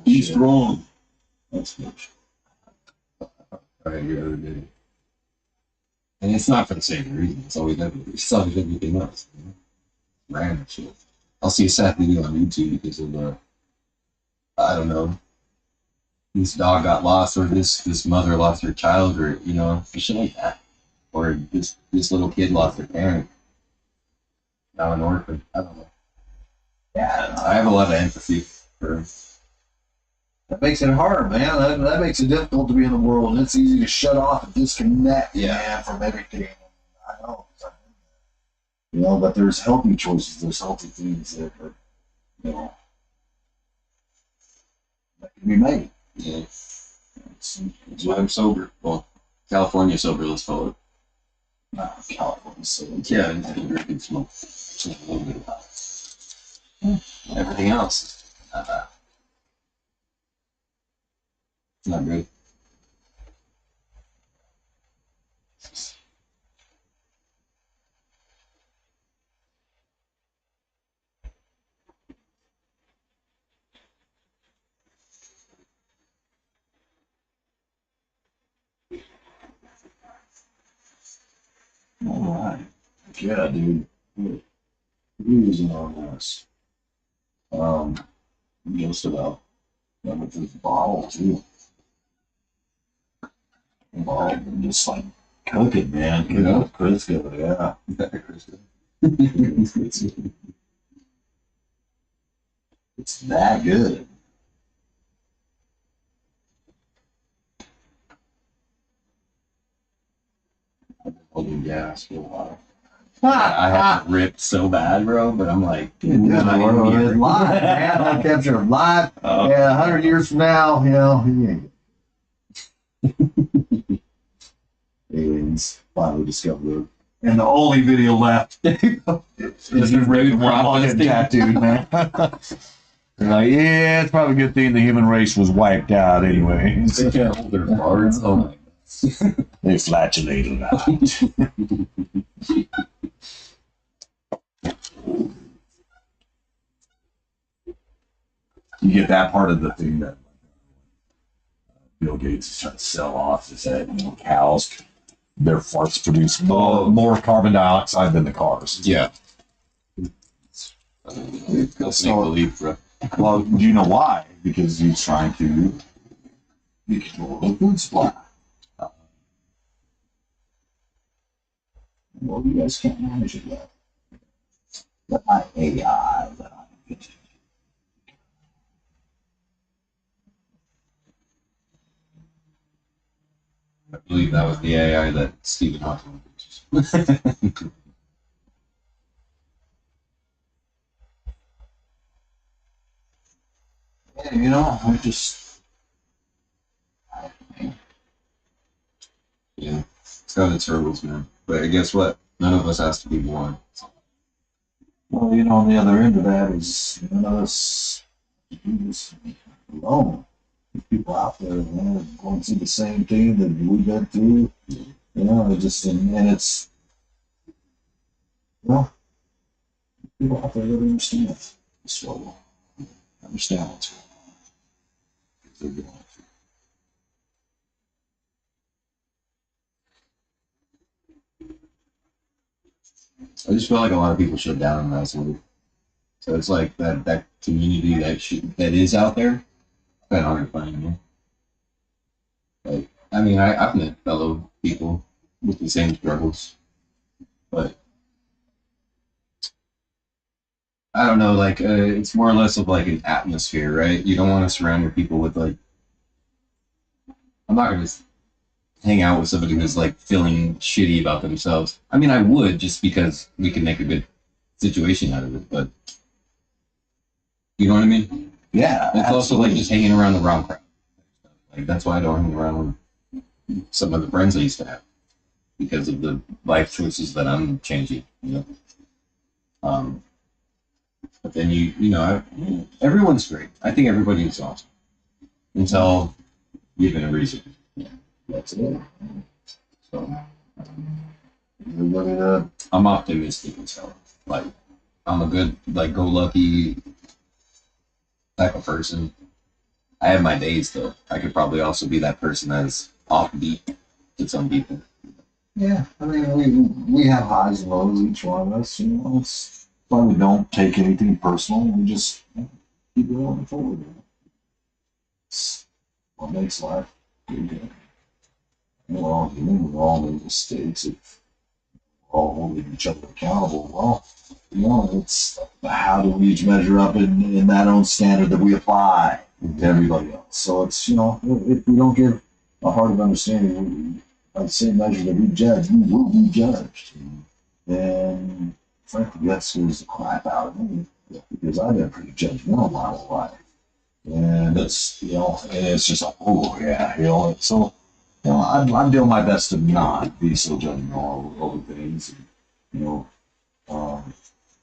be strong. That's good. cry every other day. And it's not for the same reason. It's always everything else. Random shit. I'll see a sad video on YouTube because of I don't know, this dog got lost, or this mother lost her child, or shit like that, or this little kid lost their parent, now an orphan. I don't know. Yeah, I have a lot of empathy for. That makes it hard, man. That makes it difficult to be in the world, and it's easy to shut off and disconnect, man, from everything. I know. But there's healthy choices. There's healthy things that are, that can be made. Yeah, It's why I'm sober. Well, California sober. Let's call it. not California, so Yeah, and drinking smoke. Just a little bit about it. Everything else, it's not good. all right. Yeah, dude. Who's on this? Just about. That with this bottle too. Bottle, just like cook it, man. Cook it with Crisco, yeah. It's that good. I've been holding gas for a while. I have to rip so bad, bro. But I'm like, It's live, man. I'll capture him live. Oh. Yeah, 100 years from now, he ain't. Aliens finally discovered. And the only video left is just written one getting tattooed, man. They're like, yeah, it's probably a good thing the human race was wiped out anyway. they can't hold their cards. Oh my god. They flatulated out. You get that part of the thing that Bill Gates is trying to sell off is that cows, their farts produce more carbon dioxide than the cars. Yeah. Let's make believe, bro. Well, do you know why? Because he's trying to control the food supply. Well, you guys can't manage it yet. But my AI that I'm inventing. I believe that was the AI that Stephen Hawking used. Yeah, I just. Yeah. It's got its hurdles, man. But guess what? None of us has to be born. Well, on the other end of that is none of us do this alone. There's people out there, man, going through the same thing that we've been through. It just, and it's, people out there that understand the struggle, understand what's going on. They're going through. I just feel like a lot of people shut down in that sort of. So it's like that community that is out there. Kind of hard to find, man. Like, I mean, I've met fellow people with the same struggles, but I don't know. Like, it's more or less of like an atmosphere, right? You don't want to surround your people with like. I'm not gonna just hang out with somebody who's like feeling shitty about themselves. I mean, I would just because we can make a good situation out of it, but you know what I mean? Yeah, It's also absolutely. like just hanging around the wrong crowd. Like that's why I don't hang around with some of the friends I used to have because of the life choices that I'm changing. But then everyone's great. I think everybody is awesome until given a reason. Yeah, that's it. So Everybody I'm optimistic as hell. Like I'm a good, like go-lucky type of person. I have my days though. I could probably also be that person that's offbeat to some people. Yeah, I mean, we have highs and lows, each one of us. It's why we don't take anything personal. We just keep going forward. It's what makes life good. We're all human. We're all make mistakes. If we're all holding each other accountable, well, it's how do we each measure up in that own standard that we apply to everybody else. So it's, if we don't give a heart of understanding, by the same measure that we judge, we will be judged. And frankly, that scares the crap out of me because I've been pretty judgmental my whole life. And it's, and it's just like, oh yeah, so, I'm doing my best to not be so judgmental over things. And,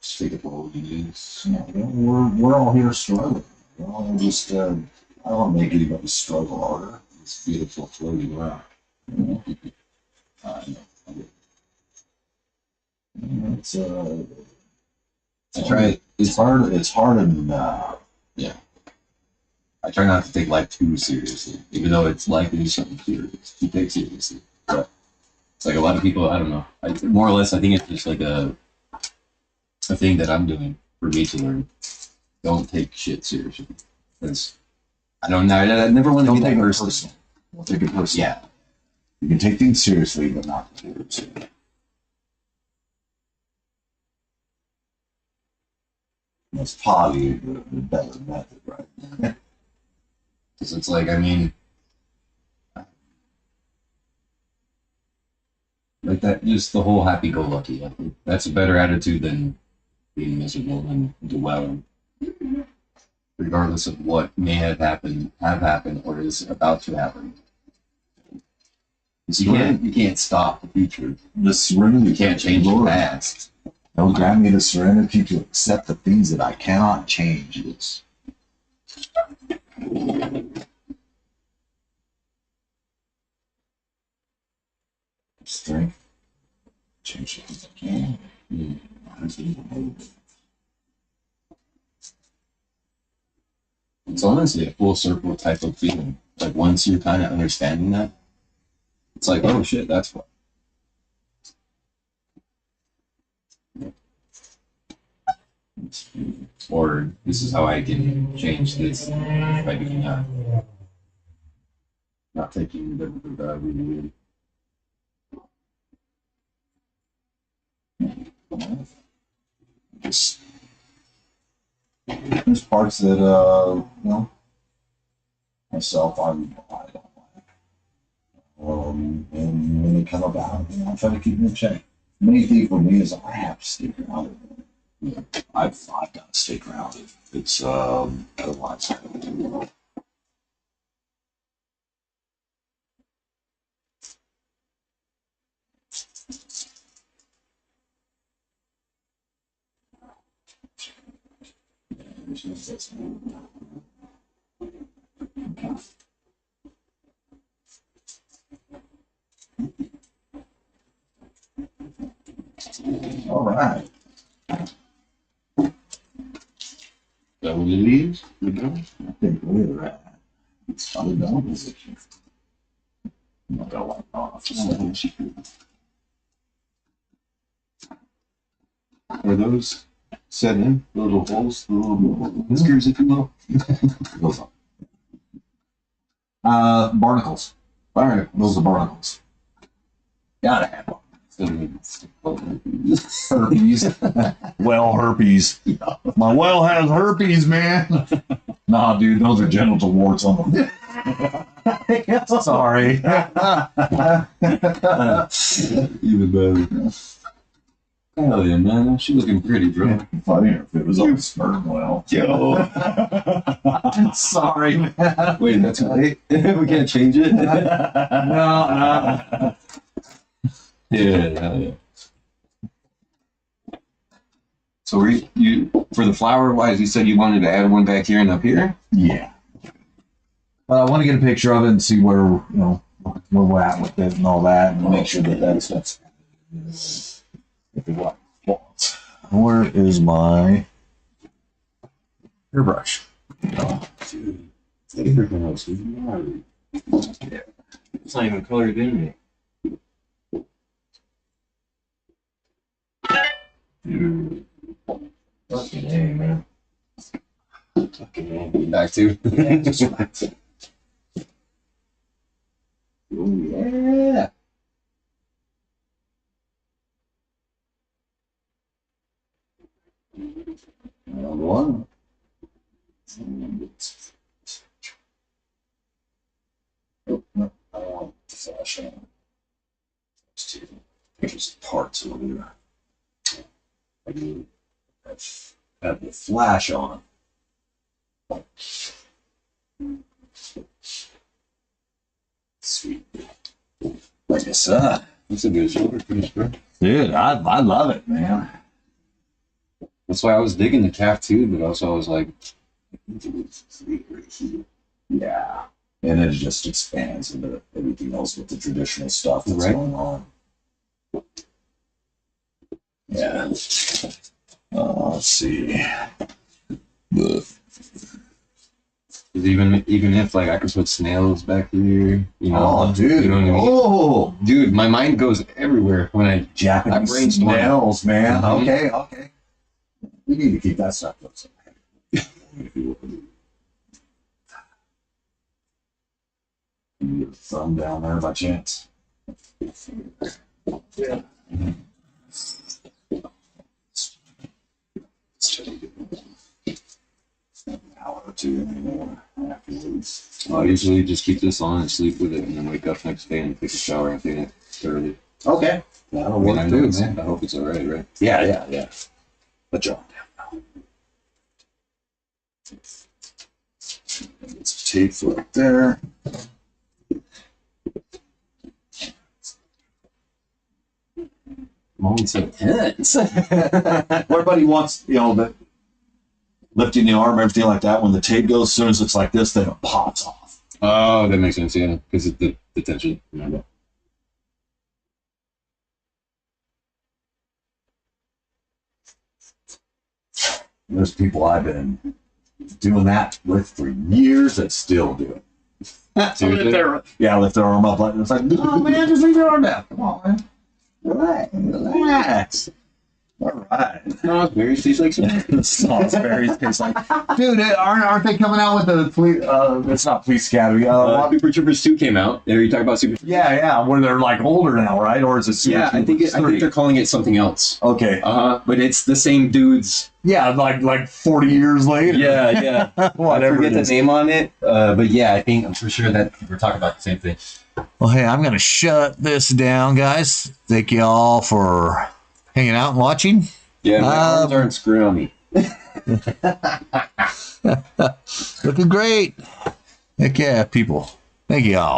Just take it for what it is. we're all here struggling. Just, I don't want to make anybody struggle harder. It's beautiful floating rock. It's I try. It's hard. It's hard and I try not to take life too seriously, even though it's likely something serious to take seriously. But it's like a lot of people. I don't know. More or less, I think it's just like a thing that I'm doing for me to learn. Don't take shit seriously. Because I don't know. I never want to be that person. Don't take it personal. Yeah. You can take things seriously, but not too seriously. That's probably the better method, right? Because it's like, I mean, Like that, just the whole happy-go-lucky. I think that's a better attitude than being miserable and dwelling, regardless of what may have happened, or is about to happen. 'Cause you can't stop the future. The serenity. You can't change the past. It'll grant me the serenity to accept the things that I cannot change. It's strength. Change the things I can. It's honestly a full circle type of feeling. Like once you're kind of understanding that, it's like, oh shit, that's what. Or this is how I can change this by doing that. Not taking the really Just there's parts that myself I don't like. And when they come about, I try to keep them in check. The main thing for me is I have to stay grounded. I've got to stay grounded. It's otherwise. All right. Is that what it is? I think we're it's other down position. I'm not gonna wipe off. Are those set in? The little holes, the little whiskers, if you will? Those are. Barnacles. Those are barnacles. Gotta have them. Herpes. Well, herpes. My well has herpes, man. Nah, dude, those are genital warts on them. Sorry. Even better. Hell yeah, man. She looking pretty, bro. Funnier if it was on sperm well. Yo. Sorry, man. Wait, that's late? We can't change it? No. Yeah, hell yeah. So were you for the flower wise, you said you wanted to add one back here and up here? Yeah. I want to get a picture of it and see where where we're at with it and all that, and make sure that that's where is my hairbrush? Oh, dude. Everything else is gnarly. Yeah. It's not even colored in me. Dude. Fucking A, man. Fucking back to. Yeah, just right. Oh yeah. Another one. Oh, no, I don't want the flash on. Just parts over there. I do have the flash on. Sweet. Like I said. That's a good shoulder finish, bro. Dude, I love it, man. That's why I was digging the calf too, but also I was like, Yeah. And it just expands into everything else with the traditional stuff that's Right. going on. Yeah. Let's see. even if like I could put snails back here, you know. Oh, dude. You know what I mean? Oh, Dude, my mind goes everywhere when I Japanese brainstorm. snails, man. Mhm. Okay. We need to keep that stuff close. Your thumb down there by chance. Yeah. An hour or two anymore afterwards. I usually just keep this on and sleep with it, and then wake up next day and take a shower and clean it thoroughly. Okay. That'll I mean, work I know too, it's, man. I hope it's all right, right? Yeah. Put your arm down. It's tape right there. I'm always so tense. Everybody wants, the lifting the arm, everything like that. When the tape goes, as soon as it's like this, then it pops off. Oh, that makes sense, yeah. Because of the tension. Remember? There's people I've been doing that with for years that still do it. Seriously? Lift their arm up like it's like, oh man, just leave your arm down. Come on, man. Relax. All right. Snozzberries taste like some. Snozzberries taste like, dude. Aren't they coming out with the police? It's not Police Academy. Super Troopers 2 came out. There, you talk about Super Troopers. Yeah, where they're like older now, right? Or is it Super Yeah, I think Troopers I think 3? they're calling it something else. Okay. But it's the same dudes. Yeah, like 40 years later. Yeah. Whatever. I forget it the is. name on it. But yeah, I think I'm for sure that we're talking about the same thing. Well, hey, I'm gonna shut this down, guys. Thank you all for hanging out and watching. Yeah, my arms aren't screwing on me. Looking great. Heck yeah, people. Thank you all.